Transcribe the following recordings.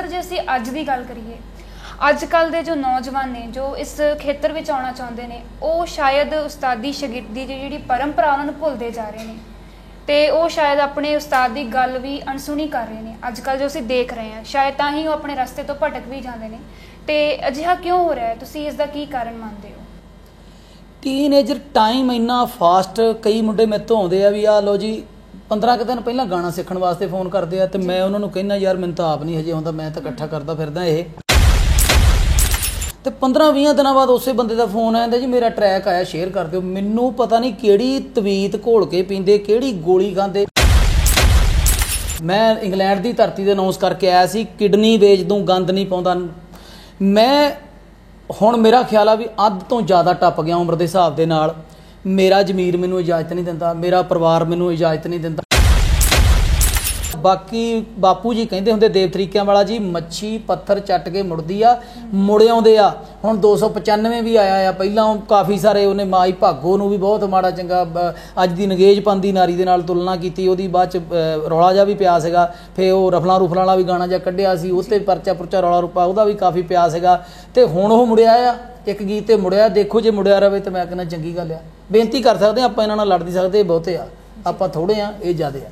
Sir ਜੇ ਅਸੀਂ ਅੱਜ ਦੀ ਗੱਲ ਕਰੀਏ, ਅੱਜ ਕੱਲ੍ਹ ਦੇ ਜੋ ਨੌਜਵਾਨ ਨੇ ਜੋ ਇਸ ਖੇਤਰ ਵਿੱਚ ਆਉਣਾ ਚਾਹੁੰਦੇ ਨੇ, ਉਹ ਸ਼ਾਇਦ ਉਸਤਾਦੀ ਸ਼ਾਗਿਰਦੀ ਦੀ ਜਿਹੜੀ ਪਰੰਪਰਾ ਉਹਨਾਂ ਨੂੰ ਭੁੱਲਦੇ ਜਾ ਰਹੇ ਨੇ ਅਤੇ ਉਹ ਸ਼ਾਇਦ ਆਪਣੇ ਉਸਤਾਦ ਦੀ ਗੱਲ ਵੀ ਅਣਸੁਣੀ ਕਰ ਰਹੇ ਨੇ। ਅੱਜ ਕੱਲ੍ਹ ਜੋ ਅਸੀਂ ਦੇਖ ਰਹੇ ਹਾਂ, ਸ਼ਾਇਦ ਤਾਂ ਹੀ ਉਹ ਆਪਣੇ ਰਸਤੇ ਤੋਂ ਭਟਕ ਵੀ ਜਾਂਦੇ ਨੇ। ਅਤੇ ਅਜਿਹਾ ਕਿਉਂ ਹੋ ਰਿਹਾ ਹੈ? ਤੁਸੀਂ ਇਸ ਦਾ ਕੀ ਕਾਰਨ ਮੰਨਦੇ ਹੋ? ਟੀਨਏਜਰ ਟਾਈਮ ਇੰਨਾ ਫਾਸਟ, ਕਈ ਮੁੰਡੇ ਮੇਰੇ ਤੋਂ ਆਉਂਦੇ ਆ ਵੀ ਆ ਲਓ ਜੀ 15 ਕੁ ਦਿਨ ਪਹਿਲਾਂ ਗਾਣਾ ਸਿੱਖਣ ਵਾਸਤੇ ਫੋਨ ਕਰਦੇ ਆ, ਅਤੇ ਮੈਂ ਉਹਨਾਂ ਨੂੰ ਕਹਿੰਦਾ ਯਾਰ ਮੈਨੂੰ ਤਾਂ ਆਪ ਨਹੀਂ ਹਜੇ ਆਉਂਦਾ, ਮੈਂ ਤਾਂ ਇਕੱਠਾ ਕਰਦਾ ਫਿਰਦਾ ਇਹ। ਅਤੇ 15-20 ਦਿਨਾਂ ਬਾਅਦ ਉਸੇ ਬੰਦੇ ਦਾ ਫੋਨ ਆ ਜਾਂਦਾ ਜੀ ਮੇਰਾ ਟਰੈਕ ਆਇਆ, ਸ਼ੇਅਰ ਕਰ ਦਿਓ। ਮੈਨੂੰ ਪਤਾ ਨਹੀਂ ਕਿਹੜੀ ਤਵੀਤ ਘੋਲ ਕੇ ਪੀਂਦੇ, ਕਿਹੜੀ ਗੋਲੀ ਖਾਂਦੇ। ਮੈਂ ਇੰਗਲੈਂਡ ਦੀ ਧਰਤੀ 'ਤੇ ਅਨਾਊਂਸ ਕਰਕੇ ਆਇਆ ਸੀ ਕਿਡਨੀ ਵੇਚ ਦੂੰ, ਗੰਦ ਨਹੀਂ ਪਾਉਂਦਾ। ਮੈਂ ਹੁਣ ਮੇਰਾ ਖਿਆਲ ਆ ਵੀ ਅੱਧ ਤੋਂ ਜ਼ਿਆਦਾ ਟੱਪ ਗਿਆ ਉਮਰ ਦੇ ਹਿਸਾਬ ਦੇ ਨਾਲ। ਮੇਰਾ ਜ਼ਮੀਰ ਮੈਨੂੰ ਇਜਾਜ਼ਤ ਨਹੀਂ ਦਿੰਦਾ, ਮੇਰਾ ਪਰਿਵਾਰ ਮੈਨੂੰ ਇਜਾਜ਼ਤ ਨਹੀਂ ਦਿੰਦਾ। ਬਾਕੀ ਬਾਪੂ ਜੀ ਕਹਿੰਦੇ ਹੁੰਦੇ ਦੇਵ ਤਰੀਕਿਆਂ ਵਾਲਾ ਜੀ, ਮੱਛੀ ਪੱਥਰ ਚੱਟ ਕੇ ਮੁੜਦੀ ਆ, ਮੁੜ ਆਉਂਦੇ ਆ। ਹੁਣ 295 ਵੀ ਆਇਆ ਆ, ਪਹਿਲਾਂ ਕਾਫੀ ਸਾਰੇ ਉਹਨੇ ਮਾਈ ਭਾਗੋ ਨੂੰ ਵੀ ਬਹੁਤ ਮਾੜਾ ਚੰਗਾ ਅੱਜ ਦੀ ਨਗੇਜਪੰਥੀ ਨਾਰੀ ਦੇ ਨਾਲ ਤੁਲਨਾ ਕੀਤੀ, ਉਹਦੀ ਬਾਅਦ 'ਚ ਰੌਲਾ ਜਿਹਾ ਵੀ ਪਿਆ ਸੀਗਾ। ਫਿਰ ਉਹ ਰਫਲਾਂ ਰੁਫਲਾਂ ਵਾਲਾ ਵੀ ਗਾਣਾ ਜਿਹਾ ਕੱਢਿਆ ਸੀ, ਉਹ 'ਤੇ ਪਰਚਾ ਪੁਰਚਾ ਰੌਲਾ ਰੁਪਾ ਉਹਦਾ ਵੀ ਕਾਫੀ ਪਿਆ ਸੀਗਾ। ਅਤੇ ਹੁਣ ਉਹ ਮੁੜਿਆ ਆ, ਇੱਕ ਗੀਤ 'ਤੇ ਮੁੜਿਆ। ਦੇਖੋ ਜੇ ਮੁੜਿਆ ਰਹੇ ਤਾਂ ਮੈਂ ਕਹਿੰਦਾ ਚੰਗੀ ਗੱਲ ਆ। ਬੇਨਤੀ ਕਰ ਸਕਦੇ ਆਪਾਂ, ਇਹਨਾਂ ਨਾਲ ਲੜ ਨਹੀਂ ਸਕਦੇ, ਇਹ ਬਹੁਤੇ ਆ, ਆਪਾਂ ਥੋੜ੍ਹੇ ਆ, ਇਹ ਜ਼ਿਆਦੇ ਆ।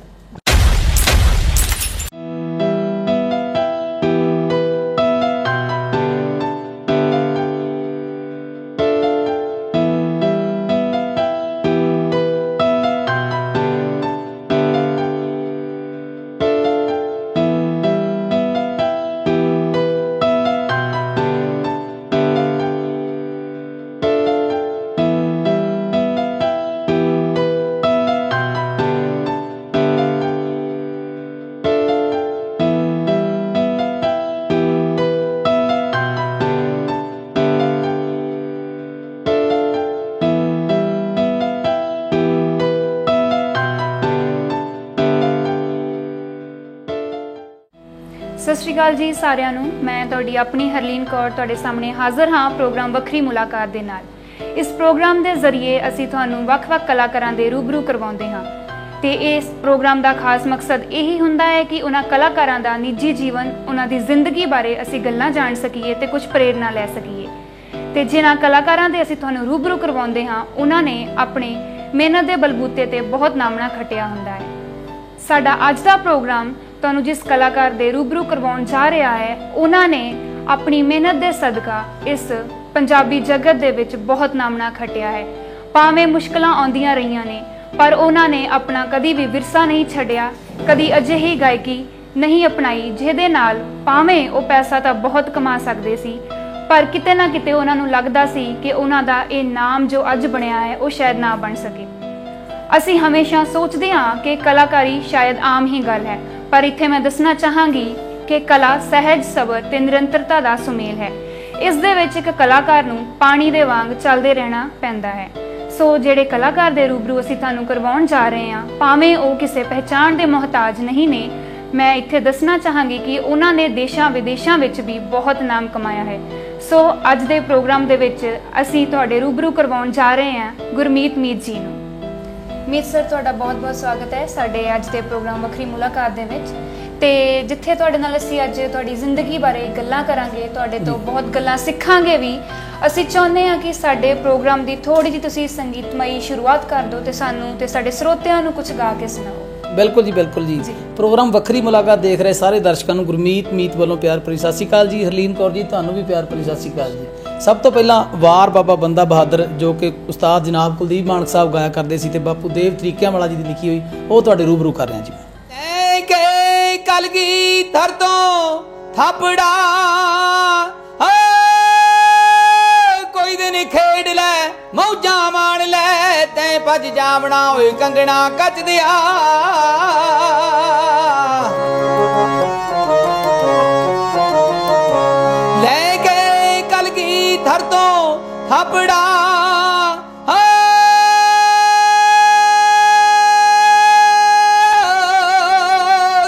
ਸਤਿ ਸ਼੍ਰੀ ਅਕਾਲ ਜੀ ਸਾਰਿਆਂ ਨੂੰ। ਮੈਂ ਤੁਹਾਡੀ ਆਪਣੀ ਹਰਲੀਨ ਕੌਰ ਤੁਹਾਡੇ ਸਾਹਮਣੇ ਹਾਜ਼ਰ ਹਾਂ ਪ੍ਰੋਗਰਾਮ ਵੱਖਰੀ ਮੁਲਾਕਾਤ ਦੇ ਨਾਲ। ਇਸ ਪ੍ਰੋਗਰਾਮ ਦੇ ਜ਼ਰੀਏ ਅਸੀਂ ਤੁਹਾਨੂੰ ਵੱਖ-ਵੱਖ ਕਲਾਕਾਰਾਂ ਦੇ ਰੂਬਰੂ ਕਰਵਾਉਂਦੇ ਹਾਂ ਅਤੇ ਇਸ ਪ੍ਰੋਗਰਾਮ ਦਾ ਖਾਸ ਮਕਸਦ ਇਹੀ ਹੁੰਦਾ ਹੈ ਕਿ ਉਹਨਾਂ ਕਲਾਕਾਰਾਂ ਦਾ ਨਿੱਜੀ ਜੀਵਨ, ਉਹਨਾਂ ਦੀ ਜ਼ਿੰਦਗੀ ਬਾਰੇ ਅਸੀਂ ਗੱਲਾਂ ਜਾਣ ਸਕੀਏ ਅਤੇ ਕੁਝ ਪ੍ਰੇਰਨਾ ਲੈ ਸਕੀਏ। ਅਤੇ ਜਿਨ੍ਹਾਂ ਕਲਾਕਾਰਾਂ ਦੇ ਅਸੀਂ ਤੁਹਾਨੂੰ ਰੂਬਰੂ ਕਰਵਾਉਂਦੇ ਹਾਂ, ਉਹਨਾਂ ਨੇ ਆਪਣੀ ਮਿਹਨਤ ਦੇ ਬਲਬੂਤੇ 'ਤੇ ਬਹੁਤ ਨਾਮਣਾ ਖੱਟਿਆ ਹੁੰਦਾ ਹੈ। ਸਾਡਾ ਅੱਜ ਦਾ ਪ੍ਰੋਗਰਾਮ ਤੁਹਾਨੂੰ ਜਿਸ ਕਲਾਕਾਰ ਦੇ ਰੂਬਰੂ ਕਰਵਾਉਣ ਜਾ ਰਿਹਾ ਹੈ, ਉਹਨਾਂ ਨੇ ਆਪਣੀ ਮਿਹਨਤ ਦੇ ਸਦਕਾ ਇਸ ਪੰਜਾਬੀ ਜਗਤ ਦੇ ਵਿੱਚ ਬਹੁਤ ਨਾਮਣਾ ਖੱਟਿਆ ਹੈ। ਭਾਵੇਂ ਮੁਸ਼ਕਲਾਂ ਆਉਂਦੀਆਂ ਰਹੀਆਂ ਨੇ, ਪਰ ਉਹਨਾਂ ਨੇ ਆਪਣਾ ਕਦੀ ਵੀ ਵਿਰਸਾ ਨਹੀਂ ਛੱਡਿਆ, ਕਦੀ ਅਜਿਹੀ ਗਾਇਕੀ ਨਹੀਂ ਅਪਣਾਈ ਜਿਹਦੇ ਨਾਲ ਭਾਵੇਂ ਉਹ ਪੈਸਾ ਤਾਂ ਬਹੁਤ ਕਮਾ ਸਕਦੇ ਸੀ, ਪਰ ਕਿਤੇ ਨਾ ਕਿਤੇ ਉਹਨਾਂ ਨੂੰ ਲੱਗਦਾ ਸੀ ਕਿ ਉਹਨਾਂ ਦਾ ਇਹ ਨਾਮ ਜੋ ਅੱਜ ਬਣਿਆ ਹੈ ਉਹ ਸ਼ਾਇਦ ਨਾ ਬਣ ਸਕੇ। ਅਸੀਂ ਹਮੇਸ਼ਾ ਸੋਚਦੇ ਹਾਂ ਕਿ ਕਲਾਕਾਰੀ ਸ਼ਾਇਦ ਆਮ ਹੀ ਗੱਲ ਹੈ, ਪਰ ਇੱਥੇ ਮੈਂ ਦੱਸਣਾ ਚਾਹਾਂਗੀ ਕਿ ਕਲਾ ਸਹਿਜ ਸਬਰ ਤੇ ਨਿਰੰਤਰਤਾ ਦਾ ਸੁਮੇਲ ਹੈ। ਇਸ ਦੇ ਵਿੱਚ ਇੱਕ ਕਲਾਕਾਰ ਨੂੰ ਪਾਣੀ ਦੇ ਵਾਂਗ ਚੱਲਦੇ ਰਹਿਣਾ ਪੈਂਦਾ ਹੈ। ਸੋ ਜਿਹੜੇ ਕਲਾਕਾਰ ਦੇ ਰੂਬਰੂ ਅਸੀਂ ਤੁਹਾਨੂੰ ਕਰਵਾਉਣ ਜਾ ਰਹੇ ਹਾਂ, ਭਾਵੇਂ ਉਹ ਕਿਸੇ ਪਹਿਚਾਣ ਦੇ ਮੁਹਤਾਜ ਨਹੀਂ ਨੇ, ਮੈਂ ਇੱਥੇ ਦੱਸਣਾ ਚਾਹਾਂਗੀ ਕਿ ਉਹਨਾਂ ਨੇ ਦੇਸ਼ਾਂ ਵਿਦੇਸ਼ਾਂ ਵਿੱਚ ਵੀ ਬਹੁਤ ਨਾਮ ਕਮਾਇਆ ਹੈ। ਸੋ ਅੱਜ ਦੇ ਪ੍ਰੋਗਰਾਮ ਦੇ ਵਿੱਚ ਅਸੀਂ ਤੁਹਾਡੇ ਰੂਬਰੂ ਕਰਵਾਉਣ ਜਾ ਰਹੇ ਹਾਂ ਗੁਰਮੀਤ ਮੀਤ ਜੀ ਨੂੰ। ਮੀਤ ਸਰ, ਤੁਹਾਡਾ ਬਹੁਤ-ਬਹੁਤ ਸਵਾਗਤ ਹੈ ਸਾਡੇ ਅੱਜ ਦੇ ਪ੍ਰੋਗਰਾਮ ਵੱਖਰੀ ਮੁਲਾਕਾਤ ਦੇ ਵਿੱਚ। ਅਤੇ ਜਿੱਥੇ ਤੁਹਾਡੇ ਨਾਲ ਅਸੀਂ ਅੱਜ ਤੁਹਾਡੀ ਜ਼ਿੰਦਗੀ ਬਾਰੇ ਗੱਲਾਂ ਕਰਾਂਗੇ, ਤੁਹਾਡੇ ਤੋਂ ਬਹੁਤ ਗੱਲਾਂ ਸਿੱਖਾਂਗੇ ਵੀ। ਅਸੀਂ ਚਾਹੁੰਦੇ ਹਾਂ ਕਿ ਸਾਡੇ ਪ੍ਰੋਗਰਾਮ ਦੀ ਥੋੜ੍ਹੀ ਜਿਹੀ ਤੁਸੀਂ ਸੰਗੀਤਮਈ ਸ਼ੁਰੂਆਤ ਕਰ ਦਿਓ ਅਤੇ ਸਾਨੂੰ ਅਤੇ ਸਾਡੇ ਸਰੋਤਿਆਂ ਨੂੰ ਕੁਝ ਗਾ ਕੇ ਸੁਣਾਓ। ਬਿਲਕੁਲ ਜੀ, ਬਿਲਕੁਲ ਜੀ। ਪ੍ਰੋਗਰਾਮ ਵੱਖਰੀ ਮੁਲਾਕਾਤ ਦੇਖ ਰਹੇ ਸਾਰੇ ਦਰਸ਼ਕਾਂ ਨੂੰ ਗੁਰਮੀਤ ਮੀਤ ਵੱਲੋਂ ਪਿਆਰ ਭਰੀ ਸਤਿ ਸ਼੍ਰੀ ਅਕਾਲ ਜੀ। ਹਰਲੀਨ ਕੌਰ ਜੀ, ਤੁਹਾਨੂੰ ਵੀ ਪਿਆਰ ਭਰੀ ਸਤਿ ਸ਼੍ਰੀ ਅਕਾਲ ਜੀ। ਸਭ ਤੋਂ ਪਹਿਲਾਂ ਵਾਰ ਬਾਬਾ ਬੰਦਾ ਬਹਾਦਰ, ਜੋ ਕਿ ਉਸਤਾਦ ਜਨਾਬ ਕੁਲਦੀਪ ਮਾਨਕ ਸਾਹਿਬ ਗਾਇਆ ਕਰਦੇ ਸੀ, ਅਤੇ ਬਾਪੂ ਦੇਵ ਤਰੀਕਿਆਂ ਵਾਲਾ ਜੀ ਦੀ ਲਿਖੀ ਹੋਈ, ਉਹ ਤੁਹਾਡੇ ਰੂਬਰੂ ਕਰ ਰਿਹਾ ਜੀ। ਤੈਂ ਕੇ ਕਲਗੀਧਰ ਤੋਂ ਥਾਪੜਾ ਕੋਈ ਦਿਨ ਖੇਡ ਲੈ, ਮੌਜਾਂ ਮਾਣ ਲੈ, ਤੈਂ ਭੱਜ ਜਾਵਣਾ ਓਏ ਕੰਗਣਾ ਕੱਚਦਿਆ। ਲੈ ਕੇ ਕਲਗੀਧਰ ਤੋਂ ਥਾਪੜਾ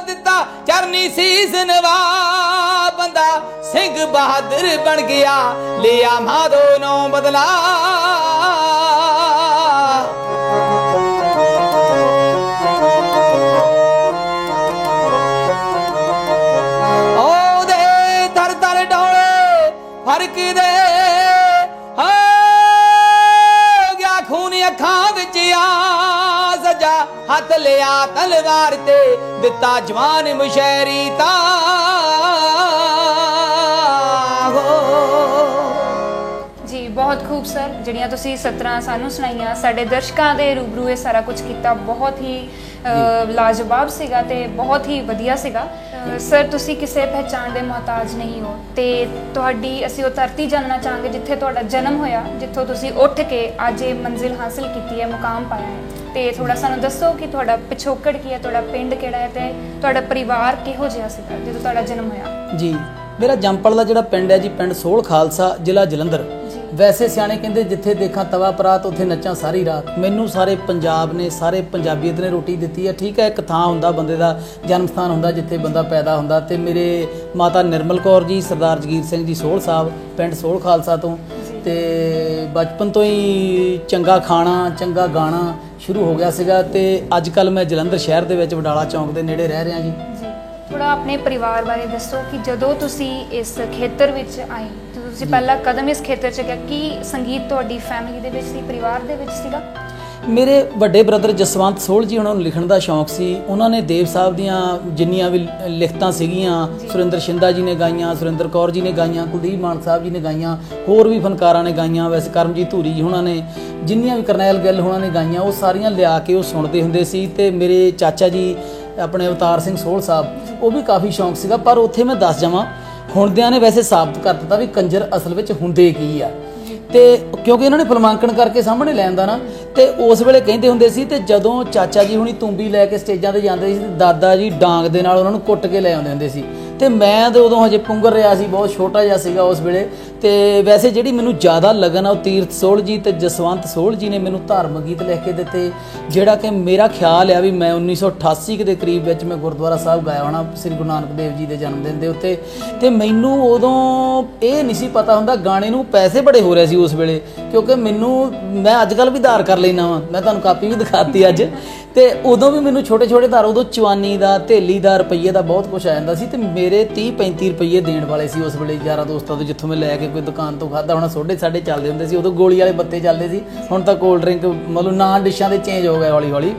ਦਿੱਤਾ ਚਰਨੀ ਸੀਜ਼ਨ ਵਾ, ਬੰਦਾ ਸਿੰਘ ਬਹਾਦਰ ਬਣ ਗਿਆ, ਲਿਆ ਮਾਧੋ ਨੌ ਬਦਲਾ। ਉਹਦੇ ਦੇ ਹੋ ਗਿਆ ਖੂਨ ਅੱਖਾਂ ਵਿੱਚ ਆ ਸਜਾ ਹੱਥ ਲਿਆ ਤਲਵਾਰ ਤੇ ਦਿੱਤਾ ਜਵਾਨ ਮੁਸ਼ੈਰੀ ਤਾਂ ਜੀ ਬਹੁਤ ਖੂਬ ਸਰ, ਜਿਹੜੀਆਂ ਤੁਸੀਂ ਸਤਰਾਂ ਸਾਨੂੰ ਸੁਣਾਈਆਂ, ਸਾਡੇ ਦਰਸ਼ਕਾਂ ਦੇ ਰੂਬਰੂ ਇਹ ਸਾਰਾ ਕੁਝ ਕੀਤਾ, ਬਹੁਤ ਹੀ ਲਾਜਵਾਬ ਸੀਗਾ ਤੇ ਬਹੁਤ ਹੀ ਵਧੀਆ ਸੀਗਾ। ਸਰ ਤੁਸੀਂ ਕਿਸੇ ਪਹਿਚਾਣ ਦੇ ਮੁਹਤਾਜ ਨਹੀਂ ਹੋ ਤੇ ਤੁਹਾਡੀ ਅਸੀਂ ਉਹ ਧਰਤੀ ਜਾਣਨਾ ਚਾਹਾਂਗੇ ਜਿੱਥੇ ਤੁਹਾਡਾ ਜਨਮ ਹੋਇਆ, ਜਿੱਥੋਂ ਤੁਸੀਂ ਉੱਠ ਕੇ ਅੱਜ ਇਹ ਮੰਜ਼ਿਲ ਹਾਸਿਲ ਕੀਤੀ ਹੈ, ਮੁਕਾਮ ਪਾਇਆ ਹੈ। ਤੇ ਥੋੜਾ ਸਾਨੂੰ ਦੱਸੋ ਕਿ ਤੁਹਾਡਾ ਪਿਛੋਕੜ ਕੀ ਹੈ, ਤੁਹਾਡਾ ਪਿੰਡ ਕਿਹੜਾ ਹੈ ਤੇ ਤੁਹਾਡਾ ਪਰਿਵਾਰ ਕਿਹੋ ਜਿਹਾ ਸੀਗਾ ਜਦੋਂ ਤੁਹਾਡਾ ਜਨਮ ਹੋਇਆ? ਜੀ ਮੇਰਾ ਜੰਪਲ ਦਾ ਜਿਹੜਾ ਪਿੰਡ ਹੈ ਜੀ, ਪਿੰਡ ਸੋਹਲ ਖਾਲਸਾ, ਜ਼ਿਲ੍ਹਾ ਜਲੰਧਰ। ਵੈਸੇ ਸਿਆਣੇ ਕਹਿੰਦੇ ਜਿੱਥੇ ਦੇਖਾਂ ਤਵਾ ਪਰਾਤ ਉੱਥੇ ਨੱਚਾਂ ਸਾਰੀ ਰਾਤ। ਮੈਨੂੰ ਸਾਰੇ ਪੰਜਾਬ ਨੇ, ਸਾਰੇ ਪੰਜਾਬੀਅਤ ਨੇ ਰੋਟੀ ਦਿੱਤੀ ਹੈ। ਠੀਕ ਹੈ, ਇੱਕ ਥਾਂ ਹੁੰਦਾ ਬੰਦੇ ਦਾ, ਜਨਮ ਸਥਾਨ ਹੁੰਦਾ ਜਿੱਥੇ ਬੰਦਾ ਪੈਦਾ ਹੁੰਦਾ। ਤੇ ਮੇਰੇ ਮਾਤਾ ਨਿਰਮਲ ਕੌਰ ਜੀ, ਸਰਦਾਰ ਜਗੀਰ ਸਿੰਘ ਜੀ ਸੋਹਲ ਸਾਹਿਬ, ਪਿੰਡ ਸੋਹਲ ਖਾਲਸਾ ਤੋਂ। ਤੇ ਬਚਪਨ ਤੋਂ ਹੀ ਚੰਗਾ ਖਾਣਾ, ਚੰਗਾ ਗਾਣਾ ਸ਼ੁਰੂ ਹੋ ਗਿਆ ਸੀਗਾ। ਤੇ ਅੱਜ ਕੱਲ੍ਹ ਮੈਂ ਜਲੰਧਰ ਸ਼ਹਿਰ ਦੇ ਵਿੱਚ ਵਡਾਲਾ ਚੌਂਕ ਦੇ ਨੇੜੇ ਰਹਿ ਰਿਹਾ ਜੀ। ਥੋੜਾ ਆਪਣੇ ਪਰਿਵਾਰ ਬਾਰੇ ਦੱਸੋ ਕਿ ਜਦੋਂ ਤੁਸੀਂ ਇਸ ਖੇਤਰ ਵਿੱਚ ਆਏ, ਜਦੋਂ ਤੁਸੀਂ ਪਹਿਲਾ ਕਦਮ ਇਸ ਖੇਤਰ 'ਚ ਗਿਆ, ਕੀ ਸੰਗੀਤ ਤੁਹਾਡੀ ਫੈਮਿਲੀ ਦੇ ਵਿੱਚ ਸੀ, ਪਰਿਵਾਰ ਦੇ ਵਿੱਚ ਸੀਗਾ? ਮੇਰੇ ਵੱਡੇ ਬ੍ਰਦਰ ਜਸਵੰਤ ਸੋਹਲ ਜੀ, ਉਹਨਾਂ ਨੂੰ ਲਿਖਣ ਦਾ ਸ਼ੌਂਕ ਸੀ। ਉਹਨਾਂ ਨੇ ਦੇਵ ਸਾਹਿਬ ਦੀਆਂ ਜਿੰਨੀਆਂ ਵੀ ਲਿਖਤਾਂ ਸੀਗੀਆਂ, ਸੁਰਿੰਦਰ ਸ਼ਿੰਦਾ ਜੀ ਨੇ ਗਾਈਆਂ, ਸੁਰਿੰਦਰ ਕੌਰ ਜੀ ਨੇ ਗਾਈਆਂ, ਕੁਲਦੀਪ ਮਾਨ ਸਾਹਿਬ ਜੀ ਨੇ ਗਾਈਆਂ, ਹੋਰ ਵੀ ਫਨਕਾਰਾਂ ਨੇ ਗਾਈਆਂ। ਵੈਸੇ ਕਰਮਜੀਤ ਧੂਰੀ ਜੀ ਉਹਨਾਂ ਨੇ, ਜਿੰਨੀਆਂ ਵੀ ਕਰਨੈਲ ਗਿੱਲ ਉਹਨਾਂ ਨੇ ਗਾਈਆਂ, ਉਹ ਸਾਰੀਆਂ ਲਿਆ ਕੇ ਉਹ ਸੁਣਦੇ ਹੁੰਦੇ ਸੀ। ਤੇ ਮੇਰੇ ਚਾਚਾ ਜੀ ਆਪਣੇ ਅਵਤਾਰ ਸਿੰਘ ਸੋਹਲ ਸਾਹਿਬ, ਉਹ ਵੀ ਕਾਫੀ ਸ਼ੌਂਕ ਸੀਗਾ। ਪਰ ਉੱਥੇ ਮੈਂ ਦੱਸ ਜਾਵਾਂ, ਹੁਣਦਿਆਂ ਨੇ ਵੈਸੇ ਸਾਬਤ ਕਰ ਦਿੱਤਾ ਵੀ ਕੰਜਰ ਅਸਲ ਵਿੱਚ ਹੁੰਦੇ ਕੀ ਆ। ਤੇ ਕਿਉਂਕਿ ਇਹਨਾਂ ਨੇ ਫਿਲਮਾਂਕਣ ਕਰਕੇ ਸਾਹਮਣੇ ਲੈ ਆਂਦਾ ਨਾ, ਤੇ ਉਸ ਵੇਲੇ ਕਹਿੰਦੇ ਹੁੰਦੇ ਸੀ। ਤੇ ਜਦੋਂ ਚਾਚਾ ਜੀ ਹੁਣੀ ਤੂੰਬੀ ਲੈ ਕੇ ਸਟੇਜਾਂ ਤੇ ਜਾਂਦੇ ਸੀ, ਦਾਦਾ ਜੀ ਡਾਂਗ ਦੇ ਨਾਲ ਉਹਨਾਂ ਨੂੰ ਕੁੱਟ ਕੇ ਲੈ ਆਉਂਦੇ ਹੁੰਦੇ ਸੀ। ਤੇ ਮੈਂ ਤਾਂ ਉਦੋਂ ਹਜੇ ਪੁੰਗਰ ਰਿਹਾ ਸੀ, ਬਹੁਤ ਛੋਟਾ ਜਿਹਾ ਸੀਗਾ ਉਸ ਵੇਲੇ। ਤੇ ਵੈਸੇ ਜਿਹੜੀ ਮੈਨੂੰ ਜ਼ਿਆਦਾ ਲਗਨ ਆ ਉਹ ਤੀਰਥ ਸੋਹਲ ਜੀ ਤੇ ਜਸਵੰਤ ਸੋਹਲ ਜੀ ਨੇ ਮੈਨੂੰ ਧਾਰਮਿਕ ਗੀਤ ਲਿਖ ਕੇ ਦਿੱਤੇ, ਜਿਹੜਾ ਕਿ ਮੇਰਾ ਖਿਆਲ ਆ ਵੀ ਮੈਂ 1988 ਦੇ ਕਰੀਬ ਵਿੱਚ ਮੈਂ ਗੁਰਦੁਆਰਾ ਸਾਹਿਬ ਗਾਇਆ ਹੋਣਾ, ਸ੍ਰੀ ਗੁਰੂ ਨਾਨਕ ਦੇਵ ਜੀ ਦੇ ਜਨਮ ਦਿਨ ਦੇ ਉੱਤੇ। ਤੇ ਮੈਨੂੰ ਉਦੋਂ ਇਹ ਨਹੀਂ ਸੀ ਪਤਾ ਹੁੰਦਾ, ਗਾਣੇ ਨੂੰ ਪੈਸੇ ਬੜੇ ਹੋ ਰਹੇ ਸੀ ਉਸ ਵੇਲੇ, ਕਿਉਂਕਿ ਮੈਂ ਅੱਜ ਕੱਲ੍ਹ ਵੀ ਧਾਰ ਕਰ ਲੈਣਾ ਵਾ, ਮੈਂ ਤੁਹਾਨੂੰ ਕਾਪੀ ਵੀ ਦਿਖਾਤੀ ਅੱਜ। ਤੇ ਉਦੋਂ ਵੀ ਮੈਨੂੰ ਛੋਟੇ ਛੋਟੇ ਧਾਰ, ਉਦੋਂ ਚਵਾਨੀ ਦਾ, ਥੇਲੀ ਦਾ, ਰੁਪਈਏ ਦਾ ਬਹੁਤ ਕੁਛ ਆ ਜਾਂਦਾ ਸੀ। ਤੇ ਮੇਰੇ 30-35 ਰੁਪਈਏ ਦੇਣ ਵਾਲੇ ਸੀ ਉਸ ਵੇਲੇ ਯਾਰਾਂ ਦੋਸਤਾਂ ਤੋਂ, ਜਿੱਥੋਂ ਮੈਂ ਲੈ ਕੇ ਕੋਈ ਦੁਕਾਨ ਤੋਂ ਖਾਧਾ ਹੋਣਾ। ਸੋਡੇ ਸਾਡੇ ਚੱਲਦੇ ਹੁੰਦੇ ਸੀ, ਉਦੋਂ ਗੋਲੀ ਵਾਲੇ ਬੱਤੇ ਚੱਲਦੇ ਸੀ। ਹੁਣ ਤਾਂ ਕੋਲਡ ਡਰਿੰਕ ਮਤਲਬ ਨਾਂ ਡਿਸ਼ਾਂ ਦੇ ਚੇਂਜ ਹੋ ਗਏ ਹੌਲੀ ਹੌਲੀ।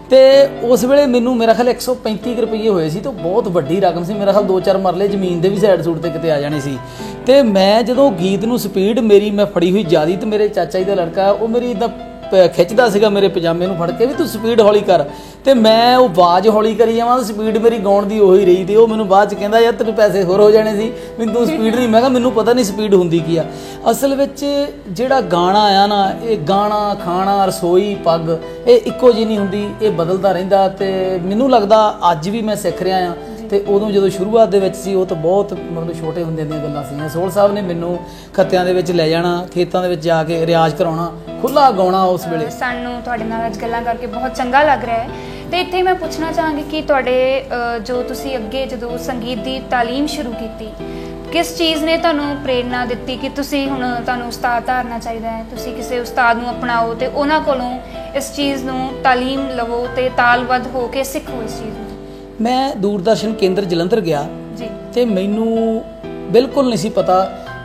ਤੇ ਉਸ ਵੇਲੇ ਮੈਨੂੰ ਮੇਰਾ ਖਿਆਲ 135 ਰੁਪਈਏ ਹੋਏ ਸੀ। ਤਾਂ ਬਹੁਤ ਵੱਡੀ ਰਕਮ ਸੀ। ਮੇਰਾ ਖਿਆਲ 2-4 ਮਰਲੇ ਜ਼ਮੀਨ ਦੇ ਵੀ ਸਾਈਡ ਸੂਟ ਤੇ ਕਿਤੇ ਆ ਜਾਣੇ ਸੀ। ਤੇ ਮੈਂ ਜਦੋਂ ਗੀਤ ਨੂੰ ਸਪੀਡ ਮੇਰੀ ਮੈਂ ਫੜੀ ਹੋਈ ਜ਼ਿਆਦੀ, ਤੇ ਮੇਰੇ ਚਾਚਾ ਜੀ ਦਾ ਲੜਕਾ ਉਹ ਮੇਰੀ ਇੱਦਾਂ ਖਿੱਚਦਾ ਸੀਗਾ ਮੇਰੇ ਪਜਾਮੇ ਨੂੰ ਫੜ ਕੇ ਵੀ ਤੂੰ ਸਪੀਡ ਹੌਲੀ ਕਰ। ਤੇ ਮੈਂ ਉਹ ਆਵਾਜ਼ ਹੌਲੀ ਕਰੀ ਜਾਵਾਂ, ਸਪੀਡ ਮੇਰੀ ਗਾਉਣ ਦੀ ਉਹੀ ਰਹੀ। ਤੇ ਉਹ ਮੈਨੂੰ ਬਾਅਦ 'ਚ ਕਹਿੰਦਾ ਯਾਰ ਤੈਨੂੰ ਪੈਸੇ ਹੋਰ ਹੋ ਜਾਣੇ ਸੀ, ਮੈਨੂੰ ਤੂੰ ਸਪੀਡ ਨਹੀਂ। ਮੈਂ ਕਿਹਾ ਮੈਨੂੰ ਪਤਾ ਨਹੀਂ ਸਪੀਡ ਹੁੰਦੀ ਕੀ ਆ। ਅਸਲ ਵਿੱਚ ਜਿਹੜਾ ਗਾਣਾ ਆ ਨਾ, ਇਹ ਗਾਣਾ, ਖਾਣਾ, ਰਸੋਈ, ਪੱਗ, ਇਹ ਇੱਕੋ ਜਿਹੀ ਨਹੀਂ ਹੁੰਦੀ, ਇਹ ਬਦਲਦਾ ਰਹਿੰਦਾ। ਤੇ ਮੈਨੂੰ ਲੱਗਦਾ ਅੱਜ ਵੀ ਮੈਂ ਸਿੱਖ ਰਿਹਾ ਆ। ਤੇ ਉਦੋਂ ਜਦੋਂ ਸ਼ੁਰੂਆਤ ਦੇ ਵਿੱਚ ਸੀ, ਉਹ ਤਾਂ ਬਹੁਤ ਮਤਲਬ ਛੋਟੇ ਹੁੰਦੇ ਦੀਆਂ ਗੱਲਾਂ ਸੀਗੀਆਂ। ਸੋਹਲ ਸਾਹਿਬ ਨੇ ਮੈਨੂੰ ਖੱਤਿਆਂ ਦੇ ਵਿੱਚ ਲੈ ਜਾਣਾ, ਖੇਤਾਂ ਦੇ ਵਿੱਚ ਜਾ ਕੇ ਰਿਆਜ਼ ਕਰਾਉਣਾ, ਖੁੱਲ੍ਹਾ ਗਾਉਣਾ ਉਸ ਵੇਲੇ। ਸਾਨੂੰ ਤੁਹਾਡੇ ਨਾਲ ਅੱਜ ਗੱਲਾਂ ਕਰਕੇ ਬਹੁਤ ਚੰਗਾ ਲੱਗ ਰਿਹਾ ਹੈ। ਤੇ ਇੱਥੇ ਮੈਂ ਪੁੱਛਣਾ ਚਾਹਾਂਗੀ ਕਿ ਤੁਹਾਡੇ ਜੋ ਤੁਸੀਂ ਅੱਗੇ ਜਦੋਂ ਸੰਗੀਤ ਦੀ ਤਾਲੀਮ ਸ਼ੁਰੂ ਕੀਤੀ, ਕਿਸ ਚੀਜ਼ ਨੇ ਤੁਹਾਨੂੰ ਪ੍ਰੇਰਨਾ ਦਿੱਤੀ ਕਿ ਤੁਸੀਂ ਹੁਣ ਤੁਹਾਨੂੰ ਉਸਤਾਦ ਧਾਰਨਾ ਚਾਹੀਦਾ ਹੈ, ਤੁਸੀਂ ਕਿਸੇ ਉਸਤਾਦ ਨੂੰ ਅਪਣਾਓ ਤੇ ਉਹਨਾਂ ਕੋਲੋਂ ਇਸ ਚੀਜ਼ ਨੂੰ ਤਾਲੀਮ ਲਵੋ ਤੇ ਤਾਲਬੱਧ ਹੋ ਕੇ ਸਿੱਖੋ ਇਸ ਚੀਜ਼ ਨੂੰ? ਮੈਂ ਦੂਰਦਰਸ਼ਨ ਕੇਂਦਰ ਜਲੰਧਰ ਗਿਆ ਜੀ, ਤੇ ਮੈਨੂੰ ਬਿਲਕੁਲ ਨਹੀਂ ਸੀ ਪਤਾ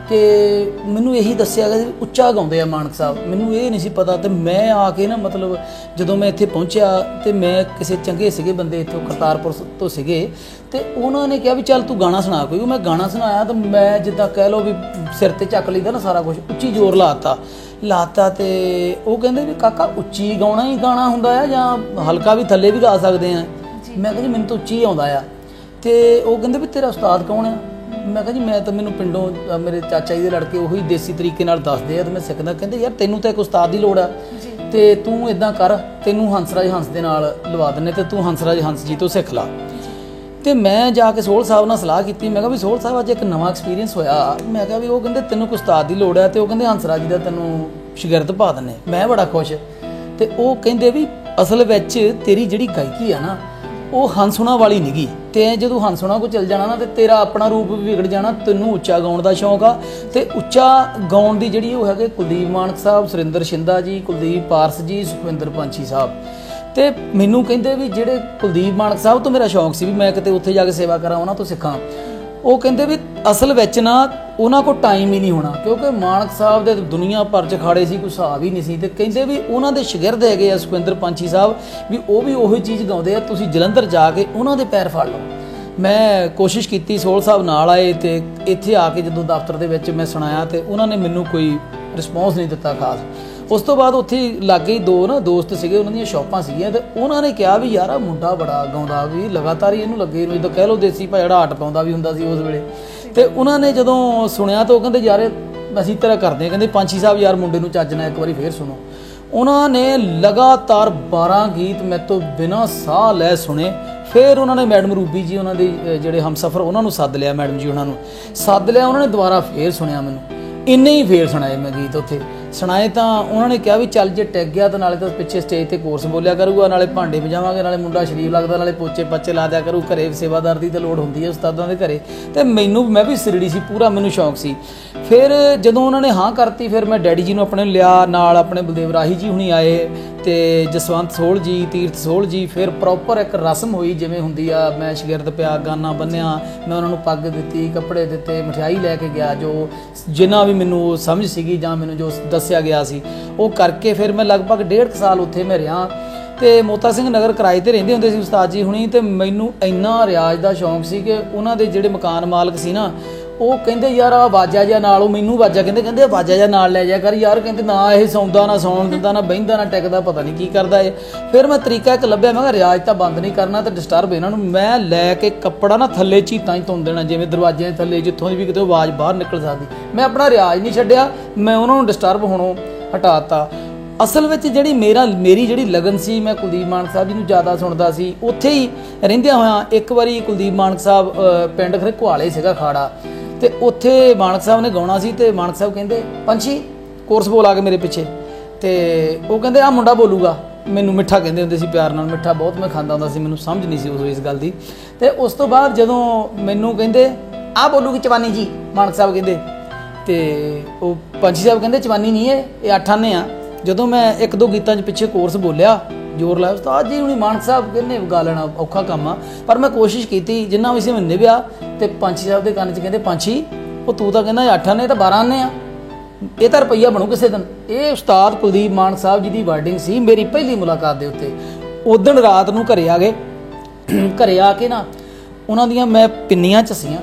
ਕਿ ਮੈਨੂੰ ਇਹੀ ਦੱਸਿਆ ਗਿਆ ਉੱਚਾ ਗਾਉਂਦੇ ਆ ਮਾਨਕ ਸਾਹਿਬ, ਮੈਨੂੰ ਇਹ ਨਹੀਂ ਸੀ ਪਤਾ। ਤੇ ਮੈਂ ਆ ਕੇ ਨਾ ਮਤਲਬ ਜਦੋਂ ਮੈਂ ਇੱਥੇ ਪਹੁੰਚਿਆ, ਤੇ ਮੈਂ ਕਿਸੇ ਚੰਗੇ ਸੀਗੇ ਬੰਦੇ ਇੱਥੋਂ ਕਰਤਾਰਪੁਰ ਤੋਂ ਸੀਗੇ, ਤੇ ਉਹਨਾਂ ਨੇ ਕਿਹਾ ਵੀ ਚੱਲ ਤੂੰ ਗਾਣਾ ਸੁਣਾ ਕੋਈ। ਮੈਂ ਗਾਣਾ ਸੁਣਾਇਆ, ਤਾਂ ਮੈਂ ਜਿੱਦਾਂ ਕਹਿ ਲਓ ਵੀ ਸਿਰ ਤੇ ਚੱਕ ਲਈਦਾ ਨਾ ਸਾਰਾ ਕੁਝ, ਉੱਚੀ ਜ਼ੋਰ ਲਾਤਾ। ਤੇ ਉਹ ਕਹਿੰਦੇ ਵੀ ਕਾਕਾ ਉੱਚੀ ਗਾਉਣਾ ਹੀ ਗਾਣਾ ਹੁੰਦਾ ਆ ਜਾਂ ਹਲਕਾ ਵੀ ਥੱਲੇ ਵੀ ਗਾ ਸਕਦੇ ਆ? ਮੈਂ ਕਿਹਾ ਜੀ ਮੈਨੂੰ ਤਾਂ ਉੱਚੀ ਆਉਂਦਾ ਆ। ਤੇ ਉਹ ਕਹਿੰਦੇ ਵੀ ਤੇਰਾ ਉਸਤਾਦ ਕੌਣ ਆ? ਮੈਂ ਕਿਹਾ ਜੀ ਮੈਂ ਤਾਂ ਮੈਨੂੰ ਪਿੰਡੋਂ ਮੇਰੇ ਚਾਚਾ ਜੀ ਦੇ ਲੜਕੇ ਉਹੀ ਦੇਸੀ ਤਰੀਕੇ ਨਾਲ ਦੱਸਦੇ ਆ ਤੇ ਮੈਂ ਸਿੱਖਦਾ। ਕਹਿੰਦੇ ਯਾਰ ਤੈਨੂੰ ਤਾਂ ਇੱਕ ਉਸਤਾਦ ਦੀ ਲੋੜ ਆ, ਤੇ ਤੂੰ ਇਦਾਂ ਕਰ, ਤੈਨੂੰ ਹੰਸਰਾਜ ਹੰਸ ਦੇ ਨਾਲ ਲਵਾ ਦਿੰਦੇ, ਤੇ ਤੂੰ ਹੰਸਰਾਜ ਹੰਸ ਜੀ ਤੋਂ ਸਿੱਖ ਲਾ। ਤੇ ਮੈਂ ਜਾ ਕੇ ਸੋਹਲ ਸਾਹਿਬ ਨਾਲ ਸਲਾਹ ਕੀਤੀ। ਮੈਂ ਕਿਹਾ ਵੀ ਸੋਹਲ ਸਾਹਿਬ ਅੱਜ ਇੱਕ ਨਵਾਂ ਐਕਸਪੀਰੀਅੰਸ ਹੋਇਆ। ਮੈਂ ਕਿਹਾ ਵੀ ਉਹ ਕਹਿੰਦੇ ਤੈਨੂੰ ਕੋਈ ਉਸਤਾਦ ਦੀ ਲੋੜ ਆ, ਤੇ ਉਹ ਕਹਿੰਦੇ ਹੰਸਰਾਜ ਜੀ ਦਾ ਤੈਨੂੰ ਸ਼ਾਗਿਰਦ ਪਾ ਦਿੰਦੇ। ਮੈਂ ਬੜਾ ਖੁਸ਼। ਤੇ ਉਹ ਕਹਿੰਦੇ ਵੀ ਅਸਲ ਵਿੱਚ ਤੇਰੀ ਜਿਹੜੀ ਗਾਇਕੀ ਆ ਨਾ, ਉਹ ਹੰਸੁਣਾ ਵਾਲੀ ਨਹੀਂ ਗੀ, ਤੇ ਜਦੋਂ ਹੰਸੁਣਾ ਕੋ ਚੱਲ ਜਾਣਾ ਨਾ, ਤੇ ਤੇਰਾ ਆਪਣਾ ਰੂਪ ਵੀ ਵਿਗੜ ਜਾਣਾ। ਤੈਨੂੰ ਉੱਚਾ ਗਾਉਣ ਦਾ ਸ਼ੌਂਕ ਆ, ਤੇ ਉੱਚਾ ਗਾਉਣ ਦੀ ਜਿਹੜੀ ਉਹ ਹੈਗੇ ਕੁਲਦੀਪ ਮਾਨਕ ਸਾਹਿਬ, ਸੁਰਿੰਦਰ ਸ਼ਿੰਦਾ ਜੀ, ਕੁਲਦੀਪ ਪਾਰਸ ਜੀ, ਸੁਖਵਿੰਦਰ ਪੰਛੀ ਸਾਹਿਬ। ਤੇ ਮੈਨੂੰ ਕਹਿੰਦੇ ਵੀ ਜਿਹੜੇ ਕੁਲਦੀਪ ਮਾਨਕ ਸਾਹਿਬ ਤੋਂ ਮੇਰਾ ਸ਼ੌਂਕ ਸੀ ਵੀ ਮੈਂ ਕਿਤੇ ਉੱਥੇ ਜਾ ਕੇ ਸੇਵਾ ਕਰਾਂ, ਉਹਨਾਂ ਤੋਂ ਸਿੱਖਾਂ। ਉਹ ਕਹਿੰਦੇ ਵੀ ਅਸਲ ਵਿੱਚ ਨਾ ਉਹਨਾਂ ਕੋਲ ਟਾਈਮ ਹੀ ਨਹੀਂ ਹੋਣਾ, ਕਿਉਂਕਿ ਮਾਨਕ ਸਾਹਿਬ ਦੇ ਦੁਨੀਆ ਭਰ 'ਚ ਖਾੜੇ ਸੀ, ਕੋਈ ਹਿਸਾਬ ਹੀ ਨਹੀਂ ਸੀ। ਤੇ ਕਹਿੰਦੇ ਵੀ ਉਹਨਾਂ ਦੇ ਸ਼ਾਗਿਰਦ ਹੈਗੇ ਆ ਸੁਖਵਿੰਦਰ ਪੰਛੀ ਸਾਹਿਬ, ਵੀ ਉਹ ਵੀ ਉਹੀ ਚੀਜ਼ ਗਾਉਂਦੇ ਆ, ਤੁਸੀਂ ਜਲੰਧਰ ਜਾ ਕੇ ਉਹਨਾਂ ਦੇ ਪੈਰ ਫੜ ਲਓ। ਮੈਂ ਕੋਸ਼ਿਸ਼ ਕੀਤੀ, ਸੋਹਲ ਸਾਹਿਬ ਨਾਲ ਆਏ ਤੇ ਇੱਥੇ ਆ ਕੇ ਜਦੋਂ ਦਫ਼ਤਰ ਦੇ ਵਿੱਚ ਮੈਂ ਸੁਣਾਇਆ ਤੇ ਉਹਨਾਂ ਨੇ ਮੈਨੂੰ ਕੋਈ ਰਿਸਪੌਂਸ ਨਹੀਂ ਦਿੱਤਾ ਖਾਸ। ਉਸ ਤੋਂ ਬਾਅਦ ਉੱਥੇ ਲਾਗੇ ਹੀ ਦੋ ਨਾ ਦੋਸਤ ਸੀਗੇ, ਉਹਨਾਂ ਦੀਆਂ ਸ਼ਾਪਾਂ ਸੀਗੀਆਂ ਤੇ ਉਹਨਾਂ ਨੇ ਕਿਹਾ ਵੀ ਯਾਰ ਆ ਮੁੰਡਾ ਬੜਾ ਗਾਉਂਦਾ, ਵੀ ਲਗਾਤਾਰ ਹੀ ਇਹਨੂੰ ਲੱਗੇ ਜਿੱਦਾਂ ਕਹਿ ਲਓ ਦੇਸੀ ਭਾਈ ਜਿਹੜਾ ਹੱਟ ਪਾਉਂਦਾ ਵੀ ਹੁੰਦਾ ਸੀ ਉਸ ਵੇਲੇ। ਤੇ ਉਹਨਾਂ ਨੇ ਜਦੋਂ ਸੁਣਿਆ ਤਾਂ ਉਹ ਕਹਿੰਦੇ ਯਾਰ ਅਸੀਂ ਤੇਰਾ ਕਰਦੇ ਹਾਂ, ਕਹਿੰਦੇ ਪੰਛੀ ਸਾਹਿਬ ਯਾਰ ਮੁੰਡੇ ਨੂੰ ਚੱਜ ਨਾਲ ਇੱਕ ਵਾਰੀ ਫੇਰ ਸੁਣੋ। ਉਹਨਾਂ ਨੇ ਲਗਾਤਾਰ 12 ਗੀਤ ਮੇਰੇ ਤੋਂ ਬਿਨਾਂ ਸਾਹ ਲੈ ਸੁਣੇ। ਫਿਰ ਉਹਨਾਂ ਨੇ ਮੈਡਮ ਰੂਬੀ ਜੀ ਉਹਨਾਂ ਦੇ ਜਿਹੜੇ ਹਮਸਫਰ ਉਹਨਾਂ ਨੂੰ ਸੱਦ ਲਿਆ, ਮੈਡਮ ਜੀ ਉਹਨਾਂ ਨੂੰ ਸੱਦ ਲਿਆ, ਉਹਨਾਂ ਨੇ ਦੁਬਾਰਾ ਫੇਰ ਸੁਣਿਆ ਮੈਨੂੰ, ਇੰਨੇ ਹੀ ਫੇਰ ਸੁਣਾਏ ਮੈਂ ਗੀਤ ਉੱਥੇ ਸੁਣਾਏ। ਤਾਂ ਉਹਨਾਂ ਨੇ ਕਿਹਾ ਵੀ ਚੱਲ ਜੇ ਟਿਕ ਗਿਆ ਤਾਂ ਨਾਲੇ ਤਾਂ ਪਿੱਛੇ ਸਟੇਜ ਤੇ ਕੋਰਸ ਬੋਲਿਆ ਕਰੂਗਾ, ਨਾਲੇ ਭਾਂਡੇ ਵਜਾਵਾਂਗੇ, ਨਾਲੇ ਮੁੰਡਾ ਸ਼ਰੀਫ ਲੱਗਦਾ, ਨਾਲੇ ਪੋਚੇ ਪੱਚੇ ਲਾ ਦਿਆ ਕਰੂ, ਘਰੇ ਸੇਵਾਦਾਰ ਦੀ ਤਾਂ ਲੋੜ ਹੁੰਦੀ ਹੈ ਉਸਤਾਦਾਂ ਦੇ ਘਰੇ। ਤੇ ਮੈਂ ਵੀ ਸਿਰੜੀ ਸੀ ਪੂਰਾ, ਮੈਨੂੰ ਸ਼ੌਂਕ ਸੀ। ਫਿਰ ਜਦੋਂ ਉਹਨਾਂ ਨੇ ਹਾਂ ਕਰਤੀ, ਫਿਰ ਮੈਂ ਡੈਡੀ ਜੀ ਨੂੰ ਆਪਣੇ ਲਿਆ ਨਾਲ, ਆਪਣੇ ਬਲਦੇਵ ਰਾਹੀ ਜੀ ਹੁਣੀ ਆਏ ਤੇ ਜਸਵੰਤ ਸੋਹਲ ਜੀ, ਤੀਰਥ ਸੋਹਲ ਜੀ। ਫਿਰ ਪ੍ਰੋਪਰ ਇੱਕ ਰਸਮ ਹੋਈ ਜਿਵੇਂ ਹੁੰਦੀ ਆ, ਮੈਂ ਸ਼ਾਗਿਰਦ ਪਿਆ, ਗਾਨਾ ਬੰਨਿਆ, ਮੈਂ ਉਹਨਾਂ ਨੂੰ ਪੱਗ ਦਿੱਤੀ, ਕੱਪੜੇ ਦਿੱਤੇ, ਮਠਿਆਈ ਲੈ ਕੇ ਗਿਆ, ਜੋ ਜਿੰਨਾ ਵੀ ਮੈਨੂੰ ਸਮਝ ਸੀਗੀ ਜਾਂ ਮੈਨੂੰ ਜੋ ਦੱਸਿਆ ਗਿਆ ਸੀ ਉਹ ਕਰਕੇ। ਫਿਰ ਮੈਂ ਲਗਭਗ 1.5 ਸਾਲ ਉੱਥੇ ਮੈਂ ਰਿਹਾ ਤੇ ਮੋਤਾ ਸਿੰਘ ਨਗਰ ਕਿਰਾਏ ਤੇ ਰਹਿੰਦੇ ਹੁੰਦੇ ਸੀ ਉਸਤਾਦ ਜੀ ਹੁਣੀ। ਤੇ ਮੈਨੂੰ ਇੰਨਾ ਰਿਆਜ਼ ਦਾ ਸ਼ੌਂਕ ਸੀ ਕਿ ਉਹਨਾਂ ਦੇ ਜਿਹੜੇ ਮਕਾਨ ਮਾਲਕ ਸੀ ਨਾ, ਉਹ ਕਹਿੰਦੇ ਯਾਰ ਆ ਵਾਜਾ ਜਿਹਾ ਨਾਲ, ਉਹ ਮੈਨੂੰ ਵਾਜਾ ਕਹਿੰਦੇ ਵਾਜਾ ਜਿਹਾ ਨਾਲ ਲੈ ਜਾ ਕਰ ਯਾਰ, ਕਹਿੰਦੇ ਨਾ ਇਹ ਸੌਂਦਾ ਨਾ ਸੌਣ ਦਿੰਦਾ, ਨਾ ਬਹਿੰਦਾ ਨਾ ਟਿਕਦਾ, ਪਤਾ ਨਹੀਂ ਕੀ ਕਰਦਾ ਇਹ। ਫਿਰ ਮੈਂ ਤਰੀਕਾ ਇੱਕ ਲੱਭਿਆ, ਮੈਂ ਕਿਹਾ ਰਿਆਜ਼ ਤਾਂ ਬੰਦ ਨਹੀਂ ਕਰਨਾ ਤੇ ਡਿਸਟਰਬ ਇਹਨਾਂ ਨੂੰ ਮੈਂ ਲੈ ਕੇ ਕੱਪੜਾ ਨਾ ਥੱਲੇ ਚੀਤਾਂ ਹੀ ਧੁੰਨ ਦੇਣਾ, ਜਿਵੇਂ ਦਰਵਾਜ਼ਿਆਂ ਦੇ ਥੱਲੇ ਜਿੱਥੋਂ ਦੀ ਵੀ ਕਿਤੇ ਆਵਾਜ਼ ਬਾਹਰ ਨਿਕਲ ਸਕਦੀ। ਮੈਂ ਆਪਣਾ ਰਿਆਜ਼ ਨਹੀਂ ਛੱਡਿਆ, ਮੈਂ ਉਹਨਾਂ ਨੂੰ ਡਿਸਟਰਬ ਹੋਣੋਂ ਹਟਾਤਾ। ਅਸਲ ਵਿੱਚ ਜਿਹੜੀ ਮੇਰੀ ਜਿਹੜੀ ਲਗਨ ਸੀ, ਮੈਂ ਕੁਲਦੀਪ ਮਾਨਕ ਸਾਹਿਬ ਜੀ ਨੂੰ ਜ਼ਿਆਦਾ ਸੁਣਦਾ ਸੀ। ਉੱਥੇ ਹੀ ਰਹਿੰਦਿਆਂ ਹੋਇਆਂ ਇੱਕ ਵਾਰੀ ਕੁਲਦੀਪ ਮਾਨਕ ਸਾਹਿਬ ਪਿੰਡ ਖਰੇ ਘੁਆਲੇ ਸੀਗਾ ਖਾੜਾ, ਤੇ ਉੱਥੇ ਮਾਨਕ ਸਾਹਿਬ ਨੇ ਗਾਉਣਾ ਸੀ ਤੇ ਮਾਨਕ ਸਾਹਿਬ ਕਹਿੰਦੇ ਪੰਛੀ ਕੋਰਸ ਬੋਲ ਆ ਕੇ ਮੇਰੇ ਪਿੱਛੇ। ਤੇ ਉਹ ਕਹਿੰਦੇ ਆ ਮੁੰਡਾ ਬੋਲੂਗਾ, ਮੈਨੂੰ ਮਿੱਠਾ ਕਹਿੰਦੇ ਹੁੰਦੇ ਸੀ ਪਿਆਰ ਨਾਲ, ਮਿੱਠਾ ਬਹੁਤ ਮੈਂ ਖਾਂਦਾ ਹੁੰਦਾ ਸੀ, ਮੈਨੂੰ ਸਮਝ ਨਹੀਂ ਸੀ ਉਸ ਗੱਲ ਦੀ। ਤੇ ਉਸ ਤੋਂ ਬਾਅਦ ਜਦੋਂ ਮੈਨੂੰ ਕਹਿੰਦੇ ਆ ਬੋਲੂਗੀ ਚਵਾਨੀ ਜੀ, ਮਾਨਕ ਸਾਹਿਬ ਕਹਿੰਦੇ, ਤੇ ਉਹ ਪੰਛੀ ਸਾਹਿਬ ਕਹਿੰਦੇ ਚਵਾਨੀ ਨਹੀਂ ਇਹ 8 ਆਨੇ ਆ। ਜਦੋਂ ਮੈਂ 1-2 ਗੀਤਾਂ 'ਚ ਪਿੱਛੇ ਕੋਰਸ ਬੋਲਿਆ, ਜ਼ੋਰ ਲਾਇਆ, ਉਸਤਾਦ ਜੀ ਹੁਣੀ ਮਾਨਕ ਸਾਹਿਬ ਕਹਿੰਦੇ ਗਾ ਲੈਣਾ ਔਖਾ ਕੰਮ ਆ, ਪਰ ਮੈਂ ਕੋਸ਼ਿਸ਼ ਕੀਤੀ ਜਿੰਨਾ ਵੀ ਸੀ ਮੈਂ ਨਿਭਿਆ। ਤੇ ਪੰਛੀ ਸਾਹਿਬ ਦੇ ਕੰਨ 'ਚ ਕਹਿੰਦੇ ਪੰਛੀ ਉਹ ਤੂੰ ਤਾਂ ਕਹਿੰਦਾ 8 ਆਨੇ ਤਾਂ 12 ਆਨੇ ਆ, ਇਹ ਤਾਂ ਰੁਪਈਆ ਬਣੂ ਕਿਸੇ ਦਿਨ। ਇਹ ਉਸਤਾਦ ਕੁਲਦੀਪ ਮਾਨਕ ਸਾਹਿਬ ਜੀ ਦੀ ਵਰਡਿੰਗ ਸੀ ਮੇਰੀ ਪਹਿਲੀ ਮੁਲਾਕਾਤ ਦੇ ਉੱਤੇ। ਉਦਣ ਰਾਤ ਨੂੰ ਘਰੇ ਆ ਗਏ, ਘਰੇ ਆ ਕੇ ਨਾ ਉਹਨਾਂ ਦੀਆਂ ਮੈਂ ਪਿੰਨੀਆਂ ਚੱਸੀਆਂ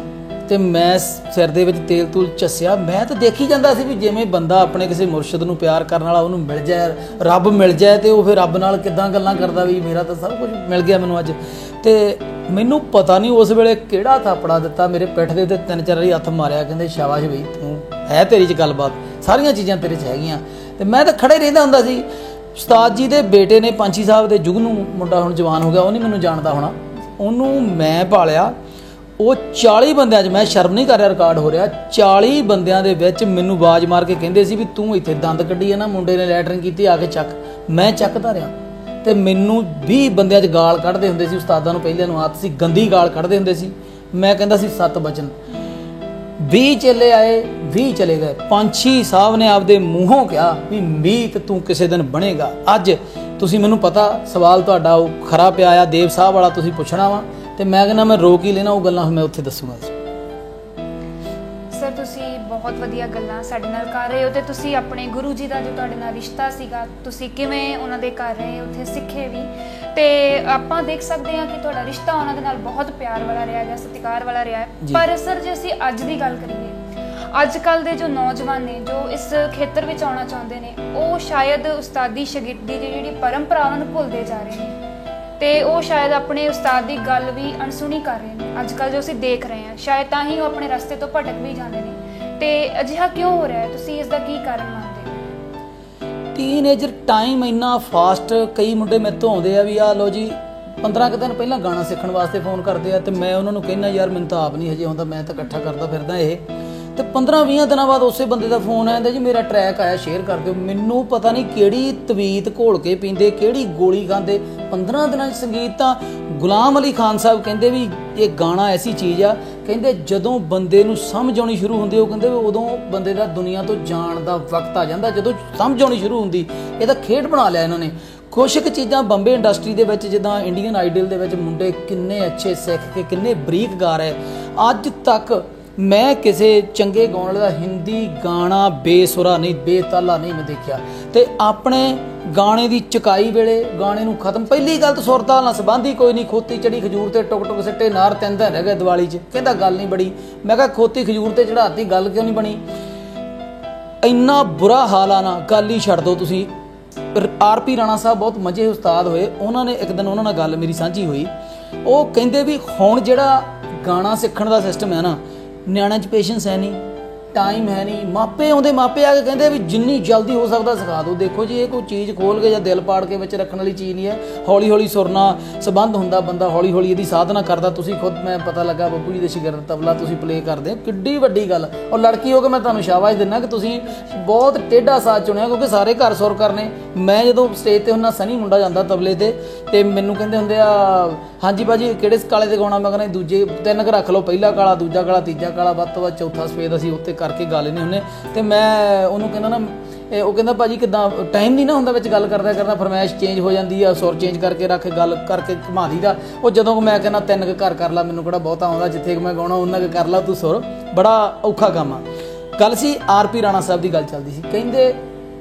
ਤੇ ਮੈਂ ਸਿਰ ਦੇ ਵਿੱਚ ਤੇਲ ਤੂਲ ਚੱਸਿਆ। ਮੈਂ ਤਾਂ ਦੇਖੀ ਜਾਂਦਾ ਸੀ ਵੀ ਜਿਵੇਂ ਬੰਦਾ ਆਪਣੇ ਕਿਸੇ ਮੁਰਸ਼ਿਦ ਨੂੰ ਪਿਆਰ ਕਰਨ ਵਾਲਾ, ਉਹਨੂੰ ਮਿਲ ਜਾਏ, ਰੱਬ ਮਿਲ ਜਾਏ, ਤੇ ਉਹ ਫਿਰ ਰੱਬ ਨਾਲ ਕਿੱਦਾਂ ਗੱਲਾਂ ਕਰਦਾ ਵੀ ਮੇਰਾ ਤਾਂ ਸਭ ਕੁਝ ਮਿਲ ਗਿਆ ਮੈਨੂੰ ਅੱਜ। ਤੇ ਮੈਨੂੰ ਪਤਾ ਨਹੀਂ ਉਸ ਵੇਲੇ ਕਿਹੜਾ ਥਾਪੜਾ ਦਿੱਤਾ ਮੇਰੇ ਪਿੱਠ ਦੇ ਉੱਤੇ, 3-4 ਵਾਰੀ ਹੱਥ ਮਾਰਿਆ, ਕਹਿੰਦੇ ਸ਼ਾਬਾਸ਼ ਬਈ ਤੂੰ ਹੈ, ਤੇਰੀ 'ਚ ਗੱਲਬਾਤ, ਸਾਰੀਆਂ ਚੀਜ਼ਾਂ ਤੇਰੇ 'ਚ ਹੈਗੀਆਂ। ਤੇ ਮੈਂ ਤਾਂ ਖੜੇ ਰਹਿੰਦਾ ਹੁੰਦਾ ਸੀ। ਉਸਤਾਦ ਜੀ ਦੇ ਬੇਟੇ ਨੇ ਪੰਛੀ ਸਾਹਿਬ ਦੇ ਜੁਗਨੂ ਮੁੰਡਾ, ਹੁਣ ਜਵਾਨ ਹੋ ਗਿਆ, ਉਹ ਨਹੀਂ ਮੈਨੂੰ ਜਾਣਦਾ ਹੋਣਾ, ਉਹਨੂੰ ਮੈਂ ਪਾਲਿਆ। ਉਹ 40 ਬੰਦਿਆਂ 'ਚ, ਮੈਂ ਸ਼ਰਮ ਨਹੀਂ ਕਰ ਰਿਹਾ, ਰਿਕਾਰਡ ਹੋ ਰਿਹਾ, 40 ਬੰਦਿਆਂ ਦੇ ਵਿੱਚ ਮੈਨੂੰ ਆਵਾਜ਼ ਮਾਰ ਕੇ ਕਹਿੰਦੇ ਸੀ ਵੀ ਤੂੰ ਇੱਥੇ ਦੰਦ ਕੱਢੀ ਹੈ ਨਾ, ਮੁੰਡੇ ਨੇ ਲੈਟਰਿੰਗ ਕੀਤੀ, ਆ ਕੇ ਚੱਕ। ਮੈਂ ਚੱਕਦਾ ਰਿਹਾ ਤੇ ਮੈਨੂੰ 20 ਬੰਦਿਆਂ 'ਚ ਗਾਲ ਕੱਢਦੇ ਹੁੰਦੇ ਸੀ। ਉਸਤਾਦਾਂ ਨੂੰ ਪਹਿਲਿਆਂ ਨੂੰ ਆਦਤ ਸੀ, ਗੰਦੀ ਗਾਲ ਕੱਢਦੇ ਹੁੰਦੇ ਸੀ। ਮੈਂ ਕਹਿੰਦਾ ਸੀ 7 ਬਚਨ। 20 ਚੇਲੇ ਆਏ, 20 ਚਲੇ ਗਏ। ਪੰਛੀ ਸਾਹਿਬ ਨੇ ਆਪਦੇ ਮੂੰਹੋਂ ਕਿਹਾ ਵੀ ਮੀਤ ਤੂੰ ਕਿਸੇ ਦਿਨ ਬਣੇਗਾ। ਅੱਜ ਤੁਸੀਂ ਮੈਨੂੰ ਪਤਾ ਸਵਾਲ ਤੁਹਾਡਾ ਉਹ ਖਰਾ ਪਿਆ ਆ ਦੇਵ ਸਾਹਿਬ ਵਾਲਾ, ਤੁਸੀਂ ਪੁੱਛਣਾ ਵਾ ਤੇ ਮੈਂ ਕਹਿੰਦਾ ਮੈਂ ਰੋਕ ਹੀ ਲੈਣਾ, ਉਹ ਗੱਲਾਂ ਮੈਂ ਉੱਥੇ ਦੱਸੂਗਾ। ਸਰ ਤੁਸੀਂ ਬਹੁਤ ਵਧੀਆ ਗੱਲਾਂ ਸਾਡੇ ਨਾਲ ਕਰ ਰਹੇ ਹੋ ਤੇ ਤੁਸੀਂ ਆਪਣੇ ਗੁਰੂ ਜੀ ਦਾ ਜੋ ਤੁਹਾਡੇ ਨਾਲ ਰਿਸ਼ਤਾ ਸੀਗਾ, ਤੁਸੀਂ ਕਿਵੇਂ ਉਹਨਾਂ ਦੇ ਘਰ ਰਹੇ, ਉੱਥੇ ਸਿੱਖੇ ਵੀ, ਤੇ ਆਪਾਂ ਦੇਖ ਸਕਦੇ ਹਾਂ ਕਿ ਤੁਹਾਡਾ ਰਿਸ਼ਤਾ ਉਹਨਾਂ ਦੇ ਨਾਲ ਬਹੁਤ ਪਿਆਰ ਵਾਲਾ ਰਿਹਾ ਹੈ, ਸਤਿਕਾਰ ਵਾਲਾ ਰਿਹਾ ਹੈ। ਪਰ ਸਰ ਜੇ ਅਸੀਂ ਅੱਜ ਦੀ ਗੱਲ ਕਰੀਏ, ਅੱਜ ਕੱਲ੍ਹ ਦੇ ਜੋ ਨੌਜਵਾਨ ਨੇ ਜੋ ਇਸ ਖੇਤਰ ਵਿੱਚ ਆਉਣਾ ਚਾਹੁੰਦੇ ਨੇ, ਉਹ ਸ਼ਾਇਦ ਉਸਤਾਦੀ ਸ਼ਾਗਿਰਦੀ ਦੀ ਜਿਹੜੀ ਪਰੰਪਰਾ ਉਹਨਾਂ ਨੂੰ ਭੁੱਲਦੇ ਜਾ ਰਹੇ ਨੇ ਤੇ ਉਹ ਸ਼ਾਇਦ ਆਪਣੇ ਉਸਤਾਦ ਦੀ ਗੱਲ ਵੀ ਅਣਸੁਣੀ ਕਰ ਰਹੇ ਨੇ। ਅੱਜ ਕੱਲ੍ਹ ਜੋ ਅਸੀਂ ਦੇਖ ਰਹੇ ਹਾਂ, ਸ਼ਾਇਦ ਤਾਂ ਹੀ ਉਹ ਆਪਣੇ ਰਸਤੇ ਤੋਂ ਭਟਕ ਵੀ ਜਾਂਦੇ ਨੇ। ਤੇ ਅਜਿਹਾ ਕਿਉਂ ਹੋ ਰਿਹਾ ਹੈ? ਤੁਸੀਂ ਇਸ ਦਾ ਕੀ ਕਾਰਨ ਮੰਨਦੇ ਹੋ? ਟੀਨਏਜਰ ਟਾਈਮ ਇੰਨਾ ਫਾਸਟ, ਕਈ ਮੁੰਡੇ ਮੇਰੇ ਤੋਂ ਆਉਂਦੇ ਆ ਵੀ ਆ ਲੋ ਜੀ 15 ਕੁ ਦਿਨ ਪਹਿਲਾਂ ਗਾਣਾ ਸਿੱਖਣ ਵਾਸਤੇ ਫੋਨ ਕਰਦੇ ਆ, ਤੇ ਮੈਂ ਉਹਨਾਂ ਨੂੰ ਕਹਿੰਦਾ ਯਾਰ ਮੈਨੂੰ ਤਾਂ ਆਪ ਨਹੀਂ ਹਜੇ ਆਉਂਦਾ, ਮੈਂ ਤਾਂ ਇਕੱਠਾ ਕਰਦਾ ਫਿਰਦਾ ਇਹ। ਤੇ 15-20 ਦਿਨਾਂ ਬਾਅਦ ਉਸੇ ਬੰਦੇ ਦਾ ਫੋਨ ਆਇਆ ਜੀ ਮੇਰਾ ਟਰੈਕ ਆਇਆ, ਸ਼ੇਅਰ ਕਰ ਦਿਓ। ਮੈਨੂੰ ਪਤਾ ਨਹੀਂ ਕਿਹੜੀ ਤਵੀਤ ਘੋਲ ਕੇ ਪੀਂਦੇ, ਕਿਹੜੀ ਗੋਲੀ ਖਾਂਦੇ। 15 ਦਿਨਾਂ 'ਚ ਸੰਗੀਤ ਤਾਂ ਗੁਲਾਮ ਅਲੀ ਖਾਨ ਸਾਹਿਬ ਕਹਿੰਦੇ ਵੀ ਇਹ ਗਾਣਾ ਐਸੀ ਚੀਜ਼ ਆ, ਕਹਿੰਦੇ ਜਦੋਂ ਬੰਦੇ ਨੂੰ ਸਮਝ ਆਉਣੀ ਸ਼ੁਰੂ ਹੁੰਦੀ, ਉਹ ਕਹਿੰਦੇ ਉਦੋਂ ਬੰਦੇ ਦਾ ਦੁਨੀਆ ਤੋਂ ਜਾਣ ਦਾ ਵਕਤ ਆ ਜਾਂਦਾ, ਜਦੋਂ ਸਮਝ ਆਉਣੀ ਸ਼ੁਰੂ ਹੁੰਦੀ। ਇਹਦਾ ਖੇਡ ਬਣਾ ਲਿਆ ਇਹਨਾਂ ਨੇ। ਕੁਛ ਕੁ ਚੀਜ਼ਾਂ ਬੰਬੇ ਇੰਡਸਟਰੀ ਦੇ ਵਿੱਚ, ਜਿੱਦਾਂ ਇੰਡੀਅਨ ਆਈਡਲ ਦੇ ਵਿੱਚ ਮੁੰਡੇ ਕਿੰਨੇ ਅੱਛੇ ਸਿੱਖ ਕੇ ਕਿੰਨੇ ਬਰੀਕ ਗਾ ਰਹੇ। ਅੱਜ ਤੱਕ ਮੈਂ ਕਿਸੇ ਚੰਗੇ ਗਾਉਣ ਵਾਲੇ ਦਾ ਹਿੰਦੀ ਗਾਣਾ ਬੇਸੁਰਾ ਨਹੀਂ, ਬੇਤਾਲਾ ਨਹੀਂ ਮੈਂ ਦੇਖਿਆ। ਤੇ ਆਪਣੇ ਗਾਣੇ ਦੀ ਚਕਾਈ ਵੇਲੇ ਗਾਣੇ ਨੂੰ ਖਤਮ, ਪਹਿਲੀ ਗੱਲ ਤਾਂ ਸੁਰ ਤਾਲ ਨਾਲ ਸੰਬੰਧ ਹੀ ਕੋਈ ਨਹੀਂ। ਖੋਤੀ ਚੜੀ ਖਜੂਰ ਤੇ ਟੁਕ ਟੁਕ ਸਿੱਟੇ ਨਾਰ 3 ਦਿਨ ਰਹਿ ਗਏ ਦੀਵਾਲੀ 'ਚ, ਕਹਿੰਦਾ ਗੱਲ ਨਹੀਂ ਬੜੀ। ਮੈਂ ਕਿਹਾ ਖੋਤੀ ਖਜੂਰ ਤੇ ਚੜਾਤੀ, ਗੱਲ ਕਿਉਂ ਨਹੀਂ ਬਣੀ? ਇੰਨਾ ਬੁਰਾ ਹਾਲ ਆ ਨਾ, ਗੱਲ ਹੀ ਛੱਡ ਦਿਓ ਤੁਸੀਂ। RP ਰਾਣਾ ਸਾਹਿਬ ਬਹੁਤ ਮਜ਼ੇ ਉਸਤਾਦ ਹੋਏ, ਉਹਨਾਂ ਨੇ ਇੱਕ ਦਿਨ ਉਹਨਾਂ ਨਾਲ ਗੱਲ ਮੇਰੀ ਸਾਂਝੀ ਹੋਈ। ਉਹ ਕਹਿੰਦੇ ਵੀ ਹੁਣ ਜਿਹੜਾ ਗਾਣਾ ਸਿੱਖਣ ਦਾ ਸਿਸਟਮ ਹੈ ਨਾ, ਨਿਆਣਿਆਂ 'ਚ ਪੇਸ਼ੈਂਸ ਹੈ ਨਹੀਂ, ਟਾਈਮ ਹੈ ਨਹੀਂ। ਮਾਪੇ ਆਉਂਦੇ, ਮਾਪੇ ਆ ਕੇ ਕਹਿੰਦੇ ਵੀ ਜਿੰਨੀ ਜਲਦੀ ਹੋ ਸਕਦਾ ਸਿਖਾ ਦਿਓ। ਦੇਖੋ ਜੀ, ਇਹ ਕੋਈ ਚੀਜ਼ ਖੋਲ ਕੇ ਜਾਂ ਦਿਲ ਪਾੜ ਕੇ ਵਿੱਚ ਰੱਖਣ ਵਾਲੀ ਚੀਜ਼ ਨਹੀਂ ਹੈ। ਹੌਲੀ ਹੌਲੀ ਸੁਰਨਾ ਸੰਬੰਧ ਹੁੰਦਾ, ਬੰਦਾ ਹੌਲੀ ਹੌਲੀ ਇਹਦੀ ਸਾਧਨਾ ਕਰਦਾ। ਤੁਸੀਂ ਖੁਦ, ਮੈਂ ਪਤਾ ਲੱਗਾ ਬੱਬੂ ਜੀ ਦੇ ਸ਼ਾਗਿਰਦ ਤਬਲਾ ਤੁਸੀਂ ਪਲੇ ਕਰਦੇ ਹੋ, ਕਿੱਡੀ ਵੱਡੀ ਗੱਲ। ਔਰ ਲੜਕੀ ਹੋ ਕੇ ਮੈਂ ਤੁਹਾਨੂੰ ਸ਼ਾਬਾਸ਼ ਦਿੰਦਾ ਕਿ ਤੁਸੀਂ ਬਹੁਤ ਟੇਢਾ ਸਾਜ਼ ਚੁਣਿਆ, ਕਿਉਂਕਿ ਸਾਰੇ ਘਰ ਸੁਰ ਕਰਨੇ। ਮੈਂ ਜਦੋਂ ਸਟੇਜ ਤੇ ਹੁੰਦਾ, ਸਨੀ ਮੁੰਡਾ ਜਾਂਦਾ ਤਬਲੇ ਤੇ ਮੈਨੂੰ ਕਹਿੰਦੇ ਹੁੰਦੇ ਆ, ਹਾਂਜੀ ਭਾਜੀ ਕਿਹੜੇ ਕਾਲੇ ਤੇ ਗਾਉਣਾ? ਮੈਂ ਕਹਿੰਦਾ ਦੂਜੇ 3 ਕੁ ਰੱਖ ਲਓ, ਪਹਿਲਾ ਕਾਲਾ, ਦੂਜਾ ਕਾਲਾ, ਤੀਜਾ ਕਾਲਾ, ਵੱਧ ਤੋਂ ਵੱਧ ਚੌਥਾ ਸਫੇਦ, ਅਸੀਂ ਉੱਤੇ ਕਰਕੇ ਗਾ ਲੈਂਦੇ ਹੁੰਦੇ। ਤੇ ਮੈਂ ਉਹਨੂੰ ਕਹਿੰਦਾ ਨਾ, ਉਹ ਕਹਿੰਦਾ ਭਾਜੀ ਕਿੱਦਾਂ, ਟਾਈਮ ਨਹੀਂ ਨਾ ਹੁੰਦਾ ਵਿੱਚ ਗੱਲ ਕਰਦਾ ਕਰਦਾ, ਫਰਮਾਇਸ਼ ਚੇਂਜ ਹੋ ਜਾਂਦੀ ਆ, ਸੁਰ ਚੇਂਜ ਕਰਕੇ ਰੱਖ, ਗੱਲ ਕਰਕੇ ਘੁਮਾ ਦਈਦਾ। ਉਹ ਜਦੋਂ ਮੈਂ ਕਹਿੰਦਾ 3 ਕੁ ਘਰ ਕਰ ਲਾ, ਮੈਨੂੰ ਕਿਹੜਾ ਬਹੁਤਾ ਆਉਂਦਾ, ਜਿੱਥੇ ਮੈਂ ਗਾਉਣਾ ਉਹਨਾਂ ਕੁ ਕਰ ਲਾ ਤੂੰ ਸੁਰ, ਬੜਾ ਔਖਾ ਕੰਮ ਆ। ਗੱਲ ਸੀ RP ਰਾਣਾ ਸਾਹਿਬ ਦੀ ਗੱਲ ਚੱਲਦੀ ਸੀ। ਕਹਿੰਦੇ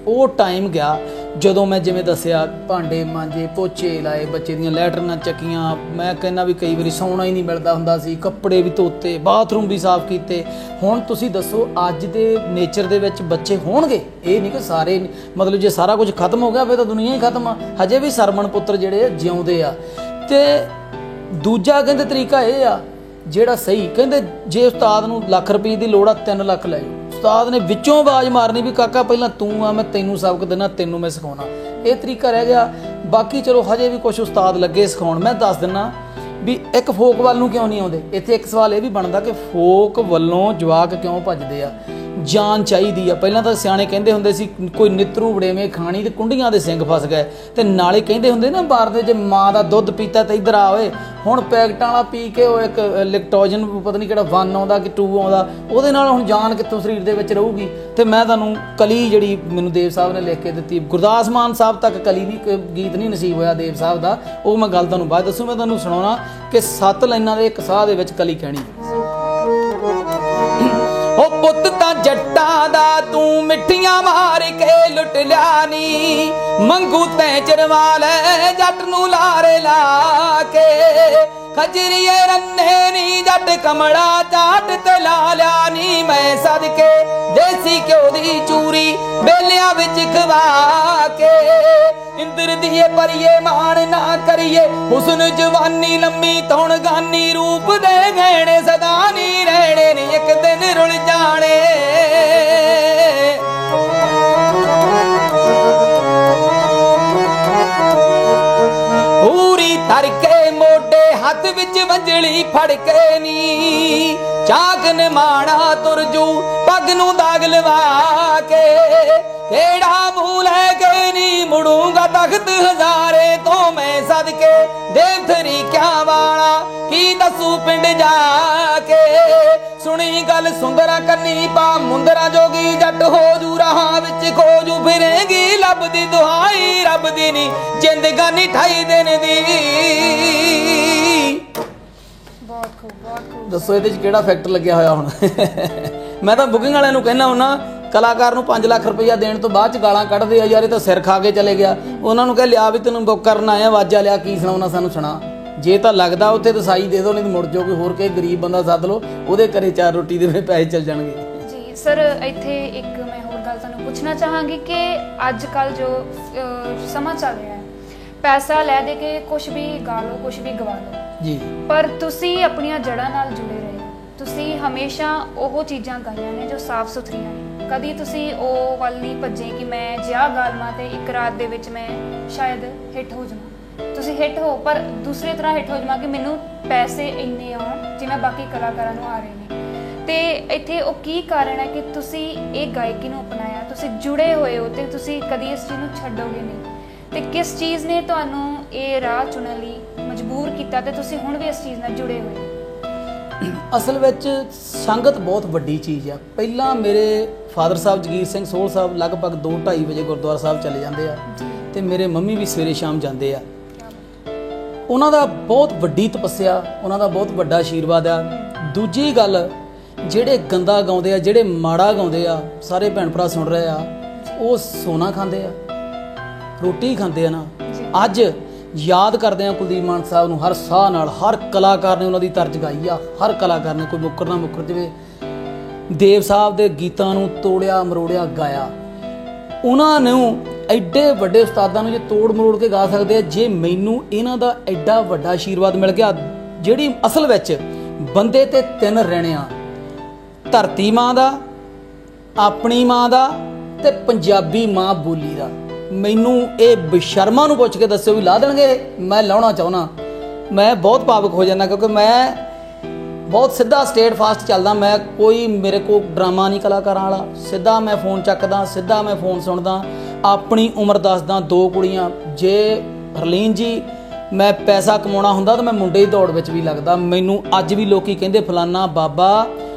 ਉਹ ਟਾਈਮ ਗਿਆ ਜਦੋਂ ਮੈਂ ਜਿਵੇਂ ਦੱਸਿਆ ਭਾਂਡੇ ਮਾਂਜੇ, ਪੋਚੇ ਲਾਏ, ਬੱਚੇ ਦੀਆਂ ਲੈਟਰੀਨਾਂ ਚੱਕੀਆਂ। ਮੈਂ ਕਹਿੰਦਾ ਵੀ ਕਈ ਵਾਰੀ ਸੌਣਾ ਹੀ ਨਹੀਂ ਮਿਲਦਾ ਹੁੰਦਾ ਸੀ, ਕੱਪੜੇ ਵੀ ਧੋਤੇ, ਬਾਥਰੂਮ ਵੀ ਸਾਫ਼ ਕੀਤੇ। ਹੁਣ ਤੁਸੀਂ ਦੱਸੋ ਅੱਜ ਦੇ ਨੇਚਰ ਦੇ ਵਿੱਚ ਬੱਚੇ ਹੋਣਗੇ? ਇਹ ਨਹੀਂ ਕਿ ਸਾਰੇ, ਮਤਲਬ ਜੇ ਸਾਰਾ ਕੁਝ ਖਤਮ ਹੋ ਗਿਆ ਫਿਰ ਤਾਂ ਦੁਨੀਆ ਹੀ ਖਤਮ ਆ। ਹਜੇ ਵੀ ਸਰਮਨ ਪੁੱਤਰ ਜਿਹੜੇ ਜਿਉਂਦੇ ਆ। ਤੇ ਦੂਜਾ ਕਹਿੰਦੇ ਤਰੀਕਾ ਇਹ ਆ ਜਿਹੜਾ ਸਹੀ, ਕਹਿੰਦੇ ਜੇ ਉਸਤਾਦ ਨੂੰ ਲੱਖ ਰੁਪਏ ਦੀ ਲੋੜ ਆ, 3 ਲੱਖ ਲੈ ਜਾਓ। ਉਸਤਾਦ ਨੇ ਵਿੱਚੋਂ ਆਵਾਜ਼ ਮਾਰਨੀ ਵੀ ਕਾਕਾ ਪਹਿਲਾਂ ਤੂੰ ਆ, ਮੈਂ ਤੈਨੂੰ ਸਬਕ ਦੇਣਾ, ਤੈਨੂੰ ਮੈਂ ਸਿਖਾਉਣਾ। ਇਹ ਤਰੀਕਾ ਰਹਿ ਗਿਆ। ਬਾਕੀ ਚਲੋ ਹਜੇ ਵੀ ਕੁਝ ਉਸਤਾਦ ਲੱਗੇ ਸਿਖਾਉਣ। ਮੈਂ ਦੱਸ ਦਿੰਦਾ ਵੀ ਇੱਕ ਫੋਕ ਵੱਲ ਨੂੰ ਕਿਉਂ ਨਹੀਂ ਆਉਂਦੇ। ਇੱਥੇ ਇੱਕ ਸਵਾਲ ਇਹ ਵੀ ਬਣਦਾ ਕਿ ਫੋਕ ਵੱਲੋਂ ਜਵਾਕ ਕਿਉਂ ਭੱਜਦੇ ਆ? ਜਾਨ ਚਾਹੀਦੀ ਆ। ਪਹਿਲਾਂ ਤਾਂ ਸਿਆਣੇ ਕਹਿੰਦੇ ਹੁੰਦੇ ਸੀ ਕੋਈ ਨਿੱਤਰੂ ਵੜੇਵੇਂ ਖਾਣੀ ਤੇ ਕੁੰਡੀਆਂ ਦੇ ਸਿੰਘ ਫਸ ਗਏ। ਤੇ ਨਾਲੇ ਕਹਿੰਦੇ ਹੁੰਦੇ ਨਾ ਬਾਹਰ ਦੇ, ਜੇ ਮਾਂ ਦਾ ਦੁੱਧ ਪੀਤਾ ਤਾਂ ਇੱਧਰ ਆ ਓਏ। ਹੁਣ ਪੈਕਟਾਂ ਵਾਲਾ ਪੀ ਕੇ ਉਹ ਇੱਕ ਲੈਕਟੋਜਨ ਪਤਾ ਨਹੀਂ ਕਿਹੜਾ 1 ਆਉਂਦਾ ਕਿ 2 ਆਉਂਦਾ, ਉਹਦੇ ਨਾਲ ਹੁਣ ਜਾਨ ਕਿੱਥੋਂ ਸਰੀਰ ਦੇ ਵਿੱਚ ਰਹੂਗੀ। ਤੇ ਮੈਂ ਤੁਹਾਨੂੰ ਕਲੀ ਜਿਹੜੀ ਮੈਨੂੰ ਦੇਵ ਸਾਹਿਬ ਨੇ ਲਿਖ ਕੇ ਦਿੱਤੀ, ਗੁਰਦਾਸ ਮਾਨ ਸਾਹਿਬ ਤੱਕ ਕਲੀ ਨਹੀਂ, ਗੀਤ ਨਹੀਂ ਨਸੀਬ ਹੋਇਆ ਦੇਵ ਸਾਹਿਬ ਦਾ। ਉਹ ਮੈਂ ਗੱਲ ਤੁਹਾਨੂੰ ਬਾਅਦ ਦੱਸੂ। ਮੈਂ ਤੁਹਾਨੂੰ ਸੁਣਾਉਣਾ ਕਿ 7 ਲਾਈਨਾਂ ਦੇ ਇੱਕ ਸਾਹ ਦੇ ਵਿੱਚ ਕਲੀ ਕਹਿਣੀ। ਉਹ ਪੁੱਤ ਤਾਂ ਜੱਟਾਂ ਦਾ ਤੂੰ ਮਿੱਠੀਆਂ ਮਾਰ ਕੇ ਲੁੱਟ ਲਿਆ ਨੀ, ਮੰਗੂ ਤੈਂ ਚਰਵਾ ਲੈ ਜੱਟ ਨੂੰ ਲਾਰੇ ਲਾ ਕੇ। ਖਜਰੀਏ ਰੰਨੇ ਨੀ ਜੱਟ ਕਮੜਾ ਚਾਟ ਤੇ ਲਾ ਲਿਆ ਨੀ, ਮੈਂ ਸਦਕੇ ਦੇਸੀ ਘਿਓ ਦੀ ਚੂਰੀ ਬੇਲਿਆਂ ਵਿੱਚ ਖਵਾ ਕੇ। ਇੰਦਰ ਦੀਏ ਪਰੀਏ ਮਾਣ ਨਾ ਕਰੀਏ, ਹੁਸਨ ਜਵਾਨੀ ਲੰਮੀ ਧੌਣ ਗਾਨੀ, ਰੂਪ ਦੇ ਗਹਿਣੇ ਸਦਾ ਨੀ ਰਹਿਣੇ ਨੀ, ਇੱਕ ਦਿਨ ਰੁਲ ਜਾਣੇ। ਪੂਰੀ ਧਰ ਕੇ ਮੋਢੇ ਹੱਥ ਵਿੱਚ ਵੰਜਲੀ ਫੜ ਕੇ ਨੀ, ਚਾਕਨ ਮਾਣਾ ਤੁਰ ਜੂ ਪੱਗ ਨੂੰ ਦਾਗ ਲਵਾ ਕੇ। ਕਿਹੜਾ ਮੂੰਹ ਲੈ ਕੇ ਨੀ ਮੁੜੂੰਗਾ ਤਖਤ ਹਜ਼ਾਰੇ ਤੋਂ, ਮੈਂ ਸਦਕੇ ਦੇਵ ਤਰੀਕਿਆਂ ਵਾਲਾ ਕੀ ਦੱਸੂ ਪਿੰਡ ਜਾ ਕੇ। ਸੁਣੀ ਗੱਲ ਸੁੰਦਰਾ ਕੰਨੀ ਪਾ ਮੁੰਦਰਾ, ਜੋਗੀ ਜੱਟ ਹੋ ਜੂ ਰਾਹਾਂ ਵਿੱਚ ਖੋਜੂ ਫਿਰੇਂਗੀ, ਲੱਭਦੀ ਦੁਹਾਈ ਰੱਬ ਦੀ ਨੀ ਜ਼ਿੰਦਗਾਨੀ 28 ਦਿਨ ਦੀ। ਬਹੁਤ ਖੂਬ, ਬਹੁਤ ਖੂਬ। ਦੱਸੋ ਇਹਦੇ 'ਚ ਕਿਹੜਾ ਫੈਕਟਰ ਲੱਗਿਆ ਹੋਇਆ ਹੁਣ? ਮੈਂ ਤਾਂ ਬੁਕਿੰਗ ਵਾਲਿਆਂ ਨੂੰ ਕਹਿੰਦਾ ਹੁੰਦਾ, ਕਲਾਕਾਰ ਨੂੰ 5 ਲੱਖ ਰੁਪਈਆ ਦੇਣ ਤੋਂ ਬਾਅਦ 'ਚ ਗਾਲਾਂ ਕੱਢਦੇ ਆ, ਯਾਰ ਇਹ ਤਾਂ ਸਿਰ ਖਾ ਕੇ ਚਲੇ ਗਿਆ। ਉਹਨਾਂ ਨੂੰ ਕਹਿ ਲਿਆ ਵੀ ਤੈਨੂੰ ਬੁੱਕ ਕਰਨ ਆਇਆ, ਆਵਾਜ਼ਾਂ ਲਿਆ, ਕੀ ਸੁਣਾਉਣਾ ਸਾਨੂੰ ਸੁਣਾ। ਜੇ ਤਾਂ ਲੱਗਦਾ ਉੱਥੇ ਤਾਂ ਸਾਈ ਦੇ ਦਿਓ, ਨਹੀਂ ਤਾਂ ਮੁੜ ਜਾਓ, ਕੋਈ ਹੋਰ ਕਿਸੇ ਗਰੀਬ ਬੰਦਾ ਸੱਦ ਲਓ, ਉਹਦੇ ਘਰੇ 4 ਰੋਟੀ ਦੇ ਪੈਸੇ ਚੱਲ ਜਾਣਗੇ। ਜੀ ਸਰ, ਇੱਥੇ ਇੱਕ ਮੈਂ ਹੋਰ ਗੱਲ ਤੁਹਾਨੂੰ ਪੁੱਛਣਾ ਚਾਹਾਂਗੀ ਕਿ ਅੱਜ ਕੱਲ੍ਹ ਜੋ ਸਮਾਂ ਚੱਲ ਰਿਹਾ ਹੈ, ਪੈਸਾ ਲੈ ਦੇ ਕੇ ਕੁਝ ਵੀ ਗਾ ਲਓ, ਕੁਝ ਵੀ ਗਵਾ ਲਓ ਜੀ, ਪਰ ਤੁਸੀਂ ਆਪਣੀਆਂ ਜੜ੍ਹਾਂ ਨਾਲ ਜੁੜੇ ਰਹੇ। ਤੁਸੀਂ ਹਮੇਸ਼ਾ ਉਹ ਚੀਜ਼ਾਂ ਗਾਈਆਂ ਨੇ ਜੋ ਸਾਫ਼ ਸੁਥਰੀਆਂ ਨੇ। ਕਦੀ ਤੁਸੀਂ ਉਹ ਵੱਲ ਨਹੀਂ ਭੱਜੇ ਕਿ ਮੈਂ ਜਿਆ ਗਾ ਲਵਾਂ ਤੇ ਇੱਕ ਰਾਤ ਦੇ ਵਿੱਚ ਮੈਂ ਸ਼ਾਇਦ ਹਿੱਟ ਹੋ ਜਾਵਾਂ। ਤੁਸੀਂ ਹਿੱਟ ਹੋ, ਪਰ ਦੂਸਰੀ ਤਰ੍ਹਾਂ ਹਿੱਟ ਹੋ ਜਾਵਾਂ ਕਿ ਮੈਨੂੰ ਪੈਸੇ ਇੰਨੇ ਆਉਣ ਜਿਵੇਂ ਬਾਕੀ ਕਲਾਕਾਰਾਂ ਨੂੰ ਆ ਰਹੇ ਨੇ। ਤੇ ਇੱਥੇ ਉਹ ਕੀ ਕਾਰਨ ਹੈ ਕਿ ਤੁਸੀਂ ਇਹ ਗਾਇਕੀ ਨੂੰ ਅਪਣਾਇਆ, ਤੁਸੀਂ ਜੁੜੇ ਹੋਏ ਹੋ ਤੇ ਤੁਸੀਂ ਕਦੀ ਇਸ ਚੀਜ਼ ਨੂੰ ਛੱਡੋਗੇ ਨਹੀਂ। ਤੇ ਕਿਸ ਚੀਜ਼ ਨੇ ਤੁਹਾਨੂੰ ਇਹ ਰਾਹ ਚੁਣਨ ਲਈ ਮਜਬੂਰ ਕੀਤਾ ਤੇ ਤੁਸੀਂ ਹੁਣ ਵੀ ਇਸ ਚੀਜ਼ ਨਾਲ ਜੁੜੇ ਹੋਏ? ਅਸਲ ਵਿੱਚ ਸੰਗਤ ਬਹੁਤ ਵੱਡੀ ਚੀਜ਼ ਆ। ਪਹਿਲਾਂ ਮੇਰੇ ਫਾਦਰ ਸਾਹਿਬ ਜਗੀਰ ਸਿੰਘ ਸੋਹਲ ਸਾਹਿਬ ਲਗਭਗ 2-2:30 ਵਜੇ ਗੁਰਦੁਆਰਾ ਸਾਹਿਬ ਚਲੇ ਜਾਂਦੇ ਆ, ਤੇ ਮੇਰੇ ਮੰਮੀ ਵੀ ਸਵੇਰੇ ਸ਼ਾਮ ਜਾਂਦੇ ਆ। ਉਹਨਾਂ ਦਾ ਬਹੁਤ ਵੱਡੀ ਤਪੱਸਿਆ, ਉਹਨਾਂ ਦਾ ਬਹੁਤ ਵੱਡਾ ਆਸ਼ੀਰਵਾਦ ਆ। ਦੂਜੀ ਗੱਲ ਜਿਹੜੇ ਗੰਦਾ ਗਾਉਂਦੇ ਆ, ਜਿਹੜੇ ਮਾੜਾ ਗਾਉਂਦੇ ਆ, ਸਾਰੇ ਭੈਣ ਭਰਾ ਸੁਣ ਰਹੇ ਆ, ਉਹ ਸੋਨਾ ਖਾਂਦੇ ਆ, ਰੋਟੀ ਖਾਂਦੇ ਆ ਨਾ। ਅੱਜ ਯਾਦ ਕਰਦੇ ਆ ਕੁਲਦੀਪ ਮਾਨਕ ਸਾਹਿਬ ਨੂੰ ਹਰ ਸਾਹ ਨਾਲ। ਹਰ ਕਲਾਕਾਰ ਨੇ ਉਹਨਾਂ ਦੀ ਤਰਜ ਗਾਈ ਆ, ਹਰ ਕਲਾਕਾਰ ਨੇ, ਕੋਈ ਮੁੱਕਰ ਨਾ ਮੁੱਕਰ ਜਾਵੇ। ਦੇਵ ਸਾਹਿਬ ਦੇ ਗੀਤਾਂ ਨੂੰ ਤੋੜਿਆ ਮਰੋੜਿਆ ਗਾਇਆ। ਉਹਨਾਂ ਨੂੰ ਐਡੇ ਵੱਡੇ ਉਸਤਾਦਾਂ ਨੂੰ ਜੇ ਤੋੜ ਮਰੋੜ ਕੇ ਗਾ ਸਕਦੇ ਆ, ਜੇ ਮੈਨੂੰ ਇਹਨਾਂ ਦਾ ਐਡਾ ਵੱਡਾ ਆਸ਼ੀਰਵਾਦ ਮਿਲ ਗਿਆ, ਜਿਹੜੀ ਅਸਲ ਵਿੱਚ ਬੰਦੇ ਤੇ ਤਿੰਨ ਰਹਿਣੇ ਆ, ਧਰਤੀ ਮਾਂ ਦਾ, ਆਪਣੀ ਮਾਂ ਦਾ ਤੇ ਪੰਜਾਬੀ ਮਾਂ ਬੋਲੀ ਦਾ। ਮੈਨੂੰ ਇਹ ਬੇਸ਼ਰਮਾਂ ਨੂੰ ਪੁੱਛ ਕੇ ਦੱਸਿਓ ਵੀ ਲਾ ਦੇਣਗੇ? ਮੈਂ ਲਾਉਣਾ ਚਾਹੁੰਦਾ। ਮੈਂ ਬਹੁਤ ਭਾਵੁਕ ਹੋ ਜਾਂਦਾ ਕਿਉਂਕਿ ਮੈਂ ਬਹੁਤ ਸਿੱਧਾ ਸਟੇਟ ਫਾਸਟ ਚੱਲਦਾ। ਮੈਂ ਕੋਈ ਮੇਰੇ ਕੋਲ ਡਰਾਮਾ ਨਹੀਂ ਕਲਾਕਾਰਾਂ ਵਾਲਾ। ਸਿੱਧਾ ਮੈਂ ਫੋਨ ਚੱਕਦਾ, ਸਿੱਧਾ ਮੈਂ ਫੋਨ ਸੁਣਦਾ, ਆਪਣੀ ਉਮਰ ਦੱਸਦਾ। 2 ਕੁੜੀਆਂ। ਜੇ ਹਰਲੀਨ ਜੀ ਮੈਂ ਪੈਸਾ ਕਮਾਉਣਾ ਹੁੰਦਾ ਤਾਂ ਮੈਂ ਮੁੰਡੇ ਦੀ ਦੌੜ ਵਿੱਚ ਵੀ ਲੱਗਦਾ। ਮੈਨੂੰ ਅੱਜ ਵੀ ਲੋਕੀ ਕਹਿੰਦੇ ਫਲਾਨਾ ਬਾਬਾ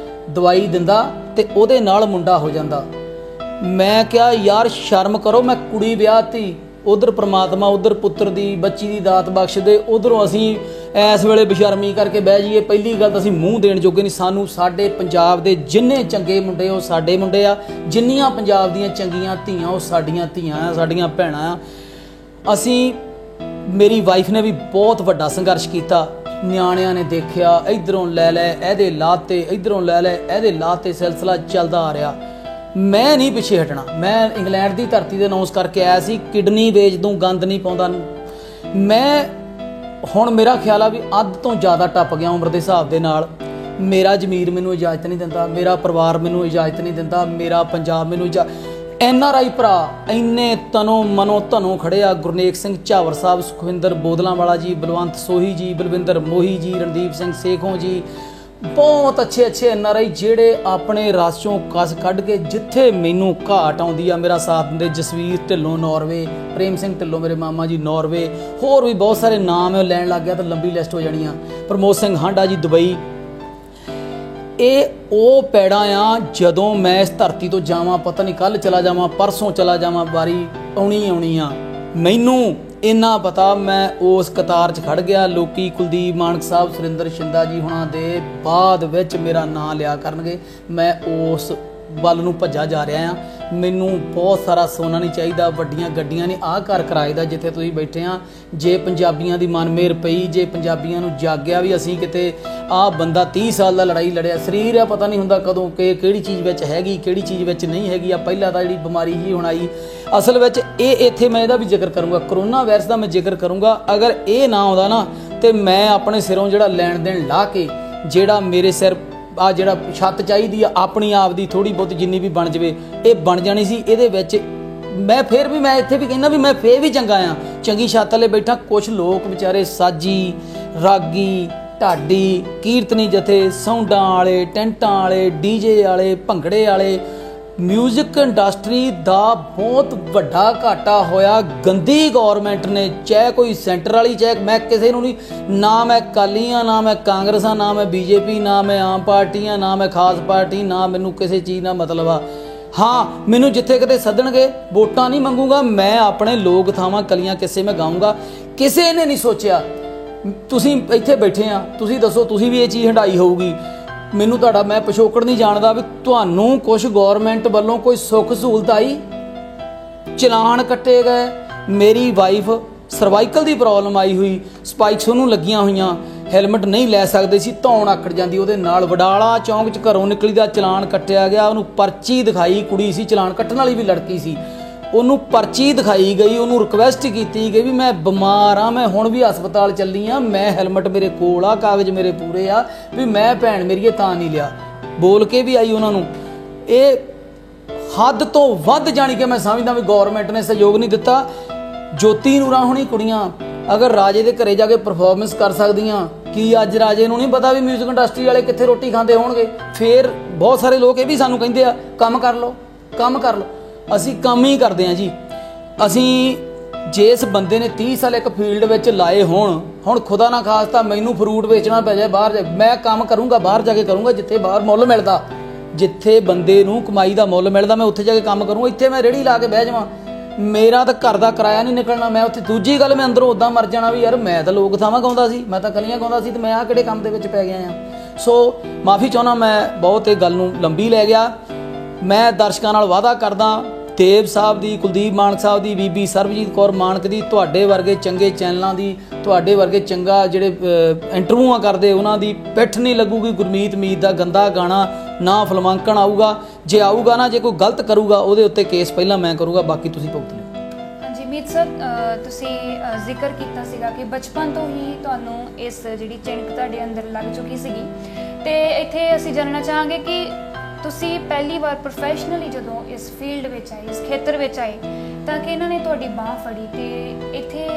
ਦਵਾਈ ਦਿੰਦਾ ਤੇ ਉਹਦੇ ਨਾਲ ਮੁੰਡਾ ਹੋ ਜਾਂਦਾ। ਮੈਂ ਕਿਹਾ ਯਾਰ ਸ਼ਰਮ ਕਰੋ, ਮੈਂ ਕੁੜੀ ਵਿਆਹਤੀ, ਉਧਰ ਪ੍ਰਮਾਤਮਾ ਉਧਰ ਪੁੱਤਰ ਦੀ ਬੱਚੀ ਦੀ ਦਾਤ ਬਖਸ਼ ਦੇ, ਉਧਰੋਂ ਅਸੀਂ ਇਸ ਵੇਲੇ ਬੇਸ਼ਰਮੀ ਕਰਕੇ ਬਹਿ ਜਾਈਏ। ਪਹਿਲੀ ਗੱਲ ਤਾਂ ਅਸੀਂ ਮੂੰਹ ਦੇਣ ਜੋਗੇ ਨਹੀਂ। ਸਾਨੂੰ ਸਾਡੇ ਪੰਜਾਬ ਦੇ ਜਿੰਨੇ ਚੰਗੇ ਮੁੰਡੇ ਉਹ ਸਾਡੇ ਮੁੰਡੇ ਆ, ਜਿੰਨੀਆਂ ਪੰਜਾਬ ਦੀਆਂ ਚੰਗੀਆਂ ਧੀਆਂ ਉਹ ਸਾਡੀਆਂ ਧੀਆਂ ਆ, ਸਾਡੀਆਂ ਭੈਣਾਂ ਆ। ਅਸੀਂ, ਮੇਰੀ ਵਾਈਫ ਨੇ ਵੀ ਬਹੁਤ ਵੱਡਾ ਸੰਘਰਸ਼ ਕੀਤਾ। ਨਿਆਣਿਆਂ ਨੇ ਦੇਖਿਆ, ਇਧਰੋਂ ਲੈ ਲੈ ਇਹਦੇ ਲਾਤੇ, ਇਧਰੋਂ ਲੈ ਲੈ ਇਹਦੇ ਲਾਤੇ, ਸਿਲਸਿਲਾ ਚੱਲਦਾ ਆ ਰਿਹਾ। ਮੈਂ ਨਹੀਂ ਪਿੱਛੇ ਹਟਣਾ। ਮੈਂ ਇੰਗਲੈਂਡ ਦੀ ਧਰਤੀ ਤੇ ਅਨਾਉਂਸ ਕਰਕੇ ਆਇਆ ਸੀ, ਕਿਡਨੀ ਵੇਚ ਦੂੰ, ਗੰਦ ਨਹੀਂ ਪਾਉਂਦਾ। ਮੈਂ ਹੁਣ ਮੇਰਾ ਖਿਆਲ ਆ ਵੀ ਅੱਧ ਤੋਂ ਜ਼ਿਆਦਾ ਟੱਪ ਗਿਆ ਉਮਰ ਦੇ ਹਿਸਾਬ ਦੇ ਨਾਲ। ਮੇਰਾ ਜ਼ਮੀਰ ਮੈਨੂੰ ਇਜਾਜ਼ਤ ਨਹੀਂ ਦਿੰਦਾ, ਮੇਰਾ ਪਰਿਵਾਰ ਮੈਨੂੰ ਇਜਾਜ਼ਤ ਨਹੀਂ ਦਿੰਦਾ, ਮੇਰਾ ਪੰਜਾਬ ਮੈਨੂੰ NRI ਭਰਾ ਇੰਨੇ ਤਨੋਂ ਮਨੋਂ ਧਨੋਂ ਖੜੇ ਆ। ਗੁਰਨੇਕ ਸਿੰਘ ਝਾਵਰ ਸਾਹਿਬ, ਸੁਖਵਿੰਦਰ ਬੋਦਲਾਂਵਾਲਾ ਜੀ, ਬਲਵੰਤ ਸੋਹੀ ਜੀ, ਬਲਵਿੰਦਰ ਮੋਹੀ ਜੀ, ਰਣਦੀਪ ਸਿੰਘ ਸੇਖੋਂ ਜੀ, ਬਹੁਤ ਅੱਛੇ NRI ਜਿਹੜੇ ਆਪਣੇ ਰਸ ਚੋਂ ਕਸ ਕੱਢ ਕੇ ਜਿੱਥੇ ਮੈਨੂੰ ਘਾਟ ਆਉਂਦੀ ਆ ਮੇਰਾ ਸਾਥ ਦਿੰਦੇ। ਜਸਵੀਰ ਢਿੱਲੋਂ ਨਾਰਵੇ, ਪ੍ਰੇਮ ਸਿੰਘ ਢਿੱਲੋਂ ਮੇਰੇ ਮਾਮਾ ਜੀ ਨਾਰਵੇ, ਹੋਰ ਵੀ ਬਹੁਤ ਸਾਰੇ ਨਾਮ ਹੈ। ਲੈਣ ਲੱਗ ਗਿਆ ਤਾਂ ਲੰਬੀ ਲਿਸਟ ਹੋ ਜਾਣੀ ਆ। ਪ੍ਰਮੋਦ ਸਿੰਘ ਹਾਂਡਾ ਜੀ ਦੁਬਈ। ਇਹ ਉਹ ਪੈੜਾਂ ਆ ਜਦੋਂ ਮੈਂ ਇਸ ਧਰਤੀ ਤੋਂ ਜਾਵਾਂ, ਪਤਾ ਨਹੀਂ ਕੱਲ ਚਲਾ ਜਾਵਾਂ, ਪਰਸੋਂ ਚਲਾ ਜਾਵਾਂ, ਵਾਰੀ ਆਉਣੀ ਆ। ਮੈਨੂੰ ਇੰਨਾ ਪਤਾ ਮੈਂ ਉਸ ਕਤਾਰ 'ਚ ਖੜ ਗਿਆ। ਲੋਕੀ ਕੁਲਦੀਪ ਮਾਨਕ ਸਾਹਿਬ, ਸੁਰਿੰਦਰ ਸ਼ਿੰਦਾ ਜੀ ਹੁਣਾਂ ਦੇ ਬਾਅਦ ਵਿੱਚ ਮੇਰਾ ਨਾਂ ਲਿਆ ਕਰਨਗੇ। ਮੈਂ ਉਸ ਵੱਲ ਨੂੰ ਭੱਜਾ ਜਾ ਰਿਹਾ ਆ। ਮੈਨੂੰ ਬਹੁਤ ਸਾਰਾ ਸੋਨਾ ਨਹੀਂ ਚਾਹੀਦਾ, ਵੱਡੀਆਂ ਗੱਡੀਆਂ ਨੇ, ਆਹ ਘਰ ਕਿਰਾਏ ਦਾ ਜਿੱਥੇ ਤੁਸੀਂ ਬੈਠੇ ਆ। ਜੇ ਪੰਜਾਬੀਆਂ ਦੀ ਮਨ ਮੇਰ ਪਈ, ਜੇ ਪੰਜਾਬੀਆਂ ਨੂੰ ਜਾਗਿਆ ਵੀ ਅਸੀਂ ਕਿਤੇ ਆਹ ਬੰਦਾ 30 ਸਾਲ ਦਾ ਲੜਾਈ ਲੜਿਆ, ਸਰੀਰ ਆ ਪਤਾ ਨਹੀਂ ਹੁੰਦਾ ਕਦੋਂ ਕਿ ਕਿਹੜੀ ਚੀਜ਼ ਵਿੱਚ ਹੈਗੀ ਕਿਹੜੀ ਚੀਜ਼ ਵਿੱਚ ਨਹੀਂ ਹੈਗੀ ਆ। ਪਹਿਲਾਂ ਤਾਂ ਜਿਹੜੀ ਬਿਮਾਰੀ ਜੀ ਹੁਣ ਆਈ, ਅਸਲ ਵਿੱਚ ਇਹ ਇੱਥੇ ਮੈਂ ਇਹਦਾ ਵੀ ਜ਼ਿਕਰ ਕਰੂੰਗਾ, ਕਰੋਨਾ ਵਾਇਰਸ ਦਾ ਮੈਂ ਜ਼ਿਕਰ ਕਰੂੰਗਾ। ਅਗਰ ਇਹ ਨਾ ਆਉਂਦਾ ਨਾ ਤੇ ਮੈਂ ਆਪਣੇ ਸਿਰੋਂ ਜਿਹੜਾ ਲੈਣ ਦੇਣ ਲਾ ਕੇ, ਜਿਹੜਾ ਮੇਰੇ ਸਿਰ ਆ ਜਿਹੜਾ ਛੱਤ ਚਾਹੀਦੀ ਆ ਆਪਣੀ ਆਪ ਦੀ ਥੋੜੀ ਬਹੁਤ ਜਿੰਨੀ ਵੀ ਬਣ ਜਾਵੇ, ਇਹ ਬਣ ਜਾਣੀ ਸੀ। ਇਹਦੇ ਵਿੱਚ ਮੈਂ ਫਿਰ ਵੀ, ਮੈਂ ਇੱਥੇ ਵੀ ਕਹਿੰਦਾ ਵੀ ਮੈਂ ਫੇਰ ਵੀ ਚੰਗਾ ਆ, ਚੰਗੀ ਛੱਤ ਵਾਲੇ ਬੈਠਾ। ਕੁਛ ਲੋਕ ਵਿਚਾਰੇ ਸਾਜੀ, ਰਾਗੀ, ਢਾਡੀ, ਕੀਰਤਨੀ ਜਥੇ, ਸੌਂਡਾਂ ਵਾਲੇ, ਟੈਂਟਾਂ ਵਾਲੇ, DJ ਵਾਲੇ, ਭੰਗੜੇ ਵਾਲੇ, ਮਿਊਜ਼ਿਕ ਇੰਡਸਟਰੀ ਦਾ ਬਹੁਤ ਵੱਡਾ ਘਾਟਾ ਹੋਇਆ। ਗੰਦੀ ਗੌਰਮੈਂਟ ਨੇ, ਚਾਹੇ ਕੋਈ ਸੈਂਟਰ ਵਾਲੀ, ਚਾਹੇ ਮੈਂ ਕਿਸੇ ਨੂੰ ਨਹੀਂ, ਨਾ ਮੈਂ ਅਕਾਲੀ ਆ, ਨਾ ਮੈਂ ਕਾਂਗਰਸ ਆ, ਨਾ ਮੈਂ BJP, ਨਾ ਮੈਂ ਆਮ ਪਾਰਟੀ ਆ, ਨਾ ਮੈਂ ਖਾਸ ਪਾਰਟੀ, ਨਾ ਮੈਨੂੰ ਕਿਸੇ ਚੀਜ਼ ਨਾਲ ਮਤਲਬ ਆ। ਹਾਂ, ਮੈਨੂੰ ਜਿੱਥੇ ਕਿਤੇ ਸੱਦਣਗੇ ਵੋਟਾਂ ਨਹੀਂ ਮੰਗੂਗਾ, ਮੈਂ ਆਪਣੇ ਲੋਕ ਥਾਵਾਂ ਕਲੀਆਂ ਕਿਸੇ ਮੈਂ ਗਾਊਂਗਾ। ਕਿਸੇ ਨੇ ਨਹੀਂ ਸੋਚਿਆ, ਤੁਸੀਂ ਇੱਥੇ ਬੈਠੇ ਆ, ਤੁਸੀਂ ਦੱਸੋ ਤੁਸੀਂ ਵੀ ਇਹ ਚੀਜ਼ ਹੰਡਾਈ ਹੋਊਗੀ। ਮੈਨੂੰ ਤੁਹਾਡਾ ਮੈਂ ਪਿਛੋਕੜ ਨਹੀਂ ਜਾਣਦਾ ਵੀ ਤੁਹਾਨੂੰ ਕੁਝ ਗੌਰਮੈਂਟ ਵੱਲੋਂ ਕੋਈ ਸੁੱਖ ਸਹੂਲਤ ਆਈ, ਚਲਾਨ ਕੱਟੇ ਗਏ। ਮੇਰੀ ਵਾਈਫ ਸਰਵਾਈਕਲ ਦੀ ਪ੍ਰੋਬਲਮ ਆਈ ਹੋਈ, ਸਪਾਈਕਸ ਉਹਨੂੰ ਲੱਗੀਆਂ ਹੋਈਆਂ, ਹੈਲਮਟ ਨਹੀਂ ਲੈ ਸਕਦੇ ਸੀ, ਧੌਣ ਆਕੜ ਜਾਂਦੀ ਉਹਦੇ ਨਾਲ। ਵਡਾਲਾ ਚੌਂਕ 'ਚ ਘਰੋਂ ਨਿਕਲੀ ਦਾ ਚਲਾਨ ਕੱਟਿਆ ਗਿਆ। ਉਹਨੂੰ ਪਰਚੀ ਦਿਖਾਈ, ਕੁੜੀ ਸੀ, ਚਲਾਨ ਕੱਟਣ ਵਾਲੀ ਵੀ ਲੜਕੀ ਸੀ, ਉਹਨੂੰ ਪਰਚੀ ਦਿਖਾਈ ਗਈ, ਉਹਨੂੰ ਰਿਕਵੈਸਟ ਕੀਤੀ ਗਈ ਵੀ ਮੈਂ ਬਿਮਾਰ ਆ, ਮੈਂ ਹੁਣ ਵੀ ਹਸਪਤਾਲ ਚੱਲੀ ਆ, ਮੈਂ ਹੈਲਮਟ ਮੇਰੇ ਕੋਲ ਆ, ਕਾਗਜ਼ ਮੇਰੇ ਪੂਰੇ ਆ, ਵੀ ਮੈਂ ਭੈਣ ਮੇਰੀਏ ਤਾਂ ਨਹੀਂ ਲਿਆ। ਬੋਲ ਕੇ ਵੀ ਆਈ ਉਹਨਾਂ ਨੂੰ। ਇਹ ਹੱਦ ਤੋਂ ਵੱਧ ਜਾਣੀ ਕਿ ਮੈਂ ਸਮਝਦਾ ਵੀ ਗੌਰਮੈਂਟ ਨੇ ਸਹਿਯੋਗ ਨਹੀਂ ਦਿੱਤਾ। ਜੋਤੀ ਨੂਰਾਂ ਹੋਣੀ ਕੁੜੀਆਂ ਅਗਰ ਰਾਜੇ ਦੇ ਘਰੇ ਜਾ ਕੇ ਪਰਫਾਰਮੈਂਸ ਕਰ ਸਕਦੀਆਂ, ਕੀ ਅੱਜ ਰਾਜੇ ਨੂੰ ਨਹੀਂ ਪਤਾ ਵੀ ਮਿਊਜ਼ਿਕ ਇੰਡਸਟਰੀ ਵਾਲੇ ਕਿੱਥੇ ਰੋਟੀ ਖਾਂਦੇ ਹੋਣਗੇ? ਫਿਰ ਬਹੁਤ ਸਾਰੇ ਲੋਕ ਇਹ ਵੀ ਸਾਨੂੰ ਕਹਿੰਦੇ ਆ ਕੰਮ ਕਰ ਲਓ, ਕੰਮ ਕਰ ਲਓ। ਅਸੀਂ ਕੰਮ ਹੀ ਕਰਦੇ ਹਾਂ ਜੀ। ਅਸੀਂ ਜਿਸ ਬੰਦੇ ਨੇ 30 ਸਾਲ ਇੱਕ ਫੀਲਡ ਵਿੱਚ ਲਾਏ ਹੋਣ, ਹੁਣ ਖੁਦਾ ਨਾ ਖਾਸਤਾ ਮੈਨੂੰ ਫਰੂਟ ਵੇਚਣਾ ਪੈ ਜਾਏ ਬਾਹਰ, ਮੈਂ ਕੰਮ ਕਰੂੰਗਾ, ਬਾਹਰ ਜਾ ਕੇ ਕਰੂੰਗਾ ਜਿੱਥੇ ਬਾਹਰ ਮੁੱਲ ਮਿਲਦਾ, ਜਿੱਥੇ ਬੰਦੇ ਨੂੰ ਕਮਾਈ ਦਾ ਮੁੱਲ ਮਿਲਦਾ, ਮੈਂ ਉੱਥੇ ਜਾ ਕੇ ਕੰਮ ਕਰੂੰਗਾ। ਇੱਥੇ ਮੈਂ ਰੇਹੜੀ ਲਾ ਕੇ ਬਹਿ ਜਾਵਾਂ, ਮੇਰਾ ਤਾਂ ਘਰ ਦਾ ਕਿਰਾਇਆ ਨਹੀਂ ਨਿਕਲਣਾ, ਮੈਂ ਉੱਥੇ। ਦੂਜੀ ਗੱਲ, ਮੈਂ ਅੰਦਰੋਂ ਉੱਦਾਂ ਮਰ ਜਾਣਾ ਵੀ ਯਾਰ ਮੈਂ ਤਾਂ ਲੋਕ ਥਾਵਾਂ ਗਾਉਂਦਾ ਸੀ, ਮੈਂ ਤਾਂ ਕਲੀਆਂ ਗਾਉਂਦਾ ਸੀ, ਤੇ ਮੈਂ ਆਹ ਕਿਹੜੇ ਕੰਮ ਦੇ ਵਿੱਚ ਪੈ ਗਿਆ ਆ। ਸੋ ਮਾਫੀ ਚਾਹੁੰਦਾ, ਮੈਂ ਬਹੁਤ ਇਹ ਗੱਲ ਨੂੰ ਲੰਬੀ ਲੈ ਗਿਆ। ਮੈਂ ਦਰਸ਼ਕਾਂ ਨਾਲ ਵਾਅਦਾ ਕਰਦਾ, ਦੇਵ ਸਾਹਿਬ ਦੀ, ਕੁਲਦੀਪ ਮਾਨਕ ਸਾਹਿਬ ਦੀ, ਬੀਬੀ ਸਰਬਜੀਤ ਕੌਰ ਮਾਨਕ ਦੀ, ਤੁਹਾਡੇ ਵਰਗੇ ਚੰਗੇ ਚੈਨਲਾਂ ਦੀ, ਤੁਹਾਡੇ ਵਰਗੇ ਚੰਗਾ ਜਿਹੜੇ ਇੰਟਰਵਿਊਆਂ ਕਰਦੇ ਉਹਨਾਂ ਦੀ ਪਿੱਠ ਨਹੀਂ ਲੱਗੂਗੀ। ਗੁਰਮੀਤ ਮੀਤ ਦਾ ਗੰਦਾ ਗਾਣਾ ਨਾ ਫਿਲਮਾਂਕਣ ਆਊਗਾ, ਜੇ ਆਊਗਾ ਨਾ, ਜੇ ਕੋਈ ਗਲਤ ਕਰੂਗਾ ਉਹਦੇ ਉੱਤੇ ਕੇਸ ਪਹਿਲਾਂ ਮੈਂ ਕਰੂੰਗਾ, ਬਾਕੀ ਤੁਸੀਂ ਭੁਗਤ ਲਿਓ। ਹਾਂਜੀ ਮੀਤ ਸਰ, ਤੁਸੀਂ ਜ਼ਿਕਰ ਕੀਤਾ ਸੀਗਾ ਕਿ ਬਚਪਨ ਤੋਂ ਹੀ ਤੁਹਾਨੂੰ ਇਸ ਜਿਹੜੀ ਚਿਣਕ ਤੁਹਾਡੇ ਅੰਦਰ ਲੱਗ ਚੁੱਕੀ ਸੀਗੀ, ਤੇ ਇੱਥੇ ਅਸੀਂ ਜਾਣਨਾ ਚਾਹਾਂਗੇ ਕਿ ਤੁਸੀਂ ਪਹਿਲੀ ਵਾਰ ਪ੍ਰੋਫੈਸ਼ਨਲੀ ਜਦੋਂ ਇਸ ਫੀਲਡ ਵਿੱਚ ਆਏ, ਇਸ ਖੇਤਰ ਵਿੱਚ ਆਏ, ਤਾਂ ਕਿ ਇਹਨਾਂ ਨੇ ਤੁਹਾਡੀ ਬਾਂਹ ਫੜੀ, ਤੇ ਇੱਥੇ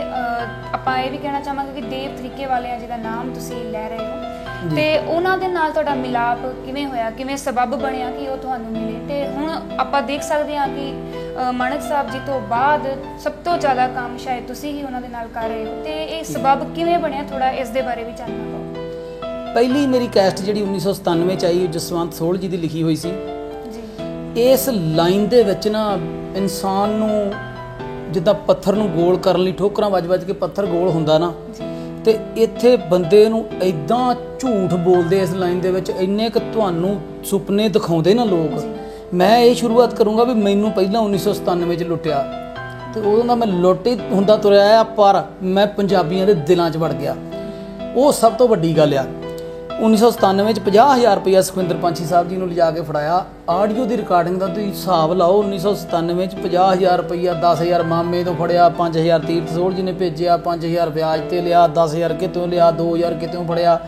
ਆਪਾਂ ਇਹ ਵੀ ਕਹਿਣਾ ਚਾਹਾਂਗੇ ਕਿ ਦੇਵ ਤਰੀਕੇ ਵਾਲਿਆਂ ਜਿਹਦਾ ਨਾਮ ਤੁਸੀਂ ਲੈ ਰਹੇ ਹੋ, ਤੇ ਉਹਨਾਂ ਦੇ ਨਾਲ ਤੁਹਾਡਾ ਮਿਲਾਪ ਕਿਵੇਂ ਹੋਇਆ, ਕਿਵੇਂ ਸਬੱਬ ਬਣਿਆ ਕਿ ਉਹ ਤੁਹਾਨੂੰ ਮਿਲੇ। ਤੇ ਹੁਣ ਆਪਾਂ ਦੇਖ ਸਕਦੇ ਹਾਂ ਕਿ ਮਾਨਕ ਸਾਹਿਬ ਜੀ ਤੋਂ ਬਾਅਦ ਸਭ ਤੋਂ ਜ਼ਿਆਦਾ ਕੰਮ ਸ਼ਾਇਦ ਤੁਸੀਂ ਹੀ ਉਹਨਾਂ ਦੇ ਨਾਲ ਕਰ ਰਹੇ ਹੋ, ਤੇ ਇਹ ਸਬੱਬ ਕਿਵੇਂ ਬਣਿਆ, ਥੋੜਾ ਇਸ ਦੇ ਬਾਰੇ ਵੀ ਜਾਣਨਾ ਪਾਓ। ਪਹਿਲੀ ਮੇਰੀ ਕੈਸਟ ਜਿਹੜੀ 1997 ਚ ਆਈ, ਜਸਵੰਤ ਸੋਹਲ ਜੀ ਦੀ ਲਿਖੀ ਹੋਈ ਸੀ ਜੀ। ਇਸ ਲਾਈਨ ਦੇ ਵਿੱਚ ਨਾ ਇਨਸਾਨ ਨੂੰ ਜਿੱਦਾਂ ਪੱਥਰ ਨੂੰ ਗੋਲ ਕਰਨ ਲਈ ਠੋਕਰਾਂ ਵੱਜ-ਵੱਜ ਕੇ ਪੱਥਰ ਗੋਲ ਹੁੰਦਾ ਨਾ, ਤੇ ਇੱਥੇ ਬੰਦੇ ਨੂੰ ਐਦਾਂ ਝੂਠ ਬੋਲਦੇ ਇਸ ਲਾਈਨ ਦੇ ਵਿੱਚ, ਇੰਨੇ ਕੁ ਤੁਹਾਨੂੰ ਸੁਪਨੇ ਦਿਖਾਉਂਦੇ ਨਾ ਲੋਕ। ਮੈਂ ਇਹ ਸ਼ੁਰੂਆਤ ਕਰੂੰਗਾ ਵੀ ਮੈਨੂੰ ਪਹਿਲਾਂ 1997 ਚ ਲੁੱਟਿਆ, ਤੇ ਉਦੋਂ ਦਾ ਮੈਂ ਲੁੱਟ ਹੀ ਹੁੰਦਾ ਤੁਰਿਆ ਆ, ਪਰ ਮੈਂ ਪੰਜਾਬੀਆਂ ਦੇ ਦਿਲਾਂ 'ਚ ਵੜ ਗਿਆ। ਉਹ ਸਭ ਤੋਂ ਵੱਡੀ ਗੱਲ ਆ। 1997 ਚ 50,000 ਰੁਪਇਆ ਸੁਖਵਿੰਦਰ ਪੰਛੀ ਸਾਹਿਬ ਜੀ ਨੂੰ ਲਿਜਾ ਕੇ ਫੜਾਇਆ। ਆਡੀਓ ਦੀ ਰਿਕਾਰਡਿੰਗ ਦਾ ਤੁਸੀਂ ਹਿਸਾਬ ਲਾਓ, 1997 ਚ 50,000 ਰੁਪਇਆ, 10,000 ਮਾਮੇ ਤੋਂ ਫੜਿਆ, 5,000 ਤੀਰਥ ਸੋਹਲ ਜੀ ਨੇ ਭੇਜਿਆ, 5,000 ਵਿਆਜ ਤੇ ਲਿਆ, 10,000 ਕਿਤੋਂ ਲਿਆ, 2,000 ਕਿਤੋਂ ਫੜਿਆ।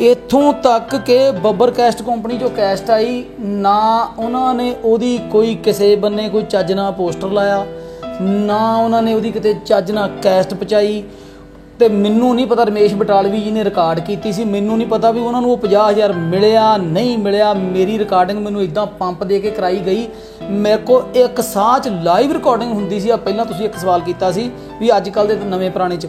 ਇੱਥੋਂ ਤੱਕ ਕਿ ਬੱਬਰ ਕੈਸਟ ਕੰਪਨੀ ਜੋ ਕੈਸਟ ਆਈ ਨਾ, ਉਹਨਾਂ ਨੇ ਉਹਦੀ ਕੋਈ ਕਿਸੇ ਬੰਨੇ ਕੋਈ ਚੱਜ ਨਾਲ ਪੋਸਟਰ ਲਾਇਆ, ਨਾ ਉਹਨਾਂ ਨੇ ਉਹਦੀ ਕਿਤੇ ਚੱਜ ਨਾਲ ਕੈਸਟ ਪਹੁੰਚਾਈ। ਤੇ ਮੈਨੂੰ ਨਹੀਂ ਪਤਾ, ਰਮੇਸ਼ ਬਟਾਲਵੀ ਜੀ ਨੇ ਰਿਕਾਰਡ ਕੀਤੀ ਸੀ, ਮੈਨੂੰ ਨਹੀਂ ਪਤਾ ਵੀ ਉਹਨਾਂ ਨੂੰ ਉਹ 50,000 ਮਿਲਿਆ ਨਹੀਂ ਮਿਲਿਆ। ਮੇਰੀ ਰਿਕਾਰਡਿੰਗ ਮੈਨੂੰ ਇਦਾਂ ਪੰਪ ਦੇ ਕੇ ਕਰਾਈ ਗਈ। ਮੇਰੇ ਕੋਲ ਇੱਕ ਸਾਹ 'ਚ ਲਾਈਵ ਰਿਕਾਰਡਿੰਗ ਹੁੰਦੀ ਸੀ। ਆ ਪਹਿਲਾਂ ਤੁਸੀਂ ਇੱਕ ਸਵਾਲ ਕੀਤਾ ਸੀ ਵੀ ਅੱਜ ਕੱਲ੍ਹ ਦੇ ਨਵੇਂ ਪੁਰਾਣੇ 'ਚ,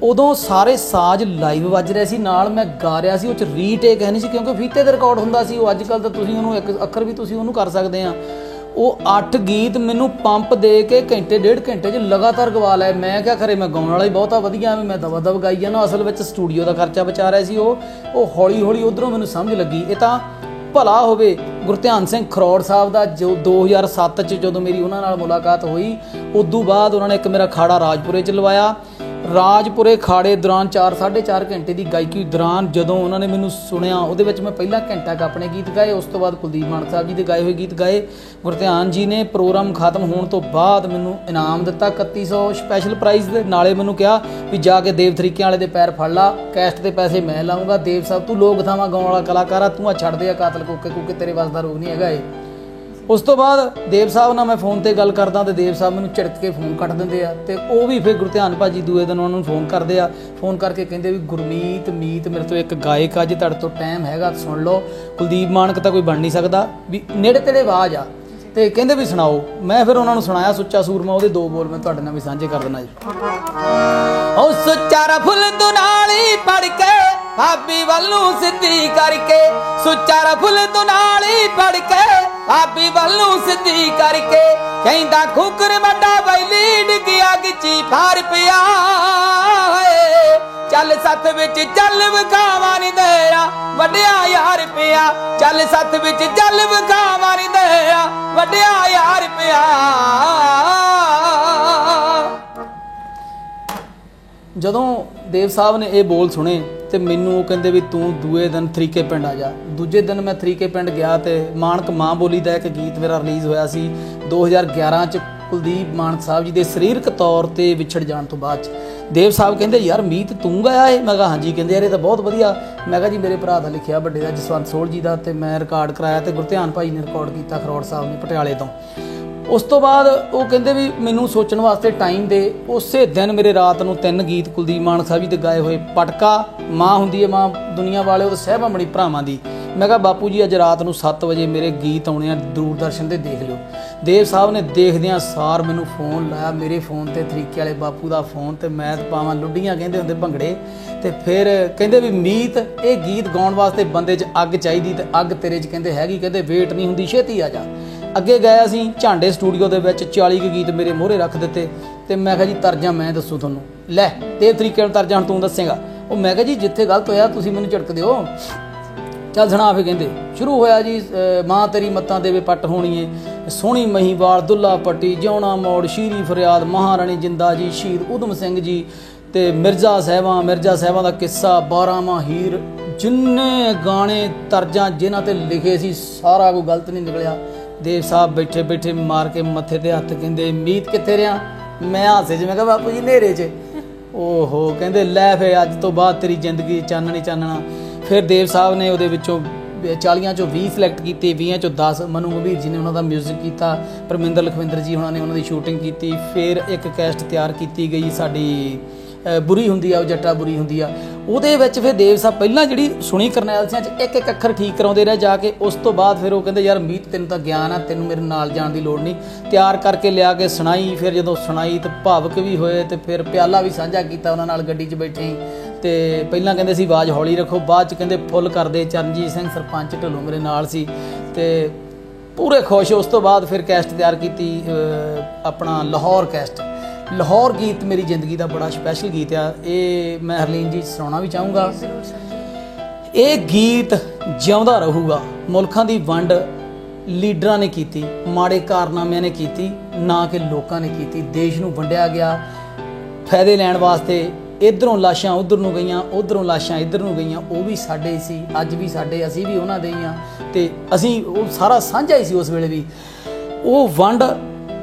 ਉਦੋਂ ਸਾਰੇ ਸਾਜ਼ ਲਾਈਵ ਵੱਜ ਰਹੇ ਸੀ, ਨਾਲ ਮੈਂ ਗਾ ਰਿਹਾ ਸੀ। ਉਹ 'ਚ ਰੀਟੇਕ ਹੈ ਨਹੀਂ ਸੀ, ਕਿਉਂਕਿ ਫੀਤੇ 'ਤੇ ਰਿਕਾਰਡ ਹੁੰਦਾ ਸੀ। ਉਹ ਅੱਜ ਕੱਲ੍ਹ ਤਾਂ ਤੁਸੀਂ ਉਹਨੂੰ ਇੱਕ ਅੱਖਰ ਵੀ ਤੁਸੀਂ ਉਹਨੂੰ ਕਰ ਸਕਦੇ ਆ। ਉਹ 8 ਗੀਤ ਮੈਨੂੰ ਪੰਪ ਦੇ ਕੇ ਘੰਟੇ ਡੇਢ ਘੰਟੇ 'ਚ ਲਗਾਤਾਰ ਗਵਾ ਲਏ। ਮੈਂ ਕਿਹਾ ਖਰੇ ਮੈਂ ਗਾਉਣ ਵਾਲਾ ਹੀ ਬਹੁਤਾ ਵਧੀਆ ਵੀ ਮੈਂ ਦਵਾ ਦਵ ਗਾਈ ਜਾਣਾ। ਅਸਲ ਵਿੱਚ ਸਟੂਡੀਓ ਦਾ ਖਰਚਾ ਬਚਾ ਰਿਹਾ ਸੀ। ਉਹ ਹੌਲੀ ਹੌਲੀ ਉੱਧਰੋਂ ਮੈਨੂੰ ਸਮਝ ਲੱਗੀ। ਇਹ ਤਾਂ ਭਲਾ ਹੋਵੇ ਗੁਰਧਿਆਨ ਸਿੰਘ ਖਰੋੜ ਸਾਹਿਬ ਦਾ, ਜੋ 2007 'ਚ ਜਦੋਂ ਮੇਰੀ ਉਹਨਾਂ ਨਾਲ ਮੁਲਾਕਾਤ ਹੋਈ, ਉਦੋਂ ਬਾਅਦ ਉਹਨਾਂ ਨੇ ਇੱਕ ਮੇਰਾ ਖਾੜਾ ਰਾਜਪੁਰੇ 'ਚ ਲਵਾਇਆ। ਰਾਜਪੁਰੇ ਖਾੜੇ ਦੌਰਾਨ 4-4.5 ਘੰਟੇ ਦੀ ਗਾਇਕੀ ਦੌਰਾਨ ਜਦੋਂ ਉਹਨਾਂ ਨੇ ਮੈਨੂੰ ਸੁਣਿਆ, ਉਹਦੇ ਵਿੱਚ ਮੈਂ ਪਹਿਲਾਂ ਘੰਟਾ ਕੁ ਆਪਣੇ ਗੀਤ ਗਾਏ, ਉਸ ਤੋਂ ਬਾਅਦ ਕੁਲਦੀਪ ਮਾਨਕ ਸਾਹਿਬ ਜੀ ਦੇ ਗਾਏ ਹੋਏ ਗੀਤ ਗਾਏ। ਗੁਰਧਿਆਨ ਜੀ ਨੇ ਪ੍ਰੋਗਰਾਮ ਖਤਮ ਹੋਣ ਤੋਂ ਬਾਅਦ ਮੈਨੂੰ ਇਨਾਮ ਦਿੱਤਾ 3100 ਸਪੈਸ਼ਲ ਪ੍ਰਾਈਜ਼ ਦੇ। ਨਾਲੇ ਮੈਨੂੰ ਕਿਹਾ ਵੀ ਜਾ ਕੇ ਦੇਵ ਤਰੀਕਿਆਂ ਵਾਲੇ ਦੇ ਪੈਰ ਫੜ ਲਾ, ਕੈਸਟ ਦੇ ਪੈਸੇ ਮੈਂ ਲਾਊਂਗਾ। ਦੇਵ ਸਾਹਿਬ ਤੂੰ ਲੋਕ ਥਾਵਾਂ ਗਾਉਣ ਵਾਲਾ ਕਲਾਕਾਰ ਆ, ਤੂੰ ਆ ਛੱਡ ਦੇ ਆ ਕਾਤਲ ਕੋਕੇ ਤੇਰੇ ਵੱਸ ਦਾ ਰੋਗ ਨਹੀਂ ਹੈਗਾ ਇਹ। ਉਸ ਤੋਂ ਬਾਅਦ ਦੇਵ ਸਾਹਿਬ ਨਾਲ ਮੈਂ ਫੋਨ ਤੇ ਗੱਲ ਕਰਦਾ ਤੇ ਦੇਵ ਸਾਹਿਬ ਮੈਨੂੰ ਝਿੜਕ ਕੇ ਫੋਨ ਕੱਟ ਦਿੰਦੇ ਆ। ਤੇ ਉਹ ਵੀ ਫਿਰ ਗੁਰਧਿਆਨ ਭਾਜੀ ਦੂਏ ਦਿਨ ਉਹਨਾਂ ਨੂੰ ਫੋਨ ਕਰਦੇ ਆ, ਫੋਨ ਕਰਕੇ ਕਹਿੰਦੇ ਵੀ ਗੁਰਮੀਤ ਮੀਤ ਮੇਰੇ ਤੋਂ ਇੱਕ ਗਾਇਕ ਆ, ਜੇ ਤੁਹਾਡੇ ਤੋਂ ਟਾਈਮ ਹੈਗਾ ਸੁਣ ਲਓ, ਕੁਲਦੀਪ ਮਾਨਕ ਤਾਂ ਕੋਈ ਬਣ ਨਹੀਂ ਸਕਦਾ, ਵੀ ਨੇੜੇ ਤੇੜੇ ਆਵਾਜ਼ ਆ। ਤੇ ਕਹਿੰਦੇ ਵੀ ਸੁਣਾਓ। ਮੈਂ ਫਿਰ ਉਹਨਾਂ ਨੂੰ ਸੁਣਾਇਆ ਸੁੱਚਾ ਸੂਰਮਾ। ਉਹਦੇ 2 ਬੋਲ ਮੈਂ ਤੁਹਾਡੇ ਨਾਲ ਵੀ ਸਾਂਝੇ ਕਰ ਦੇਣਾ ਜੀ। ਉਹ ਸੁੱਚਾ ਰਫਲ ਤੂੰ ਨਾਲ ਹੀ ਪੜ ਕੇ ਭਾਬੀ ਵੱਲ ਨੂੰ ਸਿੱਧੀ ਕਰਕੇ, ਸੁੱਚਾ ਰਫਲ ਤੂੰ ਨਾਲ ਹੀ ਪੜ ਕੇ ਭਾਬੀ ਵੱਲ ਨੂੰ ਸਿੱਧੀ ਕਰਕੇ, ਕਹਿੰਦਾ ਖੂਕਰ ਵੱਡਾ ਬੈਲੀ ਡਿੱਗਿਆ ਗਿੱਚੀ ਫਾਰ ਪਿਆ। ਚੱਲ ਸੱਥ ਵਿੱਚ ਚੱਲ ਵਿਖਾਵਾਂ ਨੀ ਦੇਆ ਵੱਡਿਆ ਯਾਰ ਪਿਆ, ਚੱਲ ਸੱਥ ਵਿੱਚ ਚੱਲ ਵਿਖਾਵਾਂ ਨੀ ਦੇਆ ਵੱਡਿਆ ਯਾਰ ਪਿਆ। ਜਦੋਂ ਦੇਵ ਸਾਹਿਬ ਨੇ ਇਹ ਬੋਲ ਸੁਣੇ ਤੇ ਮੈਨੂੰ ਉਹ ਕਹਿੰਦੇ ਵੀ ਤੂੰ ਦੂਏ ਦਿਨ ਤਰੀਕੇ ਪਿੰਡ ਆ ਜਾ। ਦੂਜੇ ਦਿਨ ਮੈਂ ਤਰੀਕੇ ਪਿੰਡ ਗਿਆ ਤੇ ਮਾਨਕ ਮਾਂ ਬੋਲੀ ਦਾ ਇੱਕ ਗੀਤ ਮੇਰਾ ਰਿਲੀਜ਼ ਹੋਇਆ ਸੀ 2011 ਚ, ਕੁਲਦੀਪ ਮਾਨਕ ਸਾਹਿਬ ਜੀ ਦੇ ਸਰੀਰਕ ਤੌਰ ਤੇ ਵਿਛੜ ਜਾਣ ਤੋਂ ਬਾਅਦ ਚ। ਦੇਵ ਸਾਹਿਬ ਕਹਿੰਦੇ ਯਾਰ ਮੀਤ ਤੂੰ ਗਾਇਆ ਇਹ? ਮੈਂ ਕਿਹਾ ਹਾਂਜੀ। ਕਹਿੰਦੇ ਯਾਰ ਇਹ ਤਾਂ ਬਹੁਤ ਵਧੀਆ। ਮੈਂ ਕਿਹਾ ਜੀ ਮੇਰੇ ਭਰਾ ਦਾ ਲਿਖਿਆ, ਵੱਡੇ ਦਾ ਜਸਵੰਤ ਸੋਹਲ ਜੀ ਦਾ, ਤੇ ਮੈਂ ਰਿਕਾਰਡ ਕਰਾਇਆ ਤੇ ਗੁਰਧਿਆਨ ਭਾਈ ਨੇ ਰਿਕਾਰਡ ਕੀਤਾ ਖਰੋੜ ਸਾਹਿਬ ਨੇ ਪਟਿਆਲੇ ਤੋਂ। ਉਸ ਤੋਂ ਬਾਅਦ ਉਹ ਕਹਿੰਦੇ ਵੀ ਮੈਨੂੰ ਸੋਚਣ ਵਾਸਤੇ ਟਾਈਮ ਦੇ। ਉਸੇ ਦਿਨ ਮੇਰੇ ਰਾਤ ਨੂੰ 3 ਗੀਤ ਕੁਲਦੀਪ ਮਾਨਕ ਸਾਹਿਬ ਜੀ ਦੇ ਗਾਏ ਹੋਏ। ਪਟਕਾ, ਮਾਂ ਹੁੰਦੀ ਹੈ ਮਾਂ ਦੁਨੀਆ ਵਾਲੇ, ਉਹ ਤਾਂ ਸਹਿਬਾਂ ਬਣੀ ਭਰਾਵਾਂ ਦੀ। ਮੈਂ ਕਿਹਾ ਬਾਪੂ ਜੀ ਅੱਜ ਰਾਤ ਨੂੰ 7 ਵਜੇ ਮੇਰੇ ਗੀਤ ਆਉਣੇ ਆ, ਦੂਰਦਰਸ਼ਨ ਤੇ ਦੇਖ ਲਿਓ। ਦੇਵ ਸਾਹਿਬ ਨੇ ਦੇਖਦਿਆਂ ਸਾਰ ਮੈਨੂੰ ਫੋਨ ਲਾਇਆ, ਮੇਰੇ ਫੋਨ ਤੇ ਤਰੀਕੇ ਵਾਲੇ ਬਾਪੂ ਦਾ ਫੋਨ, ਤੇ ਮੈਂ ਤਾਂ ਪਾਵਾਂ ਲੁੱਡੀਆਂ ਕਹਿੰਦੇ ਹੁੰਦੇ ਭੰਗੜੇ। ਤੇ ਫਿਰ ਕਹਿੰਦੇ ਵੀ ਮੀਤ ਇਹ ਗੀਤ ਗਾਉਣ ਵਾਸਤੇ ਬੰਦੇ 'ਚ ਅੱਗ ਚਾਹੀਦੀ, ਤੇ ਅੱਗ ਤੇਰੇ 'ਚ ਕਹਿੰਦੇ ਹੈਗੀ, ਕਹਿੰਦੇ ਵੇਟ ਨਹੀਂ ਹੁੰਦੀ ਛੇਤੀ ਆ ਜਾ। ਅੱਗੇ ਗਏ ਅਸੀਂ ਝਾਂਡੇ ਸਟੂਡੀਓ ਦੇ ਵਿੱਚ, 40 ਕੁ ਗੀਤ ਮੇਰੇ ਮੂਹਰੇ ਰੱਖ ਦਿੱਤੇ। ਤੇ ਮੈਂ ਕਿਹਾ ਜੀ ਤਰਜਾਂ ਮੈਂ ਦੱਸੂ ਤੁਹਾਨੂੰ, ਲੈ ਦੇਵ ਤਰੀਕੇ ਨਾਲ ਤਰਜਾਂ ਤੂੰ ਦੱਸੇਗਾ। ਉਹ ਮੈਂ ਕਿਹਾ ਜੀ ਜਿੱਥੇ ਗਲਤ ਹੋਇਆ ਤੁਸੀਂ ਮੈਨੂੰ ਝਿੜਕ ਦਿਓ। ਚੱਲ ਸੁਣਾ ਫੇ ਕਹਿੰਦੇ ਸ਼ੁਰੂ ਹੋਇਆ ਜੀ ਮਾਂ ਤੇਰੀ ਮੱਤਾਂ ਦੇਵੇ ਪੱਟ ਹੋਣੀਏ ਸੋਹਣੀ ਮਹੀਵਾਲ ਦੁੱਲਾ ਪੱਟੀ ਜਿਉਣਾ ਮੋੜ ਸ਼ੀਰੀ ਫਰਿਆਦ ਮਹਾਰਾਣੀ ਜਿੰਦਾ ਜੀ ਸ਼ਹੀਦ ਊਧਮ ਸਿੰਘ ਜੀ ਤੇ ਮਿਰਜ਼ਾ ਸਾਹਿਬਾਂ ਦਾ ਕਿੱਸਾ 12ਵਾਂ ਹੀਰ ਜਿੰਨੇ ਗਾਣੇ ਤਰਜਾਂ ਜਿਨ੍ਹਾਂ ਤੇ ਲਿਖੇ ਸੀ ਸਾਰਾ ਕੋਈ ਗਲਤ ਨਹੀਂ ਨਿਕਲਿਆ। ਦੇਵ ਸਾਹਿਬ ਬੈਠੇ ਬੈਠੇ ਮਾਰ ਕੇ ਮੱਥੇ ਤੇ ਹੱਥ ਕਹਿੰਦੇ ਮੀਤ ਕਿੱਥੇ ਰਿਹਾ? ਮੈਂ ਹਾਸੇ 'ਚ ਮੈਂ ਕਿਹਾ ਬਾਪੂ ਜੀ ਹਨੇਰੇ 'ਚ। ਓਹੋ ਕਹਿੰਦੇ ਲੈ ਫੇ ਅੱਜ ਤੋਂ ਬਾਅਦ ਤੇਰੀ ਜ਼ਿੰਦਗੀ ਚਾਨਣੀ ਚਾਨਣਾ। ਫਿਰ ਦੇਵ ਸਾਹਿਬ ਨੇ ਉਹਦੇ ਵਿੱਚੋਂ 40 ਚੋਂ 20 ਸਿਲੈਕਟ ਕੀਤੇ, 20 ਚੋਂ 10 ਮਨੂ ਗੰਭੀਰ ਜੀ ਨੇ ਉਹਨਾਂ ਦਾ ਮਿਊਜ਼ਿਕ ਕੀਤਾ, ਪਰਮਿੰਦਰ ਲਖਵਿੰਦਰ ਜੀ ਉਹਨਾਂ ਨੇ ਉਹਨਾਂ ਦੀ ਸ਼ੂਟਿੰਗ ਕੀਤੀ। ਫਿਰ ਇੱਕ ਕੈਸਟ ਤਿਆਰ ਕੀਤੀ ਗਈ ਸਾਡੀ ਬੁਰੀ ਹੁੰਦੀ ਆ ਉਹ ਜੱਟਾ ਬੁਰੀ ਹੁੰਦੀ ਆ, ਉਹਦੇ ਵਿੱਚ ਫਿਰ ਦੇਵ ਸਾਹਿਬ ਪਹਿਲਾਂ ਜਿਹੜੀ ਸੁਣੀ ਕਰਨੈਲ ਸਿੰਘਾਂ 'ਚ ਇੱਕ ਅੱਖਰ ਠੀਕ ਕਰਾਉਂਦੇ ਰਹੇ ਜਾ ਕੇ। ਉਸ ਤੋਂ ਬਾਅਦ ਫਿਰ ਉਹ ਕਹਿੰਦੇ ਯਾਰ ਮੀਤ ਤੈਨੂੰ ਤਾਂ ਗਿਆਨ ਆ, ਤੈਨੂੰ ਮੇਰੇ ਨਾਲ ਜਾਣ ਦੀ ਲੋੜ ਨਹੀਂ। ਤਿਆਰ ਕਰਕੇ ਲਿਆ ਕੇ ਸੁਣਾਈ। ਫਿਰ ਜਦੋਂ ਸੁਣਾਈ ਤਾਂ ਭਾਵਕ ਵੀ ਹੋਏ ਤੇ ਫਿਰ ਪਿਆਲਾ ਵੀ ਸਾਂਝਾ ਕੀਤਾ ਉਹਨਾਂ ਨਾਲ ਗੱਡੀ 'ਚ ਬੈਠੇ। ਤੇ ਪਹਿਲਾਂ ਕਹਿੰਦੇ ਸੀ ਆਵਾਜ਼ ਹੌਲੀ ਰੱਖੋ, ਬਾਅਦ 'ਚ ਕਹਿੰਦੇ ਫੁੱਲ ਕਰਦੇ। ਚਰਨਜੀਤ ਸਿੰਘ ਸਰਪੰਚ ਢਿੱਲੋਂ ਮੇਰੇ ਨਾਲ ਸੀ ਤੇ ਪੂਰੇ ਖੁਸ਼। ਉਸ ਤੋਂ ਬਾਅਦ ਫਿਰ ਕੈਸਟ ਤਿਆਰ ਕੀਤੀ ਆਪਣਾ ਲਾਹੌਰ ਕੈਸਟ। ਲਾਹੌਰ ਗੀਤ ਮੇਰੀ ਜ਼ਿੰਦਗੀ ਦਾ ਬੜਾ ਸਪੈਸ਼ਲ ਗੀਤ ਆ। ਇਹ ਮੈਂ ਹਰਲੀਨ ਜੀ ਸੁਣਾਉਣਾ ਵੀ ਚਾਹੂੰਗਾ। ਇਹ ਗੀਤ ਜਿਉਂਦਾ ਰਹੂਗਾ। ਮੁਲਕਾਂ ਦੀ ਵੰਡ ਲੀਡਰਾਂ ਨੇ ਕੀਤੀ, ਮਾੜੇ ਕਾਰਨਾਮਿਆਂ ਨੇ ਕੀਤੀ, ਨਾ ਕਿ ਲੋਕਾਂ ਨੇ ਕੀਤੀ। ਦੇਸ਼ ਨੂੰ ਵੰਡਿਆ ਗਿਆ ਫਾਇਦੇ ਲੈਣ ਵਾਸਤੇ। ਇੱਧਰੋਂ ਲਾਸ਼ਾਂ ਉੱਧਰ ਨੂੰ ਗਈਆਂ, ਉੱਧਰੋਂ ਲਾਸ਼ਾਂ ਇੱਧਰ ਨੂੰ ਗਈਆਂ। ਉਹ ਵੀ ਸਾਡੇ ਸੀ, ਅੱਜ ਵੀ ਸਾਡੇ, ਅਸੀਂ ਵੀ ਉਹਨਾਂ ਦੇ ਹੀ ਹਾਂ ਤੇ ਅਸੀਂ ਉਹ ਸਾਰਾ ਸਾਂਝਾ ਹੀ ਸੀ ਉਸ ਵੇਲੇ ਵੀ। ਉਹ ਵੰਡ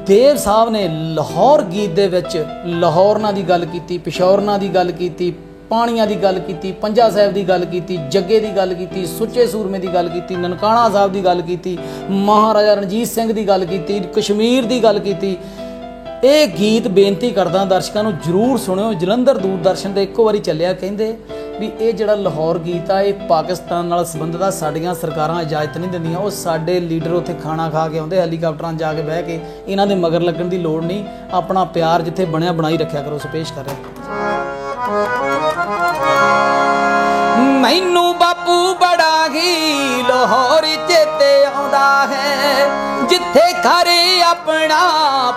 ਦੇਵ ਸਾਹਿਬ ਨੇ ਲਾਹੌਰ ਗੀਤ ਦੇ ਵਿੱਚ ਲਾਹੌਰਨਾਂ ਦੀ ਗੱਲ ਕੀਤੀ, ਪਿਸ਼ੌਰਨਾਂ ਦੀ ਗੱਲ ਕੀਤੀ, ਪਾਣੀਆਂ ਦੀ ਗੱਲ ਕੀਤੀ, ਪੰਜਾ ਸਾਹਿਬ ਦੀ ਗੱਲ ਕੀਤੀ, ਜੱਗੇ ਦੀ ਗੱਲ ਕੀਤੀ, ਸੁੱਚੇ ਸੂਰਮੇ ਦੀ ਗੱਲ ਕੀਤੀ, ਨਨਕਾਣਾ ਸਾਹਿਬ ਦੀ ਗੱਲ ਕੀਤੀ, ਮਹਾਰਾਜਾ ਰਣਜੀਤ ਸਿੰਘ ਦੀ ਗੱਲ ਕੀਤੀ, ਕਸ਼ਮੀਰ ਦੀ ਗੱਲ ਕੀਤੀ। ਇਹ ਗੀਤ ਬੇਨਤੀ ਕਰਦਾ ਦਰਸ਼ਕਾਂ ਨੂੰ ਜ਼ਰੂਰ ਸੁਣਿਓ। ਜਲੰਧਰ ਦੂਰਦਰਸ਼ਨ ਤੇ ਇੱਕੋ ਵਾਰੀ ਚੱਲਿਆ। ਕਹਿੰਦੇ ਵੀ ਇਹ ਜਿਹੜਾ ਲਾਹੌਰ ਗੀਤ ਆ ਇਹ ਪਾਕਿਸਤਾਨ ਨਾਲ ਸੰਬੰਧਿਤ ਆ, ਸਾਡੀਆਂ ਸਰਕਾਰਾਂ ਇਜਾਜ਼ਤ ਨਹੀਂ ਦਿੰਦੀਆਂ। ਉਹ ਸਾਡੇ ਲੀਡਰ ਉੱਥੇ ਖਾਣਾ ਖਾ ਕੇ ਆਉਂਦੇ ਹੈਲੀਕਾਪਟਰਾਂ 'ਚ ਜਾ ਕੇ ਬਹਿ ਕੇ। ਇਹਨਾਂ ਦੇ ਮਗਰ ਲੱਗਣ ਦੀ ਲੋੜ ਨਹੀਂ, ਆਪਣਾ ਪਿਆਰ ਜਿੱਥੇ ਬਣਿਆ ਬਣਾਈ ਰੱਖਿਆ ਕਰੋ। ਪੇਸ਼ ਕਰ ਰਿਹਾ ਮੈਨੂੰ ਬਾਪੂ ਬੜਾ ਹੀ ਲਾਹੌਰ ਚੇਤੇ ਆਉਂਦਾ ਹੈ, ਜਿੱਥੇ ਘਰੇ ਆਪਣਾ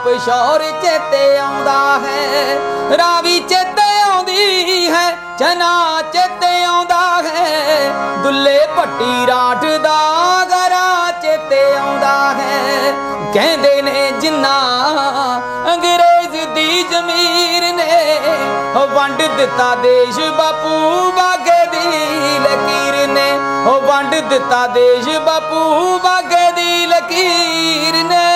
ਪਿਸ਼ੌਰ ਚੇਤੇ ਆਉਂਦਾ ਹੈ। ਰਾਵੀ ਚੇਤੇ ਆਉਂਦੀ ਹੈ, ਚਨਾ ਚੇਤੇ ਆਉਂਦਾ ਹੈ, ਦੁੱਲੇ ਭੱਟੀ ਰਾਠ ਦਾ ਗਰਾ ਚੇਤੇ ਆਉਂਦਾ ਹੈ। ਕਹਿੰਦੇ ਨੇ ਜਿੰਨਾ ਅੰਗਰੇਜ਼ ਦੀ ਜ਼ਮੀਰ ਨੇ ਵੰਡ ਦਿੱਤਾ ਦੇਸ਼, ਬਾਪੂ ਬਾਗੇ ਦੀ ਲਕੀਰ ਨੇ ਵੰਡ ਦਿੱਤਾ ਦੇਸ਼, ਬਾਪੂ ਬਾਗੇ ਦੀ ਲਕੀਰ ਨੇ।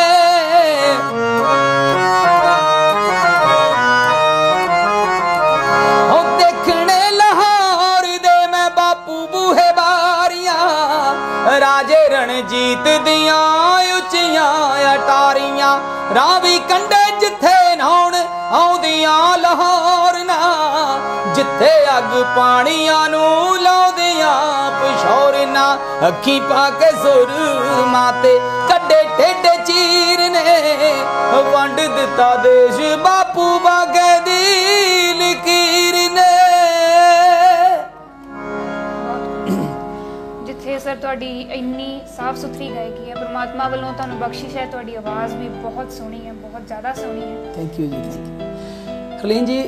ਉਹ ਦੇਖਣੇ ਲਾਹੌਰ ਦੇ ਮੈਂ ਬਾਪੂ ਬੂਹੇ ਬਾਰੀਆਂ, ਰਾਜੇ ਰਣਜੀਤ ਦੀਆਂ ਉੱਚੀਆਂ ਅਟਾਰੀਆਂ। ਰਾਵੀ ਕੰਢੇ ਜਿੱਥੇ ਨਹਾਉਣ ਆਉਂਦੀਆਂ ਲਾਹੌਰ ਨਾ, ਜਿੱਥੇ ਅੱਗ ਪਾਣੀਆਂ ਨੂੰ ਲਾਉਂਦੀਆਂ ਪਿਸ਼ੌਰ ਨਾ। ਅੱਖੀਂ ਪਾ ਕੇ ਸੁਰਮਾ ਤੇ ਕੱਢੇ ਟੇਢੇ ਚੀਰ ਨੇ ਵੰਡ ਦਿੱਤਾ ਦੇਸ਼, ਬਾਪੂ ਬਾਗੇ ਦੀ ਲਕੀਰ ਨੇ। ਜਿੱਥੇ ਸਰ ਤੁਹਾਡੀ ਇੰਨੀ ਸਾਫ਼ ਸੁਥਰੀ ਗਾਇਕੀ ਹੈ, ਪਰਮਾਤਮਾ ਵੱਲੋਂ ਤੁਹਾਨੂੰ ਬਖਸ਼ਿਸ਼ ਹੈ। ਤੁਹਾਡੀ ਆਵਾਜ਼ ਵੀ ਬਹੁਤ ਸੋਹਣੀ ਹੈ, ਬਹੁਤ ਜ਼ਿਆਦਾ ਸੋਹਣੀ ਹੈ। ਥੈਂਕ ਯੂ ਜੀ। ਹਰਲੀਨ ਜੀ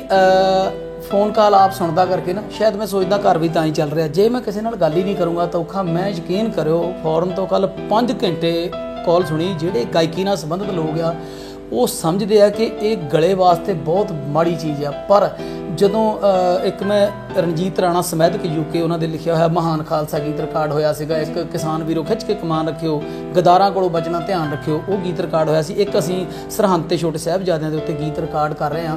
ਫੋਨ ਕਾਲ ਆਪ ਸੁਣਦਾ ਕਰਕੇ ਨਾ ਸ਼ਾਇਦ ਮੈਂ ਸੋਚਦਾ ਘਰ ਵੀ ਤਾਂ ਹੀ ਚੱਲ ਰਿਹਾ। ਜੇ ਮੈਂ ਕਿਸੇ ਨਾਲ ਗੱਲ ਹੀ ਨਹੀਂ ਕਰੂੰਗਾ ਤਾਂ ਔਖਾ। ਮੈਂ ਯਕੀਨ ਕਰਿਓ ਫੌਰਨ ਤੋਂ ਕੱਲ 5 ਘੰਟੇ ਕਾਲ ਸੁਣੀ। ਜਿਹੜੇ ਗਾਇਕੀ ਨਾਲ ਸੰਬੰਧਿਤ ਲੋਕ ਆ ਉਹ ਸਮਝਦੇ ਆ ਕਿ ਇਹ ਗਲੇ ਵਾਸਤੇ ਬਹੁਤ ਮਾੜੀ ਚੀਜ਼ ਆ। ਪਰ ਜਦੋਂ ਇੱਕ ਮੈਂ ਰਣਜੀਤ ਰਾਣਾ ਸਮੈਦਕ ਯੂਕੇ ਉਹਨਾਂ ਦੇ ਲਿਖਿਆ ਹੋਇਆ ਮਹਾਨ ਖਾਲਸਾ ਗੀਤ ਰਿਕਾਰਡ ਹੋਇਆ ਸੀਗਾ। ਇੱਕ ਕਿਸਾਨ ਵੀਰੋ ਖਿੱਚ ਕੇ ਕਮਾਨ ਰੱਖਿਓ, ਗਦਾਰਾਂ ਕੋਲੋਂ ਬਚਣਾ ਧਿਆਨ ਰੱਖਿਓ, ਉਹ ਗੀਤ ਰਿਕਾਰਡ ਹੋਇਆ ਸੀ। ਇੱਕ ਅਸੀਂ ਸਰਹੰਦ ਤੇ ਛੋਟੇ ਸਾਹਿਬਜ਼ਾਦਿਆਂ ਦੇ ਉੱਤੇ ਗੀਤ ਰਿਕਾਰਡ ਕਰ ਰਹੇ ਹਾਂ।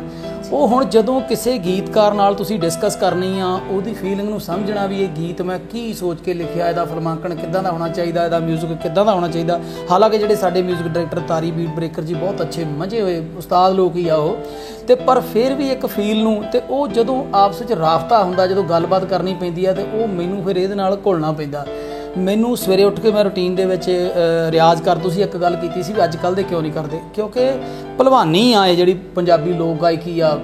ਉਹ ਹੁਣ ਜਦੋਂ ਕਿਸੇ ਗੀਤਕਾਰ ਨਾਲ ਤੁਸੀਂ ਡਿਸਕਸ ਕਰਨੀ ਆ, ਉਹਦੀ ਫੀਲਿੰਗ ਨੂੰ ਸਮਝਣਾ ਵੀ ਇਹ ਗੀਤ ਮੈਂ ਕੀ ਸੋਚ ਕੇ ਲਿਖਿਆ, ਇਹਦਾ ਫਿਲਮਾਂਕਣ ਕਿੱਦਾਂ ਦਾ ਹੋਣਾ ਚਾਹੀਦਾ, ਇਹਦਾ ਮਿਊਜ਼ਿਕ ਕਿੱਦਾਂ ਦਾ ਹੋਣਾ ਚਾਹੀਦਾ। ਹਾਲਾਂਕਿ ਜਿਹੜੇ ਸਾਡੇ ਮਿਊਜ਼ਿਕ ਡਾਇਰੈਕਟਰ ਤਾਰੀ ਬੀਟ ਬ੍ਰੇਕਰ ਜੀ ਬਹੁਤ ਅੱਛੇ ਮੰਝੇ ਹੋਏ ਉਸਤਾਦ ਲੋਕ ਹੀ ਆ ਉਹ, ਤੇ ਪਰ ਫਿਰ ਵੀ ਇੱਕ ਫੀਲ ਨੂੰ ਤੇ ਉਹ ਜਦੋਂ ਆਪਸ ਵਿੱਚ ਰਾਬਤਾ ਹੁੰਦਾ, ਜਦੋਂ ਗੱਲਬਾਤ ਕਰਨੀ ਪੈਂਦੀ ਆ ਤੇ ਉਹ ਮੈਨੂੰ ਫਿਰ ਇਹਦੇ ਨਾਲ ਘੁਲਣਾ ਪੈਂਦਾ। ਮੈਨੂੰ ਸਵੇਰੇ ਉੱਠ ਕੇ ਮੈਂ ਰੂਟੀਨ ਦੇ ਵਿੱਚ ਰਿਆਜ਼ ਕਰ, ਤੁਸੀਂ ਇੱਕ ਗੱਲ ਕੀਤੀ ਸੀ ਵੀ ਅੱਜ ਕੱਲ੍ਹ ਦੇ ਕਿਉਂ ਨਹੀਂ ਕਰਦੇ, ਕਿਉਂਕਿ ਭਲਵਾਨੀ ਆ ਇਹ ਜਿਹੜੀ ਪੰਜਾਬੀ ਲੋਕ ਗਾਇਕੀ ਆ,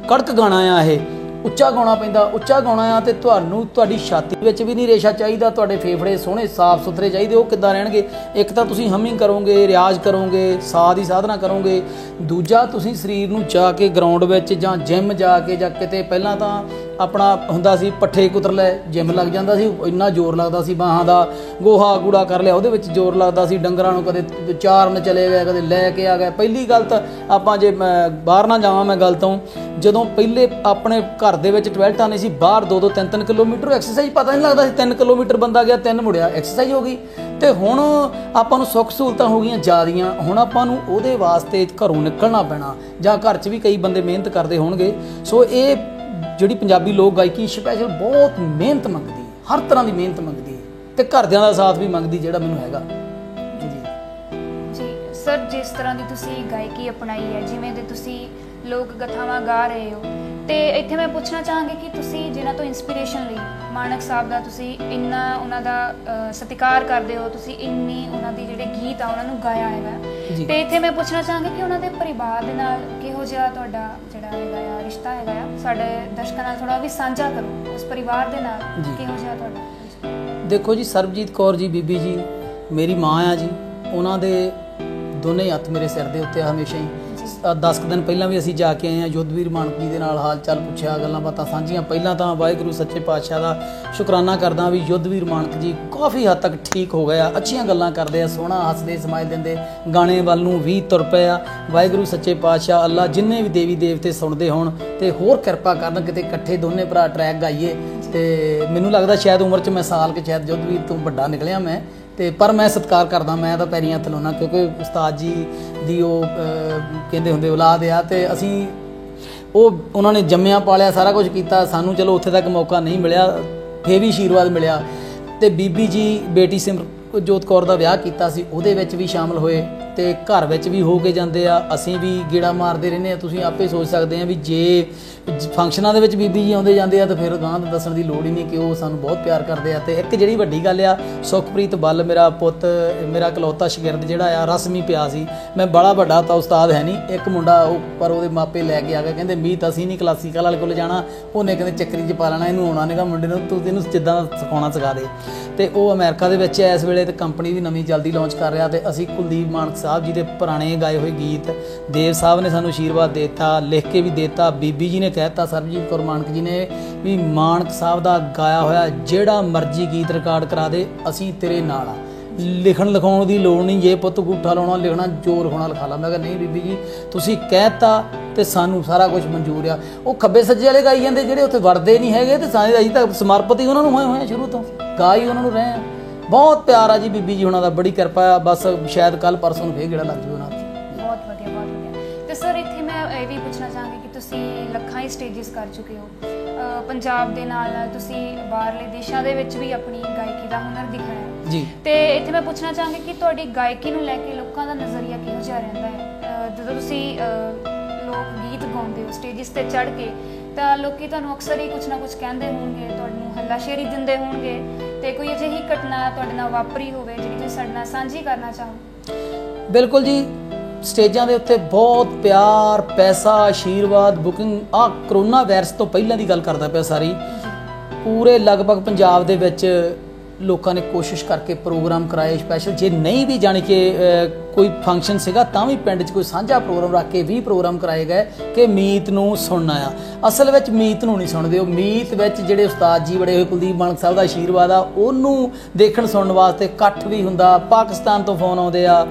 ਕੜਕ ਗਾਣਾ ਆ, ਇਹ ਉੱਚਾ ਗਾਉਣਾ ਪੈਂਦਾ। ਉੱਚਾ ਗਾਉਣਾ ਆ ਤੇ ਤੁਹਾਨੂੰ ਤੁਹਾਡੀ ਛਾਤੀ ਵਿੱਚ ਵੀ ਨਹੀਂ ਰੇਸ਼ਾ ਚਾਹੀਦਾ, ਤੁਹਾਡੇ ਫੇਫੜੇ ਸੋਹਣੇ ਸਾਫ਼ ਸੁਥਰੇ ਚਾਹੀਦੇ। ਉਹ ਕਿੱਦਾਂ ਰਹਿਣਗੇ? ਇੱਕ ਤਾਂ ਤੁਸੀਂ ਹਮਿੰਗ ਕਰੋਗੇ, ਰਿਆਜ਼ ਕਰੋਗੇ, ਸਾਹ ਦੀ ਸਾਧਨਾ ਕਰੋਗੇ। ਦੂਜਾ ਤੁਸੀਂ ਸਰੀਰ ਨੂੰ ਜਾ ਕੇ ਗਰਾਊਂਡ ਵਿੱਚ ਜਾਂ ਜਿਮ ਜਾ ਕੇ ਜਾਂ ਕਿਤੇ ਪਹਿਲਾਂ ਤਾਂ ਆਪਣਾ ਹੁੰਦਾ ਸੀ ਪੱਠੇ ਕੁਤਰ ਲੈ, ਜਿਮ ਲੱਗ ਜਾਂਦਾ ਸੀ, ਇੰਨਾ ਜ਼ੋਰ ਲੱਗਦਾ ਸੀ ਬਾਹਾਂ ਦਾ, ਗੋਹਾ ਕੂੜਾ ਕਰ ਲਿਆ ਉਹਦੇ ਵਿੱਚ ਜ਼ੋਰ ਲੱਗਦਾ ਸੀ, ਡੰਗਰਾਂ ਨੂੰ ਕਦੇ ਚਾਰਨ ਚਲੇ ਗਏ, ਕਦੇ ਲੈ ਕੇ ਆ ਗਏ। ਪਹਿਲੀ ਗੱਲ ਤਾਂ ਆਪਾਂ ਜੇ ਬਾਹਰ ਨਾ ਜਾਵਾਂ ਮੈਂ ਗੱਲ ਤੋਂ, ਜਦੋਂ ਪਹਿਲੇ ਆਪਣੇ ਘਰ ਦੇ ਵਿੱਚ ਟੋਇਲਟਾਂ ਨਹੀਂ ਸੀ, ਬਾਹਰ 2-2 3-3 ਕਿਲੋਮੀਟਰ ਐਕਸਰਸਾਈਜ਼ ਪਤਾ ਨਹੀਂ ਲੱਗਦਾ ਸੀ, 3 ਕਿਲੋਮੀਟਰ ਬੰਦਾ ਗਿਆ 3 ਮੁੜਿਆ, ਐਕਸਰਸਾਈਜ਼ ਹੋ ਗਈ। ਤੇ ਹੁਣ ਆਪਾਂ ਨੂੰ ਸੁੱਖ ਸਹੂਲਤਾਂ ਹੋ ਗਈਆਂ ਜ਼ਿਆਦੀਆਂ, ਹੁਣ ਆਪਾਂ ਨੂੰ ਉਹਦੇ ਵਾਸਤੇ ਘਰੋਂ ਨਿਕਲਣਾ ਪੈਣਾ, ਜਾਂ ਘਰ 'ਚ ਵੀ ਕਈ ਬੰਦੇ ਮਿਹਨਤ ਕਰਦੇ ਹੋਣਗੇ। ਸੋ ਇਹ ਜਿਹੜੀ ਪੰਜਾਬੀ ਲੋਕ ਗਾਇਕੀ ਸਪੈਸ਼ਲ ਬਹੁਤ ਮਿਹਨਤ ਮੰਗਦੀ ਹੈ, ਹਰ ਤਰ੍ਹਾਂ ਦੀ ਮਿਹਨਤ ਮੰਗਦੀ ਹੈ, ਤੇ ਘਰਦਿਆਂ ਦਾ ਸਾਥ ਵੀ ਮੰਗਦੀ, ਜਿਹੜਾ ਮੈਨੂੰ ਹੈਗਾ ਜੀ। ਸਰ, ਜਿਸ ਤਰ੍ਹਾਂ ਦੀ ਤੁਸੀਂ ਗਾਇਕੀ ਅਪਣਾਈ ਹੈ, ਜਿਵੇਂ ਦੇ ਤੁਸੀਂ ਲੋਕ ਕਥਾਵਾਂ ਗਾ ਰਹੇ ਹੋ, ਤੇ ਇੱਥੇ ਮੈਂ ਪੁੱਛਣਾ ਚਾਹਾਂਗੀ ਕਿ ਤੁਸੀਂ ਜਿਨ੍ਹਾਂ ਤੋਂ ਇੰਸਪੀਰੇਸ਼ਨ ਲਈ, ਮਾਣਕ ਸਾਹਿਬ ਦਾ ਤੁਸੀਂ ਇੰਨਾ ਉਹਨਾਂ ਦਾ ਸਤਿਕਾਰ ਕਰਦੇ ਹੋ, ਤੁਸੀਂ ਇੰਨੀ ਉਹਨਾਂ ਦੀ ਜਿਹੜੇ ਗੀਤ ਆ ਉਹਨਾਂ ਨੂੰ ਗਾਇਆ ਹੈਗਾ, ਤੇ ਇੱਥੇ ਮੈਂ ਪੁੱਛਣਾ ਚਾਹਾਂਗੀ ਕਿ ਉਹਨਾਂ ਦੇ ਪਰਿਵਾਰ ਦੇ ਨਾਲ ਕਿਹੋ ਜਿਹਾ ਤੁਹਾਡਾ ਜਿਹੜਾ ਹੈਗਾ ਆ ਰਿਸ਼ਤਾ ਹੈਗਾ ਆ, ਸਾਡੇ ਦਰਸ਼ਕਾਂ ਨਾਲ ਥੋੜਾ ਵੀ ਸਾਂਝਾ ਕਰੋ, ਉਸ ਪਰਿਵਾਰ ਦੇ ਨਾਲ ਕਿਹੋ ਜਿਹਾ ਤੁਹਾਡਾ ਰਿਸ਼ਤਾ। ਦੇਖੋ ਜੀ, ਸਰਬਜੀਤ ਕੌਰ ਜੀ ਬੀਬੀ ਜੀ ਮੇਰੀ ਮਾਂ ਆ ਜੀ, ਉਹਨਾਂ ਦੇ ਦੋਨੇ ਹੱਥ ਮੇਰੇ ਸਿਰ ਦੇ ਉੱਤੇ ਹਮੇਸ਼ਾ ਹੀ। 10 ਦਿਨ ਪਹਿਲਾਂ ਵੀ ਅਸੀਂ ਜਾ ਕੇ ਆਏ ਹਾਂ, ਯੁੱਧਵੀਰ ਮਾਨਕ ਜੀ ਦੇ ਨਾਲ ਹਾਲ ਚਾਲ ਪੁੱਛਿਆ, ਗੱਲਾਂ ਬਾਤਾਂ ਸਾਂਝੀਆਂ। ਪਹਿਲਾਂ ਤਾਂ ਵਾਹਿਗੁਰੂ ਸੱਚੇ ਪਾਤਸ਼ਾਹ ਦਾ ਸ਼ੁਕਰਾਨਾ ਕਰਦਾ ਵੀ ਯੁੱਧਵੀਰ ਮਾਨਕ ਜੀ ਕਾਫੀ ਹੱਦ ਤੱਕ ਠੀਕ ਹੋ ਗਏ ਆ, ਅੱਛੀਆਂ ਗੱਲਾਂ ਕਰਦੇ ਆ, ਸੋਹਣਾ ਹੱਸਦੇ ਸਮਾਇਲ ਦਿੰਦੇ, ਗਾਣੇ ਵੱਲ ਨੂੰ ਵੀ ਤੁਰ ਪਏ ਆ। ਵਾਹਿਗੁਰੂ ਸੱਚੇ ਪਾਤਸ਼ਾਹ ਅੱਲਾ ਜਿੰਨੇ ਵੀ ਦੇਵੀ ਦੇਵਤੇ ਸੁਣਦੇ ਹੋਣ ਤੇ ਹੋਰ ਕਿਰਪਾ ਕਰਨ, ਕਿਤੇ ਇਕੱਠੇ ਦੋਨੇ ਭਰਾ ਟਰੈਕ ਗਾਈਏ। ਤੇ ਮੈਨੂੰ ਲੱਗਦਾ ਸ਼ਾਇਦ ਉਮਰ 'ਚ ਮੈਂ ਸਾਲ ਕਿ ਸ਼ਾਇਦ ਯੁੱਧਵੀਰ ਤੋਂ ਵੱਡਾ ਨਿਕਲਿਆ ਮੈਂ, ਤੇ ਪਰ ਮੈਂ ਸਤਿਕਾਰ ਕਰਦਾ, ਮੈਂ ਤਾਂ ਪੈਰੀਂ ਹੱਥ ਲਾਉਣਾ, ਕਿਉਂਕਿ ਉਸਤਾਦ ਜੀ ਦੀ ਉਹ ਕਹਿੰਦੇ ਹੁੰਦੇ ਔਲਾਦ ਆ, ਤੇ ਅਸੀਂ ਉਹਨਾਂ ਨੇ ਜੰਮਿਆ ਪਾਲਿਆ ਸਾਰਾ ਕੁਝ ਕੀਤਾ, ਸਾਨੂੰ ਚਲੋ ਉੱਥੇ ਤੱਕ ਮੌਕਾ ਨਹੀਂ ਮਿਲਿਆ, ਫੇਰ ਵੀ ਆਸ਼ੀਰਵਾਦ ਮਿਲਿਆ। ਤੇ ਬੀਬੀ ਜੀ ਬੇਟੀ ਸਿਮਰਜੋਤ ਕੌਰ ਦਾ ਵਿਆਹ ਕੀਤਾ ਸੀ, ਉਹਦੇ ਵਿੱਚ ਵੀ ਸ਼ਾਮਲ ਹੋਏ, ਤੇ ਘਰ ਵਿੱਚ ਵੀ ਹੋ ਕੇ ਜਾਂਦੇ ਆ, ਅਸੀਂ ਵੀ ਗੇੜਾ ਮਾਰਦੇ ਰਹਿੰਦੇ ਆ। ਤੁਸੀਂ ਆਪੇ ਸੋਚ ਸਕਦੇ ਆ ਵੀ ਜੇ ਫੰਕਸ਼ਨਾਂ ਦੇ ਵਿੱਚ ਬੀਬੀ ਜੀ ਆਉਂਦੇ ਜਾਂਦੇ ਆ ਤਾਂ ਫਿਰ ਗਾਂ ਤਾਂ ਦੱਸਣ ਦੀ ਲੋੜ ਹੀ ਨਹੀਂ ਕਿ ਉਹ ਸਾਨੂੰ ਬਹੁਤ ਪਿਆਰ ਕਰਦੇ ਆ। ਤੇ ਇੱਕ ਜਿਹੜੀ ਵੱਡੀ ਗੱਲ ਆ, ਸੁਖਪ੍ਰੀਤ ਬੱਲ ਮੇਰਾ ਪੁੱਤ, ਮੇਰਾ ਇਕਲੌਤਾ ਸ਼ਾਗਿਰਦ ਜਿਹੜਾ ਆ, ਰਸਮੀ ਪਿਆ ਸੀ। ਮੈਂ ਬੜਾ ਵੱਡਾ ਤਾਂ ਉਸਤਾਦ ਹੈ ਨਹੀਂ, ਇੱਕ ਮੁੰਡਾ ਉਹ, ਪਰ ਉਹਦੇ ਮਾਪੇ ਲੈ ਕੇ ਆ ਗਏ, ਕਹਿੰਦੇ ਮੀਤ ਅਸੀਂ ਨਹੀਂ ਕਲਾਸੀਕਲ ਵਾਲੇ ਕੋਲ ਜਾਣਾ, ਉਹਨੇ ਕਹਿੰਦੇ ਚੱਕਰੀ 'ਚ ਪਾ ਲੈਣਾ, ਇਹਨੂੰ ਆਉਣਾ ਨਹੀਂਗਾ ਮੁੰਡੇ ਨੂੰ, ਤੂੰ ਇਹਨੂੰ ਜਿੱਦਾਂ ਸਿਖਾਉਣਾ ਸਿਖਾ ਦੇ। ਤੇ ਉਹ ਅਮਰੀਕਾ ਦੇ ਵਿੱਚ ਇਸ ਵੇਲੇ ਤੇ ਕੰਪਨੀ ਵੀ ਨਵੀਂ ਜਲਦੀ ਲਾਂਚ ਕਰ ਰਿਹਾ, ਤੇ ਅਸੀਂ ਕੁਲਦੀਪ ਮਾਨਕ ਸਾਹਿਬ ਜੀ ਦੇ ਪੁਰਾਣੇ ਗਾਏ ਹੋਏ ਗੀਤ ਦੇਵ ਸਾਹਿਬ ਨੇ ਸਾਨੂੰ ਆਸ਼ੀਰਵਾਦ ਦੇ ਦਿੱਤਾ, ਲਿਖ ਕੇ ਵੀ ਦੇ ਦਿੱਤਾ। ਬੀਬੀ ਜੀ ਨੇ ਕਹਿ ਦਿੱਤਾ, ਸਰਬਜੀਤ ਕੌਰ ਮਾਨਕ ਜੀ ਨੇ ਵੀ ਮਾਨਕ ਸਾਹਿਬ ਦਾ ਗਾਇਆ ਹੋਇਆ ਜਿਹੜਾ ਮਰਜ਼ੀ ਗੀਤ ਰਿਕਾਰਡ ਕਰਾ ਦੇ, ਅਸੀਂ ਤੇਰੇ ਨਾਲ ਆ, ਲਿਖਣ ਲਿਖਾਉਣ ਦੀ ਲੋੜ ਨਹੀਂ, ਜੇ ਪੁੱਤ ਗੂਠਾ ਲਾਉਣਾ ਲਿਖਣਾ, ਜੋ ਲਿਖਾਉਣਾ ਲਿਖਾ ਲਾ। ਮੈਂ ਕਿਹਾ ਨਹੀਂ ਬੀਬੀ ਜੀ, ਤੁਸੀਂ ਕਹਿਤਾ ਤੇ ਸਾਨੂੰ ਸਾਰਾ ਕੁਝ ਮਨਜ਼ੂਰ ਆ। ਉਹ ਖੱਬੇ ਸੱਜੇ ਵਾਲੇ ਗਾਈ ਜਾਂਦੇ, ਜਿਹੜੇ ਉੱਥੇ ਵੜਦੇ ਨਹੀਂ ਹੈਗੇ, ਤੇ ਸਾਰੇ ਅਜੇ ਤੱਕ ਸਮਰਪਿਤ ਹੀ ਉਹਨਾਂ ਨੂੰ ਹੋਏ ਸ਼ੁਰੂ ਤੋਂ, ਗਾ ਹੀ ਉਹਨਾਂ ਨੂੰ ਰਹੇ ਆ। ਬਹੁਤ ਪਿਆਰ ਆ ਜੀ ਬੀਬੀ ਜੀ ਉਹਨਾਂ ਦਾ, ਬੜੀ ਕਿਰਪਾ ਆ। ਬਸ ਸ਼ਾਇਦ ਕੱਲ ਪਰਸੋਂ ਨੂੰ ਫੇਰ ਗੇੜਾ ਲੱਗ ਜਾਊ ਉਹਨਾਂ ਦਾ। ਬਹੁਤ ਵਧੀਆ, ਬਹੁਤ ਵਧੀਆ। ਤੇ ਸਰ, ਇੱਥੇ ਮੈਂ ਇਹ ਵੀ ਪੁੱਛਣਾ ਚਾਹਾਂਗੀ ਕਿ ਤੁਸੀਂ ਲੱਖਾਂ ਹੀ ਸਟੇਜਿਸ ਕਰ ਚੁੱਕੇ ਹੋ, ਪੰਜਾਬ ਦੇ ਨਾਲ ਨਾਲ ਤੁਸੀਂ ਬਾਹਰਲੇ ਦੇਸ਼ਾਂ ਦੇ ਵਿੱਚ ਵੀ ਆਪਣੀ ਗਾਇਕੀ ਦਾ ਹੁਨਰ ਦਿਖਾਇਆ ਜੀ। ਤੇ ਇੱਥੇ ਮੈਂ ਪੁੱਛਣਾ ਚਾਹਾਂਗੀ ਕਿ ਤੁਹਾਡੀ ਗਾਇਕੀ ਨੂੰ ਲੈ ਕੇ ਲੋਕਾਂ ਦਾ ਨਜ਼ਰੀਆ ਕਿਹੋ ਜਿਹਾ ਰਹਿੰਦਾ ਹੈ? ਜਦੋਂ ਤੁਸੀਂ ਲੋਕ ਗੀਤ ਗਾਉਂਦੇ ਹੋ ਸਟੇਜਿਸ ਤੇ ਚੜ੍ਹ ਕੇ, ਤਾਂ ਲੋਕੀ ਤੁਹਾਨੂੰ ਅਕਸਰ ਹੀ ਕੁਛ ਨਾ ਕੁਛ ਕਹਿੰਦੇ ਹੋਣਗੇ, ਤੁਹਾਨੂੰ ਹੱਲਾਸ਼ੇਰੀ ਦਿੰਦੇ ਹੋਣਗੇ, ਤੇ ਕੋਈ ਅਜਿਹੀ ਘਟਨਾ ਤੁਹਾਡੇ ਨਾਲ ਵਾਪਰੀ ਹੋਵੇ ਜਿਹੜੀ ਤੁਸੀਂ ਸਾਡੇ ਨਾਲ ਸਾਂਝੀ ਕਰਨਾ ਚਾਹੋ? ਬਿਲਕੁਲ ਜੀ, ਸਟੇਜਾਂ ਦੇ ਉੱਤੇ ਬਹੁਤ ਪਿਆਰ, ਪੈਸਾ, ਆਸ਼ੀਰਵਾਦ, ਬੁਕਿੰਗ। ਕਰੋਨਾ ਵਾਇਰਸ ਤੋਂ ਪਹਿਲਾਂ ਦੀ ਗੱਲ ਕਰਦਾ ਪਿਆ ਸਾਰੀ, ਪੂਰੇ ਲਗਭਗ ਪੰਜਾਬ ਦੇ ਵਿੱਚ ਲੋਕਾਂ ਨੇ ਕੋਸ਼ਿਸ਼ ਕਰਕੇ ਪ੍ਰੋਗਰਾਮ ਕਰਾਏ ਸਪੈਸ਼ਲ। ਜੇ ਨਹੀਂ ਵੀ ਜਾਣੀ ਕਿ ਕੋਈ ਫੰਕਸ਼ਨ ਸੀਗਾ ਤਾਂ ਵੀ ਪਿੰਡ 'ਚ ਕੋਈ ਸਾਂਝਾ ਪ੍ਰੋਗਰਾਮ ਰੱਖ ਕੇ ਵੀ ਪ੍ਰੋਗਰਾਮ ਕਰਾਏ ਗਏ ਕਿ ਮੀਤ ਨੂੰ ਸੁਣਨਾ ਆ। ਅਸਲ ਵਿੱਚ ਮੀਤ ਨੂੰ ਨਹੀਂ ਸੁਣਦੇ, ਉਹ ਮੀਤ ਵਿੱਚ ਜਿਹੜੇ ਉਸਤਾਦ ਜੀ ਬੜੇ ਹੋਏ, ਕੁਲਦੀਪ ਮਾਨਕ ਸਾਹਿਬ ਦਾ ਆਸ਼ੀਰਵਾਦ ਆ, ਉਹਨੂੰ ਦੇਖਣ ਸੁਣਨ ਵਾਸਤੇ ਇਕੱਠ ਵੀ ਹੁੰਦਾ। ਪਾਕਿਸਤਾਨ ਤੋਂ ਫੋਨ ਆਉਂਦੇ ਆ,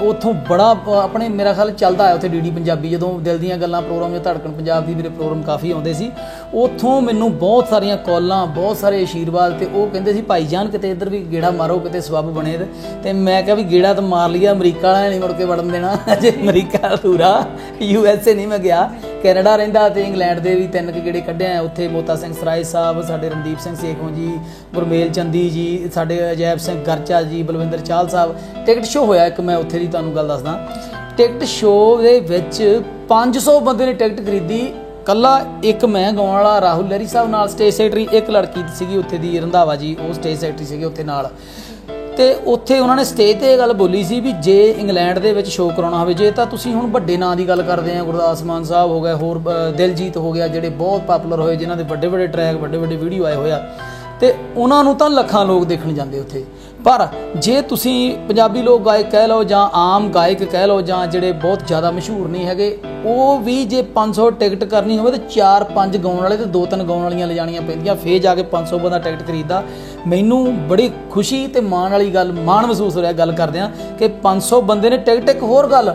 ਉੱਥੋਂ ਬੜਾ ਆਪਣੇ ਮੇਰਾ ਖਿਆਲ ਚੱਲਦਾ ਆ ਉੱਥੇ ਡੀਡੀ ਪੰਜਾਬੀ, ਜਦੋਂ ਦਿਲ ਦੀਆਂ ਗੱਲਾਂ ਪ੍ਰੋਗਰਾਮ ਜਾਂ ਧੜਕਣ ਪੰਜਾਬ ਦੀ ਮੇਰੇ ਪ੍ਰੋਗਰਾਮ ਕਾਫੀ ਆਉਂਦੇ ਸੀ, ਉੱਥੋਂ ਮੈਨੂੰ ਬਹੁਤ ਸਾਰੀਆਂ ਕਾਲਾਂ, ਬਹੁਤ ਸਾਰੇ ਆਸ਼ੀਰਵਾਦ। ਤੇ ਉਹ ਕਹਿੰਦੇ ਸੀ ਭਾਈ ਜਾਨ ਕਿਤੇ ਇੱਧਰ ਵੀ ਗੇੜਾ ਮਾਰੋ, ਕਿਤੇ ਸਬੱਬ ਬਣੇ। ਤੇ ਮੈਂ ਕਿਹਾ ਵੀ ਗੇੜਾ ਤਾਂ ਮਾਰ ਲਿਆ, ਅਮਰੀਕਾ ਵਾਲਿਆਂ ਨਹੀਂ ਮੁੜ ਕੇ ਵੜਨ ਦੇਣਾ, ਅਜੇ ਅਮਰੀਕਾ ਅਧੂਰਾ, USA ਨਹੀਂ ਮੈਂ ਗਿਆ, ਕੈਨੇਡਾ ਰਹਿੰਦਾ, ਤੇ ਇੰਗਲੈਂਡ ਦੇ ਵੀ 3 ਗੇੜੇ ਕੱਢਿਆ। ਉੱਥੇ ਮੋਤਾ ਸਿੰਘ ਸਰਾਏ ਸਾਹਿਬ, ਸਾਡੇ ਰਣਦੀਪ ਸਿੰਘ ਸੇਖੋਂ ਜੀ, ਗੁਰਮੇਲ ਚੰਦੀ ਜੀ, ਸਾਡੇ ਅਜੈਬ ਸਿੰਘ ਗਰਚਾ ਜੀ, ਬਲਵਿੰਦਰ ਚਾਹਲ ਸਾਹਿਬ। ਟਿਕਟ ਸ਼ੋਅ ਹੋਇਆ ਇੱਕ, ਮੈਂ ਉੱਥੇ ਦੀ ਤੁਹਾਨੂੰ ਗੱਲ ਦੱਸਦਾ। ਟਿਕਟ ਸ਼ੋਅ ਦੇ ਵਿੱਚ 500 ਬੰਦੇ ਨੇ ਟਿਕਟ ਖਰੀਦੀ, ਕੱਲਾ ਇੱਕ ਮੈਂ ਗਾਉਣ ਵਾਲਾ, ਰਾਹੁਲ ਲਹਿਰੀ ਸਾਹਿਬ ਨਾਲ ਸਟੇਜ ਸੈਕਟਰੀ, ਇੱਕ ਲੜਕੀ ਸੀਗੀ ਉੱਥੇ ਦੀ ਰੰਧਾਵਾ ਜੀ, ਉਹ ਸਟੇਜ ਸੈਕਟਰੀ ਸੀਗੇ ਉੱਥੇ ਨਾਲ। ਤੇ ਉੱਥੇ ਉਹਨਾਂ ਨੇ ਸਟੇਜ 'ਤੇ ਇਹ ਗੱਲ ਬੋਲੀ ਸੀ ਵੀ ਜੇ ਇੰਗਲੈਂਡ ਦੇ ਵਿੱਚ ਸ਼ੋਅ ਕਰਾਉਣਾ ਹੋਵੇ, ਜੇ ਤਾਂ ਤੁਸੀਂ ਹੁਣ ਵੱਡੇ ਨਾਂ ਦੀ ਗੱਲ ਕਰਦੇ ਆ, ਗੁਰਦਾਸ ਮਾਨ ਸਾਹਿਬ ਹੋ ਗਏ, ਹੋਰ ਦਿਲਜੀਤ ਹੋ ਗਿਆ, ਜਿਹੜੇ ਬਹੁਤ ਪਾਪੂਲਰ ਹੋਏ, ਜਿਨ੍ਹਾਂ ਦੇ ਵੱਡੇ ਵੱਡੇ ਟਰੈਕ, ਵੱਡੇ ਵੱਡੇ ਵੀਡੀਓ ਆਏ ਹੋਏ ਆ, ਤੇ ਉਹਨਾਂ ਨੂੰ ਤਾਂ ਲੱਖਾਂ ਲੋਕ ਦੇਖਣ ਜਾਂਦੇ ਉੱਥੇ। ਪਰ ਜੇ ਤੁਸੀਂ ਪੰਜਾਬੀ ਲੋਕ ਗਾਇਕ ਕਹਿ ਲਓ ਜਾਂ ਆਮ ਗਾਇਕ ਕਹਿ ਲਓ ਜਾਂ ਜਿਹੜੇ ਬਹੁਤ ਜ਼ਿਆਦਾ ਮਸ਼ਹੂਰ ਨਹੀਂ ਹੈਗੇ, ਉਹ ਵੀ ਜੇ 500 ਟਿਕਟ ਕਰਨੀ ਹੋਵੇ ਤਾਂ 4-5 ਗਾਉਣ ਵਾਲੇ ਤੇ 2-3 ਗਾਉਣ ਵਾਲੀਆਂ ਲਿਜਾਣੀਆਂ ਪੈਂਦੀਆਂ, ਫੇਰ ਜਾ ਕੇ 500 ਬੰਦਾ ਟਿਕਟ ਖਰੀਦਦਾ। ਮੈਨੂੰ ਬੜੀ ਖੁਸ਼ੀ ਤੇ ਮਾਣ ਵਾਲੀ ਗੱਲ, ਮਾਣ ਮਹਿਸੂਸ ਹੋ ਰਿਹਾ ਗੱਲ ਕਰਦਿਆਂ ਕਿ 500 ਬੰਦੇ ਨੇ ਟਿਕਟ। ਇੱਕ ਹੋਰ ਗੱਲ,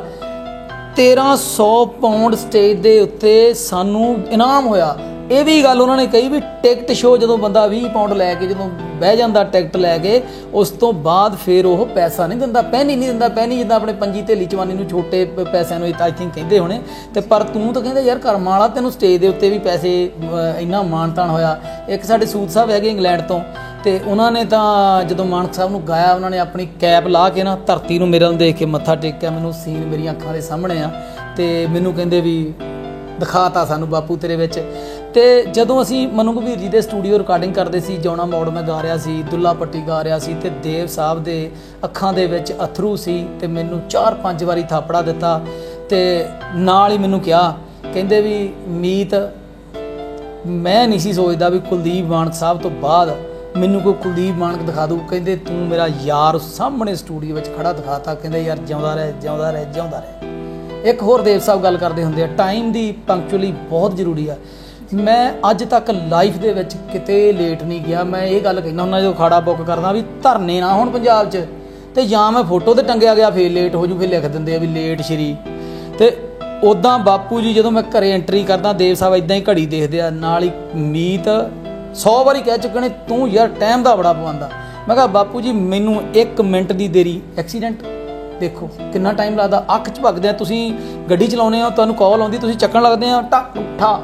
1300 ਪਾਉਂਡ ਸਟੇਜ ਦੇ ਉੱਤੇ ਸਾਨੂੰ ਇਨਾਮ ਹੋਇਆ। ਇਹ ਵੀ ਗੱਲ ਉਹਨਾਂ ਨੇ ਕਹੀ ਵੀ ਟਿਕਟ ਸ਼ੋਅ ਜਦੋਂ ਬੰਦਾ 20 ਪਾਉਂਡ ਲੈ ਕੇ ਜਦੋਂ ਬਹਿ ਜਾਂਦਾ ਟਿਕਟ ਲੈ ਕੇ, ਉਸ ਤੋਂ ਬਾਅਦ ਫਿਰ ਉਹ ਪੈਸਾ ਨਹੀਂ ਦਿੰਦਾ, ਪੈਨੀ ਨਹੀਂ ਦਿੰਦਾ। ਪੈਨੀ ਜਿੱਦਾਂ ਆਪਣੇ ਪੰਜੀ ਢੇਲੀ ਚਵਾਨੀ ਨੂੰ ਛੋਟੇ ਪੈਸਿਆਂ ਨੂੰ ਆਈ ਥਿੰਕ ਕਹਿੰਦੇ ਹੋਣੇ, ਤੇ ਪਰ ਤੂੰ ਤਾਂ ਕਹਿੰਦਾ ਯਾਰ ਕਰਮਾਂ ਵਾਲਾ, ਤੈਨੂੰ ਸਟੇਜ ਦੇ ਉੱਤੇ ਵੀ ਪੈਸੇ ਇੰਨਾ ਮਾਣ ਤਾਣ ਹੋਇਆ। ਇੱਕ ਸਾਡੇ ਸੂਦ ਸਾਹਿਬ ਹੈਗੇ ਇੰਗਲੈਂਡ ਤੋਂ, ਤੇ ਉਹਨਾਂ ਨੇ ਤਾਂ ਜਦੋਂ ਮਾਨਕ ਸਾਹਿਬ ਨੂੰ ਗਾਇਆ, ਉਹਨਾਂ ਨੇ ਆਪਣੀ ਕੈਪ ਲਾ ਕੇ ਨਾ ਧਰਤੀ ਨੂੰ ਮੇਰੇ ਵੱਲ ਦੇਖ ਕੇ ਮੱਥਾ ਟੇਕਿਆ। ਮੈਨੂੰ ਸੀਨ ਮੇਰੀਆਂ ਅੱਖਾਂ ਦੇ ਸਾਹਮਣੇ ਆ, ਤੇ ਮੈਨੂੰ ਕਹਿੰਦੇ ਵੀ ਦਿਖਾਤਾ ਸਾਨੂੰ ਬਾਪੂ ਤੇਰੇ ਵਿੱਚ। ਤੇ ਜਦੋਂ ਅਸੀਂ ਮਨੂ ਕਬੀਰ ਜੀ ਦੇ ਸਟੂਡੀਓ ਰਿਕਾਰਡਿੰਗ ਕਰਦੇ ਸੀ, ਜੌਣਾ ਮੋੜ ਮੈਂ ਗਾ ਰਿਹਾ ਸੀ, ਦੁੱਲਾ ਪੱਟੀ ਗਾ ਰਿਹਾ ਸੀ, ਤੇ ਦੇਵ ਸਾਹਿਬ ਦੇ ਅੱਖਾਂ ਦੇ ਵਿੱਚ ਅਥਰੂ ਸੀ, ਤੇ ਮੈਨੂੰ 4-5 ਵਾਰੀ ਥਾਪੜਾ ਦਿੱਤਾ। ਤੇ ਨਾਲ ਹੀ ਮੈਨੂੰ ਕਿਹਾ, ਕਹਿੰਦੇ ਵੀ ਮੀਤ, ਮੈਂ ਨਹੀਂ ਸੀ ਸੋਚਦਾ ਵੀ ਕੁਲਦੀਪ ਮਾਨਕ ਸਾਹਿਬ ਤੋਂ ਬਾਅਦ ਮੈਨੂੰ ਕੋਈ ਕੁਲਦੀਪ ਮਾਨਕ ਦਿਖਾ ਦੂ। ਕਹਿੰਦੇ ਤੂੰ ਮੇਰਾ ਯਾਰ ਸਾਹਮਣੇ ਸਟੂਡੀਓ ਵਿੱਚ ਖੜਾ ਦਿਖਾਤਾ। ਕਹਿੰਦੇ ਯਾਰ ਜਿਉਂਦਾ ਰਹਿ, ਜਿਉਂਦਾ ਰਹਿ, ਜਿਉਂਦਾ ਰਹਿ। ਇੱਕ ਹੋਰ ਦੇਵ ਸਾਹਿਬ ਗੱਲ ਕਰਦੇ ਹੁੰਦੇ ਆ, ਟਾਈਮ ਦੀ ਪੰਕਚੁਅਲੀ ਬਹੁਤ ਜ਼ਰੂਰੀ ਆ। ਮੈਂ ਅੱਜ ਤੱਕ ਲਾਈਫ ਦੇ ਵਿੱਚ ਕਿਤੇ ਲੇਟ ਨਹੀਂ ਗਿਆ। ਮੈਂ ਇਹ ਗੱਲ ਕਹਿੰਦਾ ਹੁੰਦਾ ਜਦੋਂ ਖਾੜਾ ਬੁੱਕ ਕਰਦਾ ਵੀ ਧਰਨੇ ਨਾ ਹੁਣ ਪੰਜਾਬ 'ਚ, ਤੇ ਜਾਂ ਮੈਂ ਫੋਟੋ ਤੇ ਟੰਗਿਆ ਗਿਆ ਫੇਰ ਲੇਟ ਹੋ ਜੂ, ਫਿਰ ਲਿਖ ਦਿੰਦੇ ਆ ਵੀ ਲੇਟ ਸ਼੍ਰੀ। ਤੇ ਉੱਦਾਂ ਬਾਪੂ ਜੀ ਜਦੋਂ ਮੈਂ ਘਰੇ ਐਂਟਰੀ ਕਰਦਾ, ਦੇਵ ਸਾਹਿਬ ਇੱਦਾਂ ਹੀ ਘੜੀ ਦੇਖਦੇ ਆ, ਨਾਲ ਹੀ ਮੀਤ 100 ਵਾਰੀ ਕਹਿ ਚੁੱਕੇ ਨੇ ਤੂੰ ਯਾਰ ਟਾਈਮ ਦਾ ਬੜਾ ਪਵਾਉਂਦਾ। ਮੈਂ ਕਿਹਾ ਬਾਪੂ ਜੀ ਮੈਨੂੰ 1 ਮਿੰਟ ਦੀ ਦੇਰੀ, ਐਕਸੀਡੈਂਟ ਦੇਖੋ ਕਿੰਨਾ ਟਾਈਮ ਲੱਗਦਾ। ਅੱਖ 'ਚ ਭਗਦੇ ਆ, ਤੁਸੀਂ ਗੱਡੀ ਚਲਾਉਂਦੇ ਹੋ, ਤੁਹਾਨੂੰ ਕਾਲ ਆਉਂਦੀ, ਤੁਸੀਂ ਚੱਕਣ ਲੱਗਦੇ ਆ, ਟੱਕ ਉੱਠਾ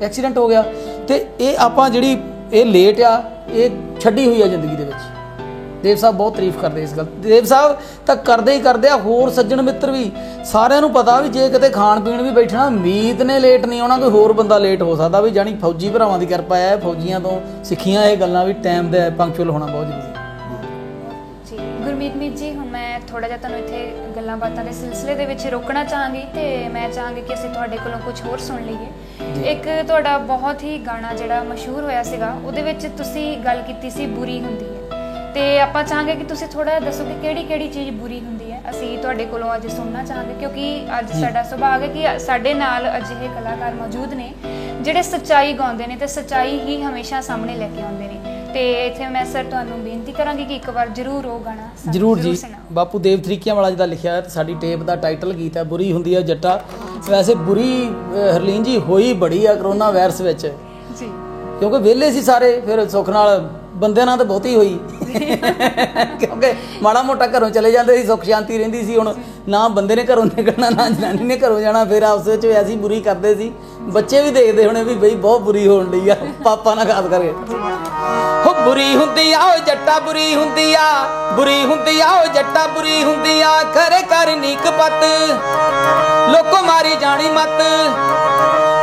ਐਕਸੀਡੈਂਟ ਹੋ ਗਿਆ। ਤੇ ਇਹ ਆਪਾਂ ਜਿਹੜੀ ਇਹ ਲੇਟ ਆ, ਇਹ ਛੱਡੀ ਹੋਈ ਆ ਜ਼ਿੰਦਗੀ ਦੇ ਵਿੱਚ। ਦੇਵ ਸਾਹਿਬ ਬਹੁਤ ਤਾਰੀਫ ਕਰਦੇ ਇਸ ਗੱਲ। ਦੇਵ ਸਾਹਿਬ ਤਾਂ ਕਰਦੇ ਹੀ ਕਰਦੇ ਆ, ਹੋਰ ਸੱਜਣ ਮਿੱਤਰ ਵੀ ਸਾਰਿਆਂ ਨੂੰ ਪਤਾ ਵੀ ਜੇ ਕਿਤੇ ਖਾਣ ਪੀਣ ਵੀ ਬੈਠਣਾ, ਮੀਤ ਨੇ ਲੇਟ ਨਹੀਂ ਆਉਣਾ, ਕੋਈ ਹੋਰ ਬੰਦਾ ਲੇਟ ਹੋ ਸਕਦਾ। ਵੀ ਜਾਣੀ ਫੌਜੀ ਭਰਾਵਾਂ ਦੀ ਕਿਰਪਾ ਹੈ, ਫੌਜੀਆਂ ਤੋਂ ਸਿੱਖੀਆਂ ਇਹ ਗੱਲਾਂ ਵੀ ਟਾਈਮ ਦਾ ਪੰਕਚੁਅਲ ਹੋਣਾ ਬਹੁਤ ਜ਼ਰੂਰੀ ਹੈ। ਗੁਰਮੀਤ ਜੀ, ਹੁਣ ਮੈਂ ਥੋੜਾ ਜਿਹਾ ਤੁਹਾਨੂੰ ਇੱਥੇ ਗੱਲਾਂ ਬਾਤਾਂ ਦੇ ਸਿਲਸਿਲੇ ਦੇ ਵਿੱਚ ਰੋਕਣਾ ਚਾਹਾਂਗੀ, ਤੇ ਮੈਂ ਚਾਹਾਂਗੀ ਕਿ ਅਸੀਂ ਤੁਹਾਡੇ ਕੋਲੋਂ ਕੁਝ ਹੋਰ ਸੁਣ ਲਈਏ। ਇੱਕ ਤੁਹਾਡਾ ਬਹੁਤ ਹੀ ਗਾਣਾ ਜਿਹੜਾ ਮਸ਼ਹੂਰ ਹੋਇਆ ਸੀਗਾ, ਉਹਦੇ ਵਿੱਚ ਤੁਸੀਂ ਗੱਲ ਕੀਤੀ ਸੀ ਬੁਰੀ ਹੁੰਦੀ ਹੈ, ਤੇ ਆਪਾਂ ਚਾਹਾਂਗੇ ਕਿ ਤੁਸੀਂ ਥੋੜਾ ਦੱਸੋ ਕਿ ਕਿਹੜੀ ਕਿਹੜੀ ਚੀਜ਼ ਬੁਰੀ ਹੁੰਦੀ ਹੈ। ਅਸੀਂ ਤੁਹਾਡੇ ਕੋਲੋਂ ਅੱਜ ਸੁਣਨਾ ਚਾਹਾਂਗੇ, ਕਿਉਂਕਿ ਅੱਜ ਸਾਡਾ ਸੁਭਾਗ ਹੈ ਕਿ ਸਾਡੇ ਨਾਲ ਅਜਿਹੇ ਕਲਾਕਾਰ ਮੌਜੂਦ ਨੇ ਜਿਹੜੇ ਸੱਚਾਈ ਗਾਉਂਦੇ ਨੇ ਤੇ ਸੱਚਾਈ ਹੀ ਹਮੇਸ਼ਾ ਸਾਹਮਣੇ ਲੈ ਕੇ ਆਉਂਦੇ ਨੇ। ਤੇ ਇੱਥੇ ਮੈਂ ਸਰ ਤੁਹਾਨੂੰ ਬੇਨਤੀ ਕਰਾਂਗੀ ਕਿ ਇੱਕ ਵਾਰ ਜ਼ਰੂਰ ਉਹ ਗਾਣਾ ਜ਼ਰੂਰ ਜੀ। ਬਾਪੂ ਦੇਵ ਤਰੀਕਿਆਂ ਵਾਲਾ ਜਿਹਦਾ ਲਿਖਿਆ ਹੈ, ਤੇ ਸਾਡੀ ਟੇਪ ਦਾ ਟਾਈਟਲ ਗੀਤ ਹੈ ਬੁਰੀ ਹੁੰਦੀ ਹੈ ਜੱਟਾ। ਵੈਸੇ ਬੁਰੀ ਹਰਲੀਨ ਜੀ ਹੋਈ ਬੜੀ ਆ ਕਰੋਨਾ ਵਾਇਰਸ ਵਿੱਚ ਜੀ, ਕਿਉਂਕਿ ਵਿਹਲੇ ਸੀ ਸਾਰੇ, ਫਿਰ ਸੁੱਖ ਨਾਲ ਬੰਦਿਆਂ ਨਾਲ ਤਾਂ ਬਹੁਤੀ ਹੋਈ ਕਿਉਂਕਿ ਮਾੜਾ ਮੋਟਾ ਘਰੋਂ ਚਲੇ ਜਾਂਦੇ ਸੀ, ਸੁੱਖ ਸ਼ਾਂਤੀ ਰਹਿੰਦੀ ਸੀ। ਹੁਣ ਨਾ ਬੰਦੇ ਨੇ ਘਰੋਂ ਨਿਕਲਣਾ, ਨਾ ਜਨਾਨੀ ਨੇ ਘਰੋਂ ਜਾਣਾ, ਫਿਰ ਆਪਸ ਵਿੱਚ ਐਸੀ ਬੁਰੀ ਕਰਦੇ ਸੀ। ਬੱਚੇ ਵੀ ਦੇਖਦੇ ਹੋਣੇ ਵੀ ਬਈ ਬਹੁਤ ਬੁਰੀ ਹੋਣ ਡਈ ਆ, ਪਾਪਾ ਨਾਲ ਖਾਸ ਕਰਕੇ। ਹੋ ਬੁਰੀ ਹੁੰਦੀ ਆ ਉਹ ਜੱਟਾ, ਬੁਰੀ ਹੁੰਦੀ ਆ, ਬੁਰੀ ਹੁੰਦੀ ਆ ਉਹ ਜੱਟਾ, ਬੁਰੀ ਹੁੰਦੀ ਆ। ਖਰੇ ਕਰ ਨੀਕ ਪੱਤ, ਲੋਕੋ ਮਾਰੀ ਜਾਣੀ ਮੱਤ,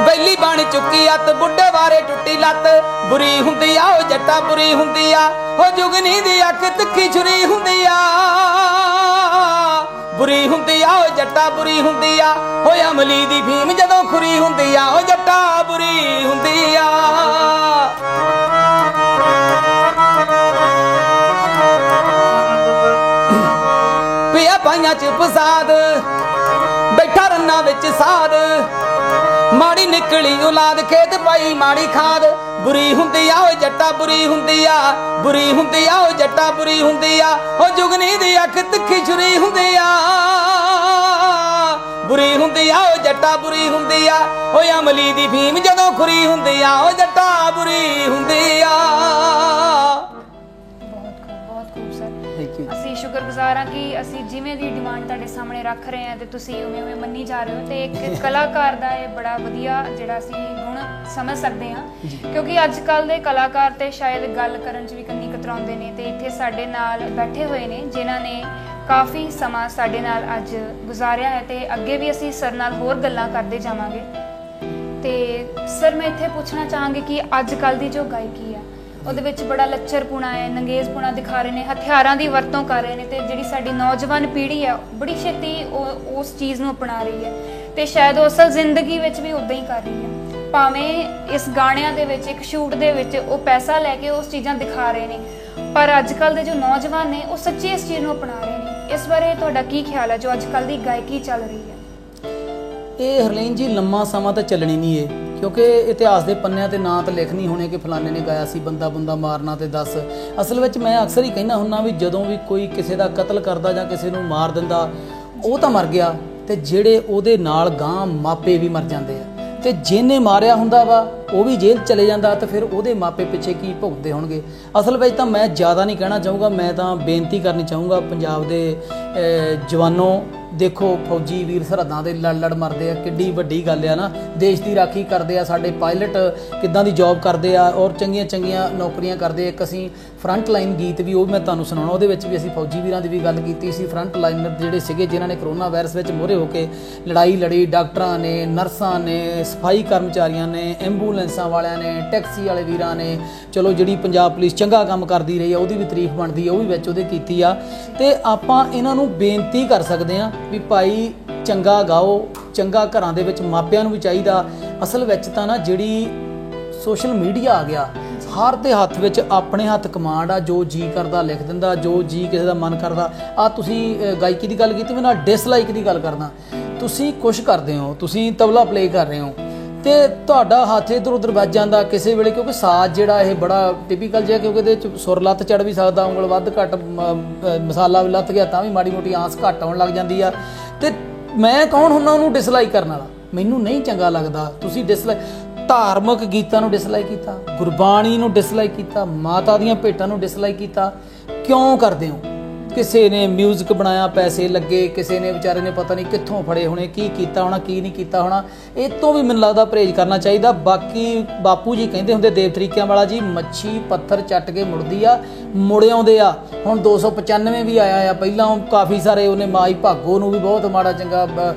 ਬੈਲੀ ਬਣ ਚੁੱਕੀ ਅੱਤ, ਬੁੱਢੇ ਵਾਰੇ ਟੁੱਟੀ ਲੱਤ। ਬੁਰੀ ਹੁੰਦੀ ਆ ਉਹ ਜੱਟਾ, ਬੁਰੀ ਹੁੰਦੀ ਆ। ਹੋ ਜੁਗਨੀ ਦੀ ਅੱਖ ਤਿੱਖੀ ਛੁਰੀ ਹੁੰਦੀ ਆ, ਬੁਰੀ ਹੁੰਦੀ ਆ ਉਹ ਜੱਟਾ, ਬੁਰੀ ਹੁੰਦੀ ਆ। ਹੋ ਅਮਲੀ ਦੀ ਫੀਮ ਜਦੋਂ ਖੁਰੀ ਹੁੰਦੀ ਆ, ਉਹ ਜੱਟਾ ਬੁਰੀ ਹੁੰਦੀ ਆ। ਪਿਆ ਪਾਈਆਂ ਚ ਫਸਾਦ, ਬੈਠਾ ਰੰਨਾਂ ਵਿੱਚ ਸਾਧ, ਮਾੜੀ ਨਿਕਲੀ ਔਲਾਦ, ਖੇਤ ਪਾਈ ਮਾੜੀ ਖਾਦ। ਬੁਰੀ ਹੁੰਦੀ ਆ ਉਹ ਜੱਟਾ, ਬੁਰੀ ਹੁੰਦੀ ਆ, ਬੁਰੀ ਹੁੰਦੀ ਆ ਉਹ ਜੱਟਾ, ਬੁਰੀ ਹੁੰਦੀ ਆ। ਉਹ ਜੁਗਨੀ ਦੀ ਅੱਖ ਤਿੱਖੀ ਛੁਰੀ ਹੁੰਦੀ ਆ, ਬੁਰੀ ਹੁੰਦੀ ਆ ਉਹ ਜੱਟਾ, ਬੁਰੀ ਹੁੰਦੀ ਆ। ਓਏ ਅਮਲੀ ਦੀ ਫੀਮ ਜਦੋਂ ਖੁਰੀ ਹੁੰਦੀ ਆ, ਉਹ ਜੱਟਾ ਬੁਰੀ ਹੁੰਦੀ ਆ। ਅਸੀਂ ਸ਼ੁਕਰਗੁਜ਼ਾਰ ਹਾਂ ਕਿ ਅਸੀਂ ਜਿਵੇਂ ਦੀ ਡਿਮਾਂਡ ਤੁਹਾਡੇ ਸਾਹਮਣੇ ਰੱਖ ਰਹੇ ਹਾਂ ਤੇ ਤੁਸੀਂ ਉਵੇਂ ਮੰਨੀ ਜਾ ਰਹੇ ਹੋ। ਤੇ ਇੱਕ ਕਲਾਕਾਰ ਦਾ ਇਹ ਬੜਾ ਵਧੀਆ ਜਿਹੜਾ ਅਸੀਂ ਗੁਣ ਸਮਝ ਸਕਦੇ ਹਾਂ, ਕਿਉਂਕਿ ਅੱਜ ਕੱਲ੍ਹ ਦੇ ਕਲਾਕਾਰ ਤੇ ਸ਼ਾਇਦ ਗੱਲ ਕਰਨ 'ਚ ਵੀ ਕੰਨੀ ਕਤਰਾਉਂਦੇ ਨੇ। ਤੇ ਇੱਥੇ ਸਾਡੇ ਨਾਲ ਬੈਠੇ ਹੋਏ ਨੇ ਜਿਨ੍ਹਾਂ ਨੇ ਕਾਫੀ ਸਮਾਂ ਸਾਡੇ ਨਾਲ ਅੱਜ ਗੁਜ਼ਾਰਿਆ ਹੈ, ਤੇ ਅੱਗੇ ਵੀ ਅਸੀਂ ਸਰ ਨਾਲ ਹੋਰ ਗੱਲਾਂ ਕਰਦੇ ਜਾਵਾਂਗੇ। ਤੇ ਸਰ ਮੈਂ ਇੱਥੇ ਪੁੱਛਣਾ ਚਾਹਾਂਗੀ ਕਿ ਅੱਜ ਕੱਲ੍ਹ ਦੀ ਜੋ ਗਾਇਕੀ ਹੈ ਉਹਦੇ ਵਿੱਚ ਬੜਾ ਲੱਚਰਪੁਣਾ ਹੈ, ਨੰਗੇਜ਼ਪੁਣਾ ਦਿਖਾ ਰਹੇ ਨੇ, ਹਥਿਆਰਾਂ ਦੀ ਵਰਤੋਂ ਕਰ ਰਹੇ ਨੇ, ਤੇ ਜਿਹੜੀ ਸਾਡੀ ਨੌਜਵਾਨ ਪੀੜ੍ਹੀ ਹੈ ਬੜੀ ਛੇਤੀ ਉਸ ਚੀਜ਼ ਨੂੰ ਅਪਣਾ ਰਹੀ ਹੈ, ਤੇ ਸ਼ਾਇਦ ਉਹ ਅਸਲ ਜ਼ਿੰਦਗੀ ਵਿੱਚ ਵੀ ਉੱਦਾਂ ਹੀ ਕਰ ਰਹੀ ਹੈ। ਭਾਵੇਂ ਇਸ ਗਾਣਿਆਂ ਦੇ ਵਿੱਚ, ਇੱਕ ਸ਼ੂਟ ਦੇ ਵਿੱਚ ਉਹ ਪੈਸਾ ਲੈ ਕੇ ਉਸ ਚੀਜ਼ਾਂ ਦਿਖਾ ਰਹੇ ਨੇ, ਪਰ ਅੱਜ ਕੱਲ੍ਹ ਦੇ ਜੋ ਨੌਜਵਾਨ ਨੇ ਉਹ ਸੱਚੀ ਇਸ ਚੀਜ਼ ਨੂੰ ਅਪਣਾ ਰਹੇ ਨੇ। ਇਸ ਬਾਰੇ ਤੁਹਾਡਾ ਕੀ ਖਿਆਲ ਹੈ ਜੋ ਅੱਜ ਕੱਲ੍ਹ ਦੀ ਗਾਇਕੀ ਚੱਲ ਰਹੀ ਹੈ? ਇਹ ਹਰਲੀਨ ਜੀ ਲੰਮਾ ਸਮਾਂ ਤਾਂ ਚੱਲਣੀ ਨਹੀਂ ਇਹ, ਕਿਉਂਕਿ ਇਤਿਹਾਸ ਦੇ ਪੰਨਿਆਂ ਤੇ ਨਾਂ ਤਾਂ ਲਿਖ ਨਹੀਂ ਹੋਣੇ ਕਿ ਫਲਾਣੇ ਨੇ ਗਾਇਆ ਸੀ ਬੰਦਾ ਬੁੰਦਾ ਮਾਰਨਾ ਤੇ ਦੱਸ। ਅਸਲ ਵਿੱਚ ਮੈਂ ਅਕਸਰ ਹੀ ਕਹਿੰਦਾ ਹੁੰਦਾ ਵੀ ਜਦੋਂ ਵੀ ਕੋਈ ਕਿਸੇ ਦਾ ਕਤਲ ਕਰਦਾ ਜਾਂ ਕਿਸੇ ਨੂੰ ਮਾਰ ਦਿੰਦਾ, ਉਹ ਤਾਂ ਮਰ ਗਿਆ ਤੇ ਜਿਹੜੇ ਉਹਦੇ ਨਾਲ ਗਾਂ ਮਾਪੇ ਵੀ ਮਰ ਜਾਂਦੇ ਆ, ਤੇ ਜਿਹਨੇ ਮਾਰਿਆ ਹੁੰਦਾ ਵਾ ਉਹ ਵੀ ਜੇਲ੍ਹ ਚਲੇ ਜਾਂਦਾ, ਤੇ ਫਿਰ ਉਹਦੇ ਮਾਪੇ ਪਿੱਛੇ ਕੀ ਭੁਗਤਦੇ ਹੋਣਗੇ। ਅਸਲ ਵਿੱਚ ਤਾਂ ਮੈਂ ਜ਼ਿਆਦਾ ਨਹੀਂ ਕਹਿਣਾ ਚਾਹੂੰਗਾ, ਮੈਂ ਤਾਂ ਬੇਨਤੀ ਕਰਨੀ ਚਾਹੂੰਗਾ ਪੰਜਾਬ ਦੇ ਜਵਾਨੋ, ਦੇਖੋ ਫੌਜੀ ਵੀਰ ਸਰਹੱਦਾਂ ਦੇ ਲੜ ਮਰਦੇ ਆ, ਕਿੱਡੀ ਵੱਡੀ ਗੱਲ ਆ ਨਾ। ਦੇਸ਼ ਦੀ ਰਾਖੀ ਕਰਦੇ ਆ, ਸਾਡੇ ਪਾਇਲਟ ਕਿੱਦਾਂ ਦੀ ਜੌਬ ਕਰਦੇ ਆ ਔਰ ਚੰਗੀਆਂ ਚੰਗੀਆਂ ਨੌਕਰੀਆਂ ਕਰਦੇ। ਇੱਕ ਅਸੀਂ ਫਰੰਟ ਲਾਈਨ ਗੀਤ ਵੀ ਉਹ ਮੈਂ ਤੁਹਾਨੂੰ ਸੁਣਾਉਣਾ, ਉਹਦੇ ਵਿੱਚ ਵੀ ਅਸੀਂ ਫੌਜੀ ਵੀਰਾਂ ਦੀ ਵੀ ਗੱਲ ਕੀਤੀ ਸੀ। ਫਰੰਟ ਲਾਈਨਰ ਜਿਹੜੇ ਸੀਗੇ ਜਿਨ੍ਹਾਂ ਨੇ ਕਰੋਨਾ ਵਾਇਰਸ ਵਿੱਚ ਮੂਹਰੇ ਹੋ ਕੇ ਲੜਾਈ ਲੜੀ, ਡਾਕਟਰਾਂ ਨੇ, ਨਰਸਾਂ ਨੇ, ਸਫਾਈ ਕਰਮਚਾਰੀਆਂ ਨੇ, ਐਂਬੂਲੈਂਸਾਂ ਵਾਲਿਆਂ ਨੇ, ਟੈਕਸੀ ਵਾਲੇ ਵੀਰਾਂ ਨੇ। ਚਲੋ ਜਿਹੜੀ ਪੰਜਾਬ ਪੁਲਿਸ ਚੰਗਾ ਕੰਮ ਕਰਦੀ ਰਹੀ ਆ ਉਹਦੀ ਵੀ ਤਾਰੀਫ ਬਣਦੀ ਆ, ਉਹ ਵੀ ਵਿੱਚ ਉਹਦੇ ਕੀਤੀ ਆ। ਤੇ ਆਪਾਂ ਇਹਨਾਂ ਨੂੰ ਬੇਨਤੀ ਕਰ ਸਕਦੇ ਹਾਂ ਵੀ ਭਾਈ ਚੰਗਾ ਗਾਓ, ਚੰਗਾ ਘਰਾਂ ਦੇ ਵਿੱਚ ਮਾਪਿਆਂ ਨੂੰ ਵੀ ਚਾਹੀਦਾ। ਅਸਲ ਵਿੱਚ ਤਾਂ ਨਾ ਜਿਹੜੀ ਸੋਸ਼ਲ ਮੀਡੀਆ ਆ ਗਿਆ, ਹਰ ਦੇ ਹੱਥ ਵਿੱਚ ਆਪਣੇ ਹੱਥ ਕਮਾਂਡ ਆ, ਜੋ ਜੀ ਕਰਦਾ ਲਿਖ ਦਿੰਦਾ, ਜੋ ਜੀ ਕਿਸੇ ਦਾ ਮਨ ਕਰਦਾ। ਆ ਤੁਸੀਂ ਗਾਇਕੀ ਦੀ ਗੱਲ ਕੀਤੀ, ਮੈਂ ਨਾਲ ਡਿਸਲਾਈਕ ਦੀ ਗੱਲ ਕਰਦਾ। ਤੁਸੀਂ ਕੁਛ ਕਰਦੇ ਹੋ, ਤੁਸੀਂ ਤਬਲਾ ਪਲੇ ਕਰ ਰਹੇ ਹੋ ਤੇ ਤੁਹਾਡਾ ਹੱਥ ਇੱਧਰ ਉੱਧਰ ਵੱਜ ਜਾਂਦਾ ਕਿਸੇ ਵੇਲੇ, ਕਿਉਂਕਿ ਸਾਜ਼ ਜਿਹੜਾ ਇਹ ਬੜਾ ਟਿਪੀਕਲ ਜਿਹਾ, ਕਿਉਂਕਿ ਇਹਦੇ 'ਚ ਸੁਰ ਲੱਤ ਚੜ ਵੀ ਸਕਦਾ, ਉਂਗਲ ਵੱਧ ਘੱਟ, ਮਸਾਲਾ ਵੀ ਲੱਥ ਗਿਆ ਤਾਂ ਵੀ ਮਾੜੀ ਮੋਟੀ ਆਂਸ ਘੱਟ ਆਉਣ ਲੱਗ ਜਾਂਦੀ ਆ। ਤੇ ਮੈਂ ਕੌਣ ਹੁੰਦਾ ਉਹਨੂੰ ਡਿਸਲਾਈਕ ਕਰਨ ਵਾਲਾ? ਮੈਨੂੰ ਨਹੀਂ ਚੰਗਾ ਲੱਗਦਾ। ਤੁਸੀਂ ਧਾਰਮਿਕ ਗੀਤਾਂ ਨੂੰ ਡਿਸਲਾਈਕ ਕੀਤਾ, ਗੁਰਬਾਣੀ ਨੂੰ ਡਿਸਲਾਈਕ ਕੀਤਾ, ਮਾਤਾ ਦੀਆਂ ਭੇਟਾਂ ਨੂੰ ਡਿਸਲਾਈਕ ਕੀਤਾ, ਕਿਉਂ ਕਰਦੇ ਹੋ? ਕਿਸੇ ਨੇ ਮਿਊਜ਼ਿਕ ਬਣਾਇਆ, ਪੈਸੇ ਲੱਗੇ, ਕਿਸੇ ਨੇ ਵਿਚਾਰੇ ਨੇ ਪਤਾ ਨਹੀਂ ਕਿੱਥੋਂ ਫੜੇ ਹੋਣੇ, ਕੀ ਕੀਤਾ ਹੋਣਾ ਕੀ ਨਹੀਂ ਕੀਤਾ ਹੋਣਾ। ਇਹ ਤੋਂ ਵੀ ਮੈਨੂੰ ਲੱਗਦਾ ਪਰਹੇਜ਼ ਕਰਨਾ ਚਾਹੀਦਾ। ਬਾਕੀ ਬਾਪੂ ਜੀ ਕਹਿੰਦੇ ਹੁੰਦੇ ਦੇਵ ਤਰੀਕਿਆਂ ਵਾਲਾ ਜੀ, ਮੱਛੀ ਪੱਥਰ ਚੱਟ ਕੇ ਮੁੜਦੀ ਆ, ਮੁੜ ਆਉਂਦੇ ਆ। ਹੁਣ 295 ਵੀ ਆਇਆ ਆ, ਪਹਿਲਾਂ ਕਾਫੀ ਸਾਰੇ ਉਹਨੇ ਮਾਈ ਭਾਗੋ ਨੂੰ ਵੀ ਬਹੁਤ ਮਾੜਾ ਚੰਗਾ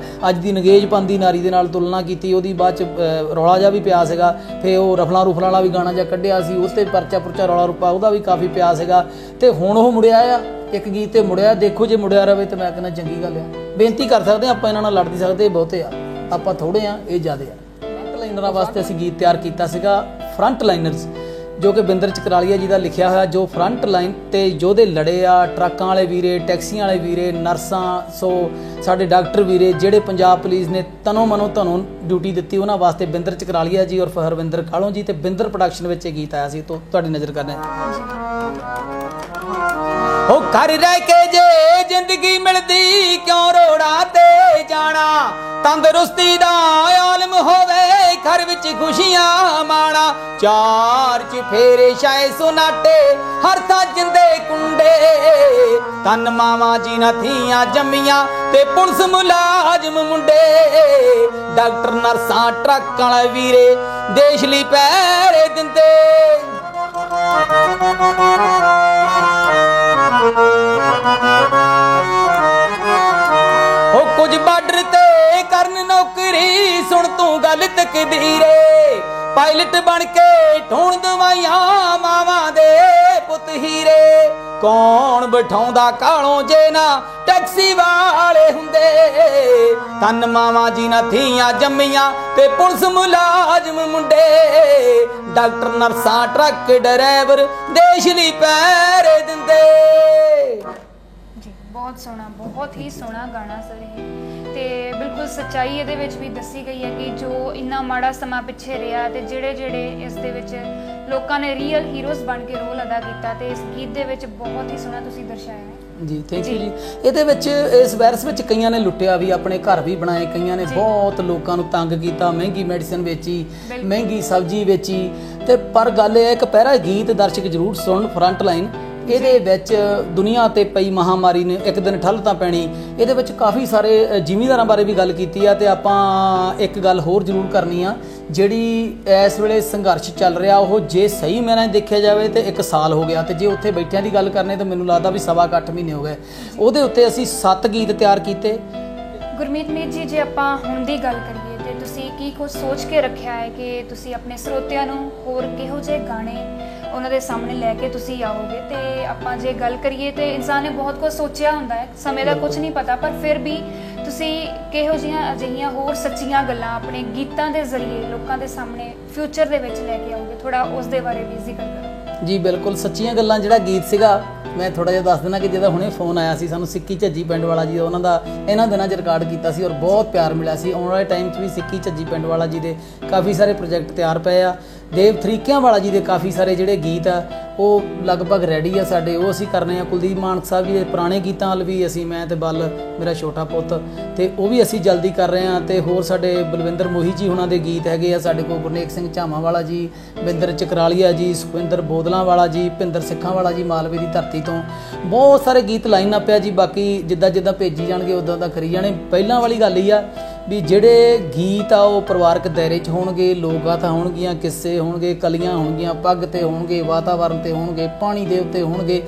ਅੱਜ ਦੀ ਨਗੇਜਪੰਥੀ ਨਾਰੀ ਦੇ ਨਾਲ ਤੁਲਨਾ ਕੀਤੀ, ਉਹਦੀ ਬਾਅਦ 'ਚ ਰੌਲਾ ਜਿਹਾ ਵੀ ਪਿਆ ਸੀਗਾ। ਫਿਰ ਉਹ ਰਫਲਾਂ ਰੁਫਲਾਂ ਵਾਲਾ ਵੀ ਗਾਣਾ ਜਿਹਾ ਕੱਢਿਆ ਸੀ, ਉਸ 'ਤੇ ਪਰਚਾ ਪੁਰਚਾ ਰੌਲਾ ਰੁਪਾ ਉਹਦਾ ਵੀ ਕਾਫੀ ਪਿਆ ਸੀਗਾ। ਤੇ ਹੁਣ ਉਹ ਮੁੜਿਆ ਆ, ਇੱਕ ਗੀਤ ਤੇ ਮੁੜਿਆ। ਦੇਖੋ ਜੇ ਮੁੜਿਆ ਰਹੇ ਤਾਂ ਮੈਂ ਕਹਿੰਦਾ ਚੰਗੀ ਗੱਲ ਆ। ਬੇਨਤੀ ਕਰ ਸਕਦੇ ਆਪਾਂ, ਇਹਨਾਂ ਨਾਲ ਲੜ ਨਹੀਂ ਸਕਦੇ, ਬਹੁਤੇ ਆ, ਆਪਾਂ ਥੋੜ੍ਹੇ ਆ, ਇਹ ਜ਼ਿਆਦੇ ਆ। ਫਰੰਟ ਲਾਈਨਰਾਂ ਵਾਸਤੇ ਅਸੀਂ ਗੀਤ ਤਿਆਰ ਕੀਤਾ ਸੀਗਾ, ਫਰੰਟ ਲਾਈਨਰਸ, ਜੋ ਕਿ ਬਿੰਦਰ ਚਕਰਾਲੀਆ ਜੀ ਦਾ ਲਿਖਿਆ ਹੋਇਆ। ਜੋ ਫਰੰਟ ਲਾਈਨ ਤੇ ਯੋਧੇ ਲੜੇ ਆ, ਟਰੱਕਾਂ ਵਾਲੇ ਵੀਰੇ, ਟੈਕਸੀਆਂ ਵਾਲੇ ਵੀਰੇ, ਨਰਸਾਂ, ਸੋ ਸਾਡੇ ਡਾਕਟਰ ਵੀਰੇ, ਜਿਹੜੇ ਪੰਜਾਬ ਪੁਲਿਸ ਨੇ ਤਨੋਂ ਮਨੋਂ ਤੁਹਾਨੂੰ ਡਿਊਟੀ ਦਿੱਤੀ, ਉਹਨਾਂ ਵਾਸਤੇ ਬਿੰਦਰ ਚਕਰਾਲੀਆ ਜੀ ਔਰ ਹਰਵਿੰਦਰ ਕਾਲੋਂ ਜੀ ਤੇ ਬਿੰਦਰ ਪ੍ਰੋਡਕਸ਼ਨ ਵਿੱਚ ਇਹ ਗੀਤ ਆਇਆ ਸੀ। ਤੋਂ ਤੁਹਾਡੀ ਨਜ਼ਰ ਕਰਨਾ ਉਹ ਘਰ ਰਹਿ ਕੇ ਜੇ ਜ਼ਿੰਦਗੀ ਮਿਲਦੀ, ਕਿਉਂ ਰੋੜਾਂ ਤੇ ਜਾਣਾ? ਤੰਦਰੁਸਤੀ ਦਾ ਆਲਮ ਹੋਵੇ, ਘਰ ਵਿੱਚ ਖੁਸ਼ੀਆਂ ਮਾਣਾ। ਚਾਰ ਚਫੇਰੇ ਸ਼ਾਏ ਸੁਨਾਟੇ, ਹਰ ਥਾਂ ਜਿੰਦੇ ਕੁੰਡੇ। ਤਨ ਮਾਵਾਂ ਜੀ ਨਾ ਥੀਆਂ ਜੰਮੀਆਂ, ਤੇ ਪੁਲਿਸ ਮੁਲਾਜ਼ਮ ਮੁੰਡੇ। ਡਾਕਟਰ ਨਰਸਾਂ ਟਰੱਕ ਵਾਲੇ ਵੀਰੇ, ਦੇਸ਼ ਲਈ ਪਹਿਰੇ ਦਿੰਦੇ। ਉਹ ਕੁਝ ਬਾਰਡਰ ਤੇ ਕਰਨ ਨੌਕਰੀ, ਸੁਣ ਤੂੰ ਗੱਲ ਤਕਦੀਰੇ। ਪਾਇਲਟ ਬਣ ਕੇ ਢੋਣ ਦਵਾਈਆਂ, ਮਾਵਾਂ ਦੇ ਪੁੱਤ ਹੀਰੇ। ਕੌਣ ਬਿਠਾਉਂਦਾ ਕਾਲੋਂ ਜੇ ਨਾ ਟੈਕਸੀ ਵਾਲੇ ਹੁੰਦੇ? ਤਨ ਮਾਵਾਂ ਜੀ ਨਾ ਥੀਆਂ ਜੰਮੀਆਂ, ਤੇ ਪੁਲਿਸ ਮੁਲਾਜ਼ਮ ਮੁੰਡੇ। ਡਾਕਟਰ ਨਰਸਾਂ ਟਰੱਕ ਡਰਾਈਵਰ, ਦੇਸ਼ ਲਈ ਪਹਿਰੇ ਦਿੰਦੇ। ਜੀ ਬਹੁਤ ਸੋਹਣਾ, ਬਹੁਤ ਹੀ ਸੋਹਣਾ ਗਾਣਾ ਸਰ ਇਹ। ਤੇ ਬਿਲਕੁਲ ਸੱਚਾਈ ਇਹਦੇ ਵਿੱਚ ਵੀ ਦੱਸੀ ਗਈ ਹੈ ਕਿ ਜੋ ਇੰਨਾ ਮਾੜਾ ਸਮਾਂ ਪਿੱਛੇ ਰਿਹਾ ਤੇ ਜਿਹੜੇ ਇਸ ਦੇ ਵਿੱਚ ਲੋਕਾਂ ਨੇ ਰੀਅਲ ਹੀਰੋਜ਼ ਬਣ ਕੇ ਰੋਲ ਅਦਾ ਕੀਤਾ, ਤੇ ਇਸ ਗੀਤ ਦੇ ਵਿੱਚ ਬਹੁਤ ਹੀ ਸੋਹਣਾ ਤੁਸੀਂ ਦਰਸਾਇਆ ਹੈ। ਜੀ ਥੈਂਕ ਯੂ ਜੀ। ਇਹਦੇ ਵਿੱਚ ਇਸ ਵਾਇਰਸ ਵਿੱਚ ਕਈਆਂ ਨੇ ਲੁੱਟਿਆ ਵੀ, ਆਪਣੇ ਘਰ ਵੀ ਬਣਾਏ, ਕਈਆਂ ਨੇ ਬਹੁਤ ਲੋਕਾਂ ਨੂੰ ਤੰਗ ਕੀਤਾ, ਮਹਿੰਗੀ ਮੈਡੀਸਨ ਵੇਚੀ, ਮਹਿੰਗੀ ਸਬਜ਼ੀ ਵੇਚੀ। ਤੇ ਪਰ ਗੱਲ ਇਹ ਹੈ, ਇੱਕ ਪਹਿਰਾ ਗੀਤ ਦਰਸ਼ਕ ਜ਼ਰੂਰ ਸੁਣਨ, ਫਰੰਟ ਲਾਈਨ। ਇਹਦੇ ਵਿੱਚ ਦੁਨੀਆ ਤੇ ਪਈ ਮਹਾਮਾਰੀ ਨੇ ਇੱਕ ਦਿਨ ਠੱਲ ਤਾਂ ਪੈਣੀ। ਇਹਦੇ ਵਿੱਚ ਕਾਫੀ ਸਾਰੇ ਜ਼ਿਮੀਂਦਾਰਾਂ ਬਾਰੇ ਵੀ ਗੱਲ ਕੀਤੀ ਆ। ਤੇ ਆਪਾਂ ਇੱਕ ਗੱਲ ਹੋਰ ਜ਼ਰੂਰ ਕਰਨੀ ਆ, ਜਿਹੜੀ ਇਸ ਵੇਲੇ ਸੰਘਰਸ਼ ਚੱਲ ਰਿਹਾ, ਉਹ ਜੇ ਸਹੀ ਮੈਨਾਂ ਦੇਖਿਆ ਜਾਵੇ ਤੇ 1 ਸਾਲ ਹੋ ਗਿਆ। ਤੇ ਜੇ ਉੱਥੇ ਬੈਠਿਆਂ ਦੀ ਗੱਲ ਕਰਨੇ ਤਾਂ ਮੈਨੂੰ ਲੱਗਦਾ ਵੀ 7.25 ਮਹੀਨੇ ਹੋ ਗਏ। ਉਹਦੇ ਉੱਤੇ ਅਸੀਂ 7 ਗੀਤ ਤਿਆਰ ਕੀਤੇ। ਗੁਰਮੀਤ ਮੀਤ ਜੀ, ਜੇ ਆਪਾਂ ਹੁਣ ਦੀ ਗੱਲ ਕਰੀਏ ਤੇ ਤੁਸੀਂ ਕੀ ਕੁਝ ਸੋਚ ਕੇ ਰੱਖਿਆ ਹੈ ਕਿ ਤੁਸੀਂ ਆਪਣੇ ਸਰੋਤਿਆਂ ਨੂੰ ਹੋਰ ਕਿਹੋ ਜਿਹੇ ਗਾਣੇ ਉਹਨਾਂ ਦੇ ਸਾਹਮਣੇ ਲੈ ਕੇ ਤੁਸੀਂ ਆਓਗੇ? ਤੇ ਆਪਾਂ ਜੇ ਗੱਲ ਕਰੀਏ ਤੇ ਇਨਸਾਨ ਨੇ ਬਹੁਤ ਕੁਝ ਸੋਚਿਆ ਹੁੰਦਾ ਹੈ, ਸਮੇਂ ਦਾ ਕੁਝ ਨਹੀਂ ਪਤਾ, ਪਰ ਫਿਰ ਵੀ ਤੁਸੀਂ ਕਿਹੋ ਜਿਹੀਆਂ ਅਜਿਹੀਆਂ ਹੋਰ ਸੱਚੀਆਂ ਗੱਲਾਂ ਆਪਣੇ ਗੀਤਾਂ ਦੇ ਜ਼ਰੀਏ ਲੋਕਾਂ ਦੇ ਸਾਹਮਣੇ ਫਿਊਚਰ ਦੇ ਵਿੱਚ ਲੈ ਕੇ ਆਓਗੇ? ਥੋੜਾ ਉਸ ਦੇ ਬਾਰੇ ਵੀ ਜ਼ਿਕਰ ਕਰੋ। ਜੀ ਬਿਲਕੁਲ ਸੱਚੀਆਂ ਗੱਲਾਂ। ਜਿਹੜਾ ਗੀਤ ਸੀਗਾ ਮੈਂ ਥੋੜਾ ਜਿਹਾ ਦੱਸ ਦੇਣਾ ਕਿ ਜਿਹਦਾ ਹੁਣੇ ਫੋਨ ਆਇਆ ਸੀ ਸਾਨੂੰ, ਸਿੱਕੀ ਝੱਜੀ ਪਿੰਡ ਵਾਲਾ ਜੀ, ਉਹਨਾਂ ਦਾ ਇਹਨਾਂ ਦਿਨਾਂ 'ਚ ਰਿਕਾਰਡ ਕੀਤਾ ਸੀ ਔਰ ਬਹੁਤ ਪਿਆਰ ਮਿਲਿਆ ਸੀ। ਆਉਣ ਵਾਲੇ ਟਾਈਮ 'ਚ ਵੀ ਸਿੱਕੀ ਝੱਜੀ ਪਿੰਡ ਵਾਲਾ ਜੀ ਦੇ ਕਾਫੀ ਸਾਰੇ ਪ੍ਰੋਜੈਕਟ ਤਿਆਰ ਪਏ ਆ। ਦੇਵ ਥਰੀਕਿਆਂ ਵਾਲਾ ਜੀ ਦੇ ਕਾਫੀ ਸਾਰੇ ਜਿਹੜੇ ਗੀਤ ਆ ਉਹ ਲਗਭਗ ਰੈਡੀ ਆ ਸਾਡੇ, ਉਹ ਅਸੀਂ ਕਰਨੇ ਆ। ਕੁਲਦੀਪ ਮਾਨਕ ਸਾਹਿਬ ਜੀ ਦੇ ਪੁਰਾਣੇ ਗੀਤਾਂ ਵੱਲ ਵੀ ਅਸੀਂ, ਮੈਂ ਤੇ ਬਲ ਮੇਰਾ ਛੋਟਾ ਪੁੱਤ, ਤੇ ਉਹ ਵੀ ਅਸੀਂ ਜਲਦੀ ਕਰ ਰਹੇ ਹਾਂ। ਤੇ ਹੋਰ ਸਾਡੇ ਬਲਵਿੰਦਰ ਮੋਹੀ ਜੀ ਉਹਨਾਂ ਦੇ ਗੀਤ ਹੈਗੇ ਆ ਸਾਡੇ ਕੋਲ, ਗੁਰਨੇਕ ਸਿੰਘ ਝਾਮਾ ਵਾਲਾ ਜੀ, ਬਿੰਦਰ ਚਕਰਾਲੀਆ ਜੀ, ਸੁਖਵਿੰਦਰ ਬੋਦਲਾਂ ਵਾਲਾ ਜੀ, ਭਿੰਦਰ ਸਿੱਖਾਂ ਵਾਲਾ ਜੀ, ਮਾਲਵੇ ਦੀ ਧਰਤੀ ਤੋਂ ਬਹੁਤ ਸਾਰੇ ਗੀਤ ਲਾਈਨ ਅਪ ਆ ਜੀ। ਬਾਕੀ ਜਿੱਦਾਂ ਜਿੱਦਾਂ ਭੇਜੀ ਜਾਣਗੇ ਉੱਦਾਂ ਦਾ ਕਰੀ ਜਾਣੇ। ਪਹਿਲਾਂ ਵਾਲੀ ਗੱਲ ਹੀ ਆ ਵੀ ਜਿਹੜੇ ਗੀਤ ਆ ਉਹ ਪਰਿਵਾਰਕ ਦਾਇਰੇ 'ਚ ਹੋਣਗੇ, ਲੋਕ ਗਾਥਾ ਹੋਣਗੀਆਂ, ਕਿੱਸੇ ਹੋਣਗੇ, ਕਲੀਆਂ ਹੋਣਗੀਆਂ, ਪੱਗ ਤੇ ਹੋਣਗੇ, ਵਾਤਾਵਰਨ ਤੇ ਹੋਣਗੇ, ਪਾਣੀ ਦੇ ਉੱਤੇ ਹੋਣਗੇ।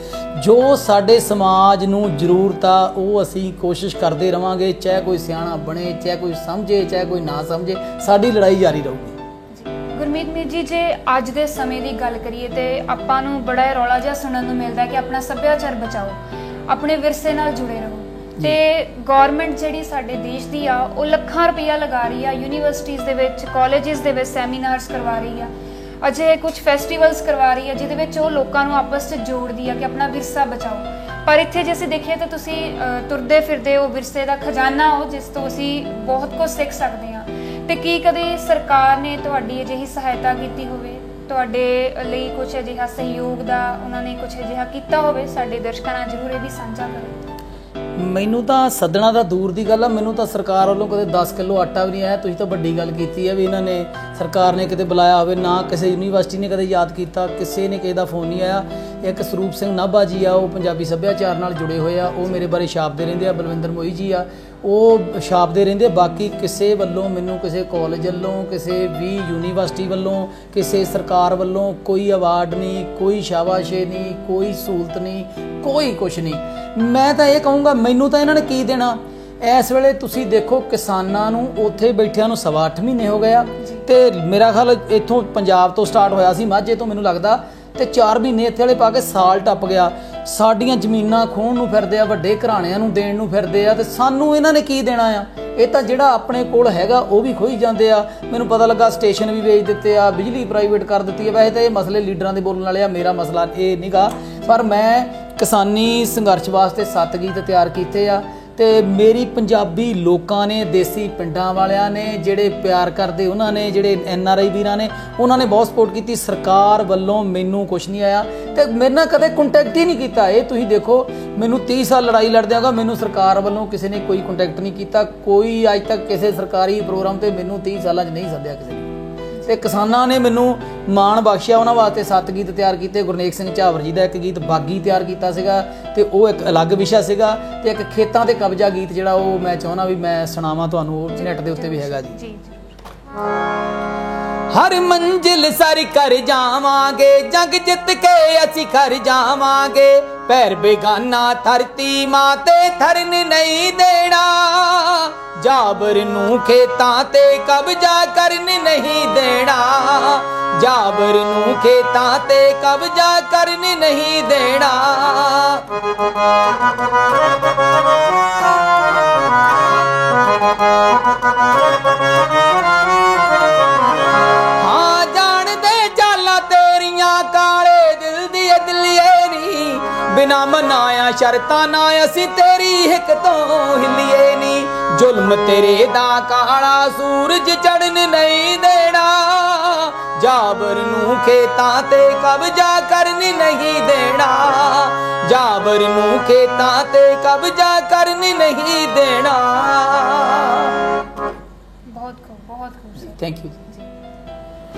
ਜੋ ਸਾਡੇ ਸਮਾਜ ਨੂੰ ਜ਼ਰੂਰਤ ਆ ਉਹ ਅਸੀਂ ਕੋਸ਼ਿਸ਼ ਕਰਦੇ ਰਵਾਂਗੇ, ਚਾਹੇ ਕੋਈ ਸਿਆਣਾ ਬਣੇ, ਚਾਹੇ ਕੋਈ ਸਮਝੇ, ਚਾਹੇ ਕੋਈ ਨਾ ਸਮਝੇ, ਸਾਡੀ ਲੜਾਈ ਜਾਰੀ ਰਹੂਗੀ। ਗੁਰਮੀਤ ਮੀਰ ਜੀ, ਜੇ ਅੱਜ ਦੇ ਸਮੇਂ ਦੀ ਗੱਲ ਕਰੀਏ ਤੇ ਆਪਾਂ ਨੂੰ ਬੜਾ ਰੌਲਾ ਜਿਹਾ ਸੁਣਨ ਨੂੰ ਮਿਲਦਾ ਕਿ ਆਪਣਾ ਸੱਭਿਆਚਾਰ ਬਚਾਓ, ਆਪਣੇ ਵਿਰਸੇ ਨਾਲ ਜੁੜੇ ਰਹੋ। ਤੇ ਗੌਰਮੈਂਟ ਜਿਹੜੀ ਸਾਡੇ ਦੇਸ਼ ਦੀ ਆ ਉਹ ਲੱਖਾਂ ਰੁਪਈਆ ਲਗਾ ਰਹੀ ਆ, ਯੂਨੀਵਰਸਿਟੀਜ਼ ਦੇ ਵਿੱਚ, ਕਾਲਜਿਸ ਦੇ ਵਿੱਚ ਸੈਮੀਨਾਰਸ ਕਰਵਾ ਰਹੀ ਆ, ਅਜੇ ਕੁਝ ਫੈਸਟੀਵਲਸ ਕਰਵਾ ਰਹੀ ਆ ਜਿਹਦੇ ਵਿੱਚ ਉਹ ਲੋਕਾਂ ਨੂੰ ਆਪਸ 'ਚ ਜੋੜਦੀ ਆ ਕਿ ਆਪਣਾ ਵਿਰਸਾ ਬਚਾਓ। ਪਰ ਇੱਥੇ ਜੇ ਅਸੀਂ ਦੇਖੀਏ ਤਾਂ ਤੁਸੀਂ ਤੁਰਦੇ ਫਿਰਦੇ ਉਹ ਵਿਰਸੇ ਦਾ ਖਜ਼ਾਨਾ ਹੋ ਜਿਸ ਤੋਂ ਅਸੀਂ ਬਹੁਤ ਕੁਝ ਸਿੱਖ ਸਕਦੇ ਹਾਂ। ਤੇ ਕੀ ਕਦੇ ਸਰਕਾਰ ਨੇ ਤੁਹਾਡੀ ਅਜਿਹੀ ਸਹਾਇਤਾ ਕੀਤੀ ਹੋਵੇ, ਤੁਹਾਡੇ ਲਈ ਕੁਝ ਅਜਿਹਾ ਸਹਿਯੋਗ ਦਾ ਉਹਨਾਂ ਨੇ ਕੁਝ ਅਜਿਹਾ ਕੀਤਾ ਹੋਵੇ? ਸਾਡੇ ਦਰਸ਼ਕਾਂ ਨਾਲ ਜ਼ਰੂਰ ਇਹ ਵੀ ਸਾਂਝਾ ਕਰੋ। ਮੈਨੂੰ ਤਾਂ ਸੱਦਣਾ ਤਾਂ ਦੂਰ ਦੀ ਗੱਲ ਆ, ਮੈਨੂੰ ਤਾਂ ਸਰਕਾਰ ਵੱਲੋਂ ਕਦੇ 10 ਕਿਲੋ ਆਟਾ ਵੀ ਨਹੀਂ ਆਇਆ। ਤੁਸੀਂ ਤਾਂ ਵੱਡੀ ਗੱਲ ਕੀਤੀ ਹੈ ਵੀ ਇਹਨਾਂ ਨੇ, ਸਰਕਾਰ ਨੇ ਕਿਤੇ ਬੁਲਾਇਆ ਹੋਵੇ, ਨਾ ਕਿਸੇ ਯੂਨੀਵਰਸਿਟੀ ਨੇ ਕਦੇ ਯਾਦ ਕੀਤਾ, ਕਿਸੇ ਨੇ ਕਿਸੇ ਦਾ ਫੋਨ ਨਹੀਂ ਆਇਆ। ਇੱਕ ਸਰੂਪ ਸਿੰਘ ਨਾਭਾ ਜੀ ਆ, ਉਹ ਪੰਜਾਬੀ ਸੱਭਿਆਚਾਰ ਨਾਲ ਜੁੜੇ ਹੋਏ ਆ, ਉਹ ਮੇਰੇ ਬਾਰੇ ਛਾਪਦੇ ਰਹਿੰਦੇ ਆ। ਬਲਵਿੰਦਰ ਮੋਹੀ ਜੀ ਆ, ਉਹ ਛਾਪਦੇ ਰਹਿੰਦੇ। ਬਾਕੀ ਕਿਸੇ ਵੱਲੋਂ ਮੈਨੂੰ, ਕਿਸੇ ਕਾਲਜ ਵੱਲੋਂ, ਕਿਸੇ ਵੀ ਯੂਨੀਵਰਸਿਟੀ ਵੱਲੋਂ, ਕਿਸੇ ਸਰਕਾਰ ਵੱਲੋਂ ਕੋਈ ਅਵਾਰਡ ਨਹੀਂ, ਕੋਈ ਸ਼ਾਬਾਸ਼ੇ ਨਹੀਂ, ਕੋਈ ਸਹੂਲਤ ਨਹੀਂ, ਕੋਈ ਕੁਛ ਨਹੀਂ। ਮੈਂ ਤਾਂ ਇਹ ਕਹੂੰਗਾ ਮੈਨੂੰ ਤਾਂ ਇਹਨਾਂ ਨੇ ਕੀ ਦੇਣਾ। ਇਸ ਵੇਲੇ ਤੁਸੀਂ ਦੇਖੋ ਕਿਸਾਨਾਂ ਨੂੰ ਉੱਥੇ ਬੈਠਿਆਂ ਨੂੰ 8.25 ਮਹੀਨੇ ਹੋ ਗਏ ਆ, ਤੇ ਮੇਰਾ ਖਿਆਲ ਇੱਥੋਂ ਪੰਜਾਬ ਤੋਂ ਸਟਾਰਟ ਹੋਇਆ ਸੀ, ਮਾਝੇ ਤੋਂ ਮੈਨੂੰ ਲੱਗਦਾ, ਤੇ 4 ਮਹੀਨੇ ਇੱਥੇ ਵਾਲੇ ਪਾ ਕੇ ਸਾਲ ਟੱਪ ਗਿਆ। ਸਾਡੀਆਂ ਜ਼ਮੀਨਾਂ ਖੋਹਣ ਨੂੰ ਫਿਰਦੇ ਆ, ਵੱਡੇ ਘਰਾਣਿਆਂ ਨੂੰ ਦੇਣ ਨੂੰ ਫਿਰਦੇ ਆ, ਤੇ ਸਾਨੂੰ ਇਹਨਾਂ ਨੇ ਕੀ ਦੇਣਾ ਆ? ਇਹ ਤਾਂ ਜਿਹੜਾ ਆਪਣੇ ਕੋਲ ਹੈਗਾ ਉਹ ਵੀ ਖੋਈ ਜਾਂਦੇ ਆ। ਮੈਨੂੰ ਪਤਾ ਲੱਗਾ ਸਟੇਸ਼ਨ ਵੀ ਵੇਚ ਦਿੱਤੇ ਆ, ਬਿਜਲੀ ਪ੍ਰਾਈਵੇਟ ਕਰ ਦਿੱਤੀ ਹੈ। ਵੈਸੇ ਤਾਂ ਇਹ ਮਸਲੇ ਲੀਡਰਾਂ ਦੇ ਬੋਲਣ ਵਾਲੇ ਆ, ਮੇਰਾ ਮਸਲਾ ਇਹ ਨਹੀਂਗਾ। ਪਰ ਮੈਂ ਕਿਸਾਨੀ ਸੰਘਰਸ਼ ਵਾਸਤੇ 7 ਗੀਤ ਤਿਆਰ ਕੀਤੇ ਆ, ਤੇ ਮੇਰੀ ਪੰਜਾਬੀ ਲੋਕਾਂ ਨੇ, ਦੇਸੀ ਪਿੰਡਾਂ ਵਾਲਿਆਂ ਨੇ, ਜਿਹੜੇ ਪਿਆਰ ਕਰਦੇ ਉਹਨਾਂ ਨੇ, ਜਿਹੜੇ NRI ਵੀਰਾਂ ਨੇ, ਉਹਨਾਂ ਨੇ ਬਹੁਤ ਸਪੋਰਟ ਕੀਤੀ। ਸਰਕਾਰ ਵੱਲੋਂ ਮੈਨੂੰ ਕੁਛ ਨਹੀਂ ਆਇਆ ਤੇ ਮੇਰੇ ਨਾਲ ਕਦੇ ਕੰਟੈਕਟ ਹੀ ਨਹੀਂ ਕੀਤਾ। ਇਹ ਤੁਸੀਂ ਦੇਖੋ, ਮੈਨੂੰ 30 ਸਾਲ ਲੜਾਈ ਲੜਦੇ ਆਗਾ, ਮੈਨੂੰ ਸਰਕਾਰ ਵੱਲੋਂ ਕਿਸੇ ਨੇ ਕੋਈ ਕੰਟੈਕਟ ਨਹੀਂ ਕੀਤਾ। ਕੋਈ ਅੱਜ ਤੱਕ ਕਿਸੇ ਸਰਕਾਰੀ ਪ੍ਰੋਗਰਾਮ ਤੇ ਮੈਨੂੰ 30 ਸਾਲਾਂ 'ਚ ਨਹੀਂ ਸੱਦਿਆ ਕਿਸੇ ਨੇ। ਤੇ ਕਿਸਾਨਾਂ ਨੇ ਮੈਨੂੰ ਮਾਣ ਬਖਸ਼ਿਆ, ਉਹਨਾਂ ਵਾਸਤੇ 7 ਗੀਤ ਤਿਆਰ ਕੀਤੇ। ਗੁਰਨੇਕ ਸਿੰਘ ਝਾਵਰ ਜੀ ਦਾ ਇੱਕ ਗੀਤ ਬਾਗੀ ਤਿਆਰ ਕੀਤਾ ਸੀਗਾ, ਤੇ ਉਹ ਇੱਕ ਅਲੱਗ ਵਿਸ਼ਾ ਸੀਗਾ। ਤੇ ਇੱਕ ਖੇਤਾਂ ਤੇ ਕਬਜ਼ਾ ਗੀਤ ਜਿਹੜਾ ਉਹ ਮੈਂ ਚਾਹੁੰਦਾ ਵੀ ਮੈਂ ਸੁਣਾਵਾਂ ਤੁਹਾਨੂੰ, ਉਹ ਨੈਟ ਦੇ ਉੱਤੇ ਵੀ ਹੈਗਾ ਜੀ। ਹਰ ਮੰਜ਼ਿਲ ਸਰ ਕਰ ਜਾਵਾਂਗੇ, ਜੰਗ ਜਿੱਤ ਕੇ ਅਸੀਂ ਘਰ ਜਾਵਾਂਗੇ। ਪੈਰ ਬੇਗਾਨਾ ਧਰਤੀ ਮਾਂ ਤੇ ਧਰਨ ਨਹੀਂ ਦੇਣਾ, ਜਾਬਰ ਨੂੰ ਖੇਤਾਂ ਤੇ ਕਬਜ਼ਾ ਕਰਨ ਨਹੀਂ ਦੇਣਾ, ਜਾਬਰ ਨੂੰ ਖੇਤਾਂ ਤੇ ਕਬਜ਼ਾ ਕਰਨ ਨਹੀਂ ਦੇਣਾ। ਹਾਂ ਜਾਣਦੇ ਚਾਲਾਂ ਤੇਰੀਆਂ, ਕਾਲੇ ਦਿਲ ਦੀ ਅਦਲੀਏ ਨੀ, ਬਿਨਾ ਮਨਾਇਆ ਸ਼ਰਤਾਂ ਨਾ ਅਸੀਂ ਤੇਰੀ ਹਿੱਕ ਤੋਂ ਹਿੱਲੀਏ ਨੀ। ਜ਼ੁਲਮ ਤੇਰੇ ਦਾ ਕਾਲਾ ਸੂਰਜ ਚੜਨ ਨਹੀਂ ਦੇਣਾ, ਜਾਬਰ ਨੂੰ ਖੇਤਾਂ ਤੇ ਕਬਜ਼ਾ ਕਰਨ ਨਹੀਂ ਦੇਣਾ, ਜਾਬਰ ਨੂੰ ਖੇਤਾਂ ਤੇ ਕਬਜ਼ਾ ਕਰਨ ਨਹੀਂ ਦੇਣਾ। ਬਹੁਤ ਖੂਬ ਥੈਂਕ ਯੂ।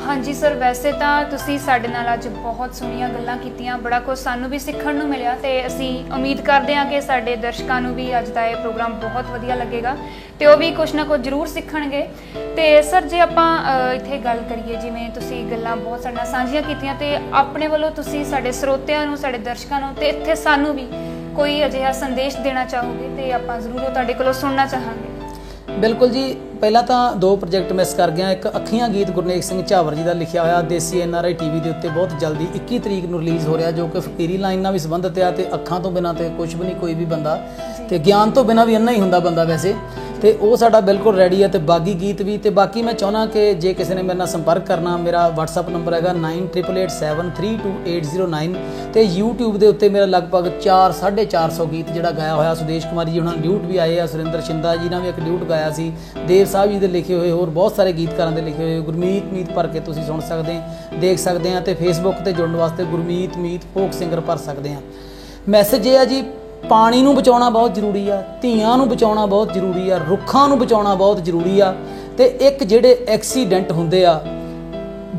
ਹਾਂਜੀ ਸਰ, ਵੈਸੇ ਤਾਂ ਤੁਸੀਂ ਸਾਡੇ ਨਾਲ ਅੱਜ ਬਹੁਤ ਸੋਹਣੀਆਂ ਗੱਲਾਂ ਕੀਤੀਆਂ, ਬੜਾ ਕੁਝ ਸਾਨੂੰ ਵੀ ਸਿੱਖਣ ਨੂੰ ਮਿਲਿਆ, ਤੇ ਅਸੀਂ ਉਮੀਦ ਕਰਦੇ ਹਾਂ ਕਿ ਸਾਡੇ ਦਰਸ਼ਕਾਂ ਨੂੰ ਵੀ ਅੱਜ ਦਾ ਇਹ ਪ੍ਰੋਗਰਾਮ ਬਹੁਤ ਵਧੀਆ ਲੱਗੇਗਾ ਤੇ ਉਹ ਵੀ ਕੁਛ ਨਾ ਕੁਛ ਜ਼ਰੂਰ ਸਿੱਖਣਗੇ। ਤੇ ਸਰ, ਜੇ ਆਪਾਂ ਇੱਥੇ ਗੱਲ ਕਰੀਏ, ਜਿਵੇਂ ਤੁਸੀਂ ਗੱਲਾਂ ਬਹੁਤ ਸਾਡੇ ਨਾਲ ਸਾਂਝੀਆਂ ਕੀਤੀਆਂ, ਤੇ ਆਪਣੇ ਵੱਲੋਂ ਤੁਸੀਂ ਸਾਡੇ ਸਰੋਤਿਆਂ ਨੂੰ, ਸਾਡੇ ਦਰਸ਼ਕਾਂ ਨੂੰ, ਤੇ ਇੱਥੇ ਸਾਨੂੰ ਵੀ ਕੋਈ ਅਜਿਹਾ ਸੰਦੇਸ਼ ਦੇਣਾ ਚਾਹੋਗੇ ਤੇ ਆਪਾਂ ਜ਼ਰੂਰ ਉਹ ਤੁਹਾਡੇ ਕੋਲੋਂ ਸੁਣਨਾ ਚਾਹਾਂਗੇ। ਬਿਲਕੁਲ ਜੀ, ਪਹਿਲਾਂ ਤਾਂ 2 ਪ੍ਰੋਜੈਕਟ ਮਿਸ ਕਰ ਗਿਆ। ਇੱਕ ਅੱਖੀਆਂ ਗੀਤ ਗੁਰਨੇਕ ਸਿੰਘ ਝਾਵਰ ਜੀ ਦਾ ਲਿਖਿਆ ਹੋਇਆ, ਦੇਸੀ NRI TV ਦੇ ਉੱਤੇ ਬਹੁਤ ਜਲਦੀ 21 ਤਰੀਕ ਨੂੰ ਰਿਲੀਜ਼ ਹੋ ਰਿਹਾ, ਜੋ ਕਿ ਫਕੀਰੀ ਲਾਈਨ ਨਾਲ ਵੀ ਸੰਬੰਧਿਤ ਆ, ਤੇ ਅੱਖਾਂ ਤੋਂ ਬਿਨਾਂ ਤੇ ਕੁਝ ਵੀ ਨਹੀਂ ਕੋਈ ਵੀ ਬੰਦਾ, ਤੇ ਗਿਆਨ ਤੋਂ ਬਿਨਾਂ ਵੀ ਅੰਨਾ ਹੀ ਹੁੰਦਾ ਬੰਦਾ ਵੈਸੇ। ਤੇ ਉਹ ਸਾਡਾ ਬਿਲਕੁਲ ਰੈਡੀ ਹੈ ਤੇ ਬਾਗੀ ਗੀਤ ਵੀ। ਤੇ ਬਾਕੀ ਮੈਂ ਚਾਹੁੰਦਾ ਕਿ ਜੇ ਕਿਸੇ ਨੇ ਮੇਰੇ ਨਾਲ ਸੰਪਰਕ ਕਰਨਾ, ਮੇਰਾ WhatsApp ਨੰਬਰ ਹੈਗਾ 9888732809 ਤੇ YouTube ਦੇ ਉੱਤੇ ਮੇਰਾ ਲਗਭਗ 450 ਗੀਤ ਜਿਹੜਾ ਗਾਇਆ ਹੋਇਆ। ਸੁਦੇਸ਼ ਕੁਮਾਰੀ ਜੀ ਉਹਨਾਂ ਨੇ ਡਿਊਟ ਵੀ ਆਏ ਆ, ਸੁਰਿੰਦਰ ਸ਼ਿੰਦਾ ਜੀ ਨਾਲ ਵੀ ਇੱਕ ਡਿਊਟ ਗਾਇਆ ਸੀ, ਦੇਵ ਸਾਹਿਬ ਜੀ ਦੇ ਲਿਖੇ ਹੋਏ, ਹੋਰ ਬਹੁਤ ਸਾਰੇ ਗੀਤਕਾਰਾਂ ਦੇ ਲਿਖੇ ਹੋਏ, ਗੁਰਮੀਤ ਮੀਤ ਭਰ ਕੇ ਤੁਸੀਂ ਸੁਣ ਸਕਦੇ ਦੇਖ ਸਕਦੇ ਆ। ਤੇ Facebook ਤੇ ਜੁੜਨ ਵਾਸਤੇ ਗੁਰਮੀਤ ਮੀਤ ਫੋਕ ਸਿੰਗਰ ਭਰ ਸਕਦੇ ਆ। ਮੈਸੇਜ ਇਹ ਆ ਜੀ, ਪਾਣੀ ਨੂੰ ਬਚਾਉਣਾ ਬਹੁਤ ਜ਼ਰੂਰੀ ਆ, ਧੀਆਂ ਨੂੰ ਬਚਾਉਣਾ ਬਹੁਤ ਜ਼ਰੂਰੀ ਆ, ਰੁੱਖਾਂ ਨੂੰ ਬਚਾਉਣਾ ਬਹੁਤ ਜ਼ਰੂਰੀ ਆ। ਤੇ ਇੱਕ ਜਿਹੜੇ ਐਕਸੀਡੈਂਟ ਹੁੰਦੇ ਆ,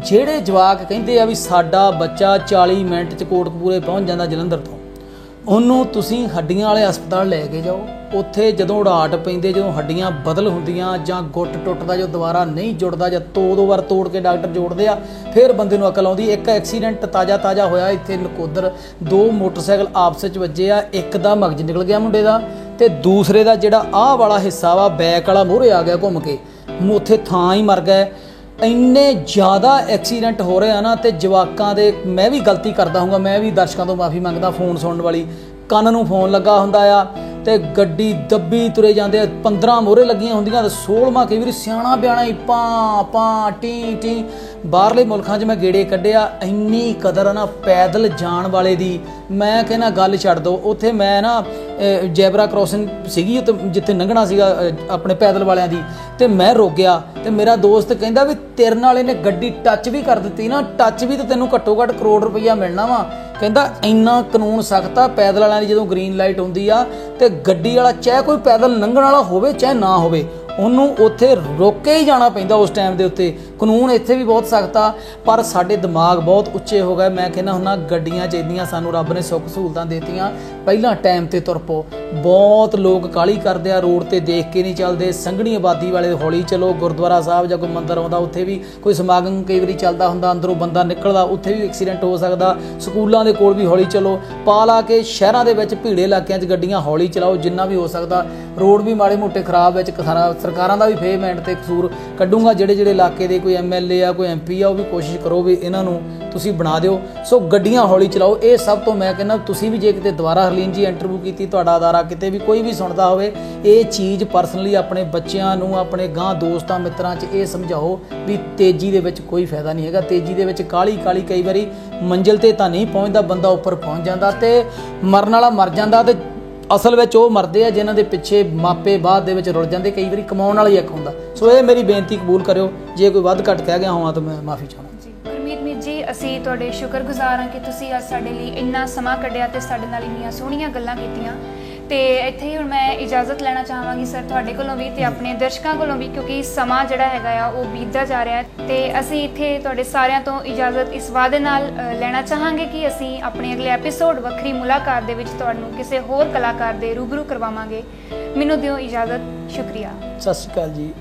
ਜਿਹੜੇ ਜਵਾਕ ਕਹਿੰਦੇ ਆ ਵੀ ਸਾਡਾ ਬੱਚਾ 40 ਮਿੰਟ 'ਚ ਕੋਟਕਪੂਰੇ ਪਹੁੰਚ ਜਾਂਦਾ ਜਲੰਧਰ ਤੋਂ, ਉਹਨੂੰ ਤੁਸੀਂ ਹੱਡੀਆਂ ਵਾਲੇ ਹਸਪਤਾਲ ਲੈ ਕੇ ਜਾਓ। ਉੱਥੇ ਜਦੋਂ ਉੜਾਟ ਪੈਂਦੇ, ਜਦੋਂ ਹੱਡੀਆਂ ਬਦਲ ਹੁੰਦੀਆਂ ਜਾਂ ਗੁੱਟ ਟੁੱਟਦਾ, ਜੋ ਦੁਬਾਰਾ ਨਹੀਂ ਜੁੜਦਾ ਜਾਂ ਦੋ ਵਾਰ ਤੋੜ ਕੇ ਡਾਕਟਰ ਜੋੜਦੇ ਆ, ਫਿਰ ਬੰਦੇ ਨੂੰ ਅਕਲ ਆਉਂਦੀ। ਇੱਕ ਐਕਸੀਡੈਂਟ ਤਾਜ਼ਾ ਹੋਇਆ ਇੱਥੇ ਨਕੋਦਰ, 2 ਮੋਟਰਸਾਈਕਲ ਆਪਸ ਵਿੱਚ ਵੱਜੇ ਆ, ਇੱਕ ਦਾ ਮਗਜ ਨਿਕਲ ਗਿਆ ਮੁੰਡੇ ਦਾ ਤੇ ਦੂਸਰੇ ਦਾ ਜਿਹੜਾ ਆਹ ਵਾਲਾ ਹਿੱਸਾ ਵਾ ਬੈਕ ਵਾਲਾ ਮੂਹਰੇ ਆ ਗਿਆ ਘੁੰਮ ਕੇ, ਉੱਥੇ ਥਾਂ ਹੀ ਮਰ ਗਏ। ਇੰਨੇ ਜ਼ਿਆਦਾ ਐਕਸੀਡੈਂਟ ਹੋ ਰਹੇ ਆ ਨਾ। ਤੇ ਜਵਾਕਾਂ ਦੇ, ਮੈਂ ਵੀ ਗਲਤੀ ਕਰਦਾ ਹੋਊਗਾ, ਮੈਂ ਵੀ ਦਰਸ਼ਕਾਂ ਤੋਂ ਮਾਫੀ ਮੰਗਦਾ, ਫੋਨ ਸੁਣਨ ਵਾਲੀ ਕੰਨ ਨੂੰ ਫੋਨ ਲੱਗਾ ਹੁੰਦਾ ਆ ਤੇ ਗੱਡੀ ਦੱਬੀ ਤੁਰੇ ਜਾਂਦੇ ਆ, 15 ਮੋਹਰੇ ਲੱਗੀਆਂ ਹੁੰਦੀਆਂ ਤੇ 16ਵਾਂ ਕਈ ਵਾਰੀ ਸਿਆਣਾ ਬਿਆਣਾ ਹੀ ਪਾਂ ਟੀ। ਬਾਹਰਲੇ ਮੁਲਕਾਂ 'ਚ ਮੈਂ ਗੇੜੇ ਕੱਢਿਆ, ਇੰਨੀ ਕਦਰ ਆ ਨਾ ਪੈਦਲ ਜਾਣ ਵਾਲੇ ਦੀ, ਮੈਂ ਕਹਿੰਦਾ ਗੱਲ ਛੱਡ ਦਿਓ। ਉੱਥੇ ਮੈਂ ਨਾ ਜੈਬਰਾ ਕ੍ਰੋਸਿੰਗ ਸੀਗੀ ਜਿੱਥੇ ਲੰਘਣਾ ਸੀਗਾ ਆਪਣੇ ਪੈਦਲ ਵਾਲਿਆਂ ਦੀ, ਤੇ ਮੈਂ ਰੁਕ ਗਿਆ ਤੇ ਮੇਰਾ ਦੋਸਤ ਕਹਿੰਦਾ ਵੀ ਤੇਰੇ ਨਾਲ ਇਹਨੇ ਗੱਡੀ ਟੱਚ ਵੀ ਕਰ ਦਿੱਤੀ ਨਾ, ਟੱਚ ਵੀ ਤੇ ਤੈਨੂੰ ਘੱਟੋ ਘੱਟ ਕਰੋੜ ਰੁਪਈਆ ਮਿਲਣਾ ਵਾ। ਕਹਿੰਦਾ ਇੰਨਾ ਕਾਨੂੰਨ ਸਖਤ ਆ ਪੈਦਲ ਵਾਲਿਆਂ ਦੀ, ਜਦੋਂ ਗ੍ਰੀਨ ਲਾਈਟ ਹੁੰਦੀ ਆ ਤੇ ਗੱਡੀ ਵਾਲਾ ਚਾਹੇ ਕੋਈ ਪੈਦਲ ਲੰਘਣ ਵਾਲਾ ਹੋਵੇ ਚਾਹੇ ਨਾ ਹੋਵੇ, ਉਹਨੂੰ ਉੱਥੇ ਰੋਕ ਕੇ ਹੀ ਜਾਣਾ ਪੈਂਦਾ ਉਸ ਟਾਈਮ ਦੇ ਉੱਤੇ। ਕਾਨੂੰਨ ਇੱਥੇ ਵੀ ਬਹੁਤ ਸਖਤ ਆ, ਪਰ ਸਾਡੇ ਦਿਮਾਗ ਬਹੁਤ ਉੱਚੇ ਹੋ ਗਏ। ਮੈਂ ਕਹਿੰਦਾ ਹੁੰਦਾ ਗੱਡੀਆਂ 'ਚ ਇੰਨੀਆਂ ਸਾਨੂੰ ਰੱਬ ਨੇ ਸੁੱਖ ਸਹੂਲਤਾਂ ਦੇਤੀਆਂ, ਪਹਿਲਾਂ ਟਾਈਮ ਤੇ ਤੁਰ ਪਓ। ਬਹੁਤ ਲੋਕ ਕਾਹਲੀ ਕਰਦੇ ਆ, ਰੋਡ ਤੇ ਦੇਖ ਕੇ ਨਹੀਂ ਚੱਲਦੇ। ਸੰਘਣੀ ਆਬਾਦੀ ਵਾਲੇ ਹੌਲੀ ਚਲੋ, ਗੁਰਦੁਆਰਾ ਸਾਹਿਬ ਜਾਂ ਕੋਈ ਮੰਦਿਰ ਆਉਂਦਾ ਉੱਥੇ ਵੀ ਕੋਈ ਸਮਾਗਮ ਕਈ ਵਾਰੀ ਚੱਲਦਾ ਹੁੰਦਾ, ਅੰਦਰੋਂ ਬੰਦਾ ਨਿਕਲਦਾ, ਉੱਥੇ ਵੀ ਐਕਸੀਡੈਂਟ ਹੋ ਸਕਦਾ। ਸਕੂਲਾਂ ਦੇ ਕੋਲ ਵੀ ਹੌਲੀ ਚਲੋ, ਪਾ ਲਾ ਕੇ ਸ਼ਹਿਰਾਂ ਦੇ ਵਿੱਚ ਭੀੜੇ ਇਲਾਕਿਆਂ 'ਚ ਗੱਡੀਆਂ ਹੌਲੀ ਚਲਾਓ ਜਿੰਨਾ ਵੀ ਹੋ ਸਕਦਾ। ਰੋਡ ਵੀ ਮਾੜੇ ਮੋਟੇ ਖਰਾਬ ਵਿੱਚ ਸਰਕਾਰਾਂ ਦਾ ਵੀ ਫੇਵਮੈਂਟ ਤੇ ਕਸੂਰ ਕੱਢੂੰਗਾ। ਜਿਹੜੇ ਇਲਾਕੇ ਦੇ ਕੋਈ MLA ਆ, ਕੋਈ MP ਆ, ਉਹ ਵੀ ਕੋਸ਼ਿਸ਼ ਕਰੋ ਵੀ ਇਹਨਾਂ ਨੂੰ ਤੁਸੀਂ ਬਣਾ ਦਿਓ। ਸੋ ਗੱਡੀਆਂ ਹੌਲੀ ਚਲਾਓ, ਇਹ ਸਭ ਤੋਂ ਮੈਂ ਕਹਿੰਦਾ। ਤੁਸੀਂ ਵੀ ਜੇ ਕਿਤੇ ਦੁਬਾਰਾ ਹਰਲੀਨ ਜੀ ਇੰਟਰਵਿਊ ਕੀਤੀ, ਤੁਹਾਡਾ ਅਦਾਰਾ ਕਿਤੇ ਵੀ ਕੋਈ ਵੀ ਸੁਣਦਾ ਹੋਵੇ, ਇਹ ਚੀਜ਼ ਪਰਸਨਲੀ ਆਪਣੇ ਬੱਚਿਆਂ ਨੂੰ, ਆਪਣੇ ਗਾਂ ਦੋਸਤਾਂ ਮਿੱਤਰਾਂ 'ਚ ਇਹ ਸਮਝਾਓ ਵੀ ਤੇਜ਼ੀ ਦੇ ਵਿੱਚ ਕੋਈ ਫਾਇਦਾ ਨਹੀਂ ਹੈਗਾ। ਤੇਜ਼ੀ ਦੇ ਵਿੱਚ ਕਾਹਲੀ ਕਈ ਵਾਰੀ ਮੰਜ਼ਿਲ ਤੇ ਤਾਂ ਨਹੀਂ ਪਹੁੰਚਦਾ, ਬੰਦਾ ਉੱਪਰ ਪਹੁੰਚ ਜਾਂਦਾ ਤੇ ਮਰਨ ਵਾਲਾ ਮਰ ਜਾਂਦਾ। ਤੇ ਅਸਲ ਵਿੱਚ ਉਹ ਮਰਦੇ ਆ ਜਿਨ੍ਹਾਂ ਦੇ ਪਿੱਛੇ ਮਾਪੇ ਬਾਅਦ ਦੇ ਵਿੱਚ ਰੁਲ ਜਾਂਦੇ। ਕਈ ਵਾਰੀ ਕਮਾਉਣ ਵਾਲਾ ਹੀ ਇੱਕ ਹੁੰਦਾ। ਸੋ ਇਹ ਮੇਰੀ ਬੇਨਤੀ ਕਬੂਲ ਕਰਿਓ, ਜੇ ਕੋਈ ਵੱਧ ਘੱਟ ਕਹਿ ਗਿਆ ਹੋਵਾਂ ਤਾਂ ਮੈਂ ਮਾਫੀ ਚਾਹੁੰਦਾ ਜੀ। ਗੁਰਮੀਤ ਜੀ, ਅਸੀਂ ਤੁਹਾਡੇ ਸ਼ੁਕਰਗੁਜ਼ਾਰ ਹਾਂ ਕਿ ਤੁਸੀਂ ਅੱਜ ਸਾਡੇ ਲਈ ਇੰਨਾ ਸਮਾਂ ਕੱਢਿਆ ਤੇ ਸਾਡੇ ਨਾਲ ਇੰਨੀਆਂ ਸੋਹਣੀਆਂ ਗੱਲਾਂ ਕੀਤੀਆਂ। ਤੇ ਇੱਥੇ ਹੀ ਹੁਣ ਮੈਂ ਇਜਾਜ਼ਤ ਲੈਣਾ ਚਾਹਾਂਗੀ ਸਰ ਤੁਹਾਡੇ ਕੋਲੋਂ ਵੀ ਤੇ ਆਪਣੇ ਦਰਸ਼ਕਾਂ ਕੋਲੋਂ ਵੀ, ਕਿਉਂਕਿ ਸਮਾਂ ਜਿਹੜਾ ਹੈਗਾ ਆ ਉਹ ਬੀਤਦਾ ਜਾ ਰਿਹਾ ਹੈ। ਤੇ ਅਸੀਂ ਇੱਥੇ ਤੁਹਾਡੇ ਸਾਰਿਆਂ ਤੋਂ ਇਜਾਜ਼ਤ ਇਸ ਵਾਅਦੇ ਨਾਲ ਲੈਣਾ ਚਾਹਾਂਗੇ ਕਿ ਅਸੀਂ ਆਪਣੇ ਅਗਲੇ ਐਪੀਸੋਡ ਵੱਖਰੀ ਮੁਲਾਕਾਤ ਦੇ ਵਿੱਚ ਤੁਹਾਨੂੰ ਕਿਸੇ ਹੋਰ ਕਲਾਕਾਰ ਦੇ ਰੂਬਰੂ ਕਰਵਾਵਾਂਗੇ। ਮੈਨੂੰ ਦਿਓ ਇਜਾਜ਼ਤ। ਸ਼ੁਕਰੀਆ। ਸਤਿ ਸ਼੍ਰੀ ਅਕਾਲ ਜੀ।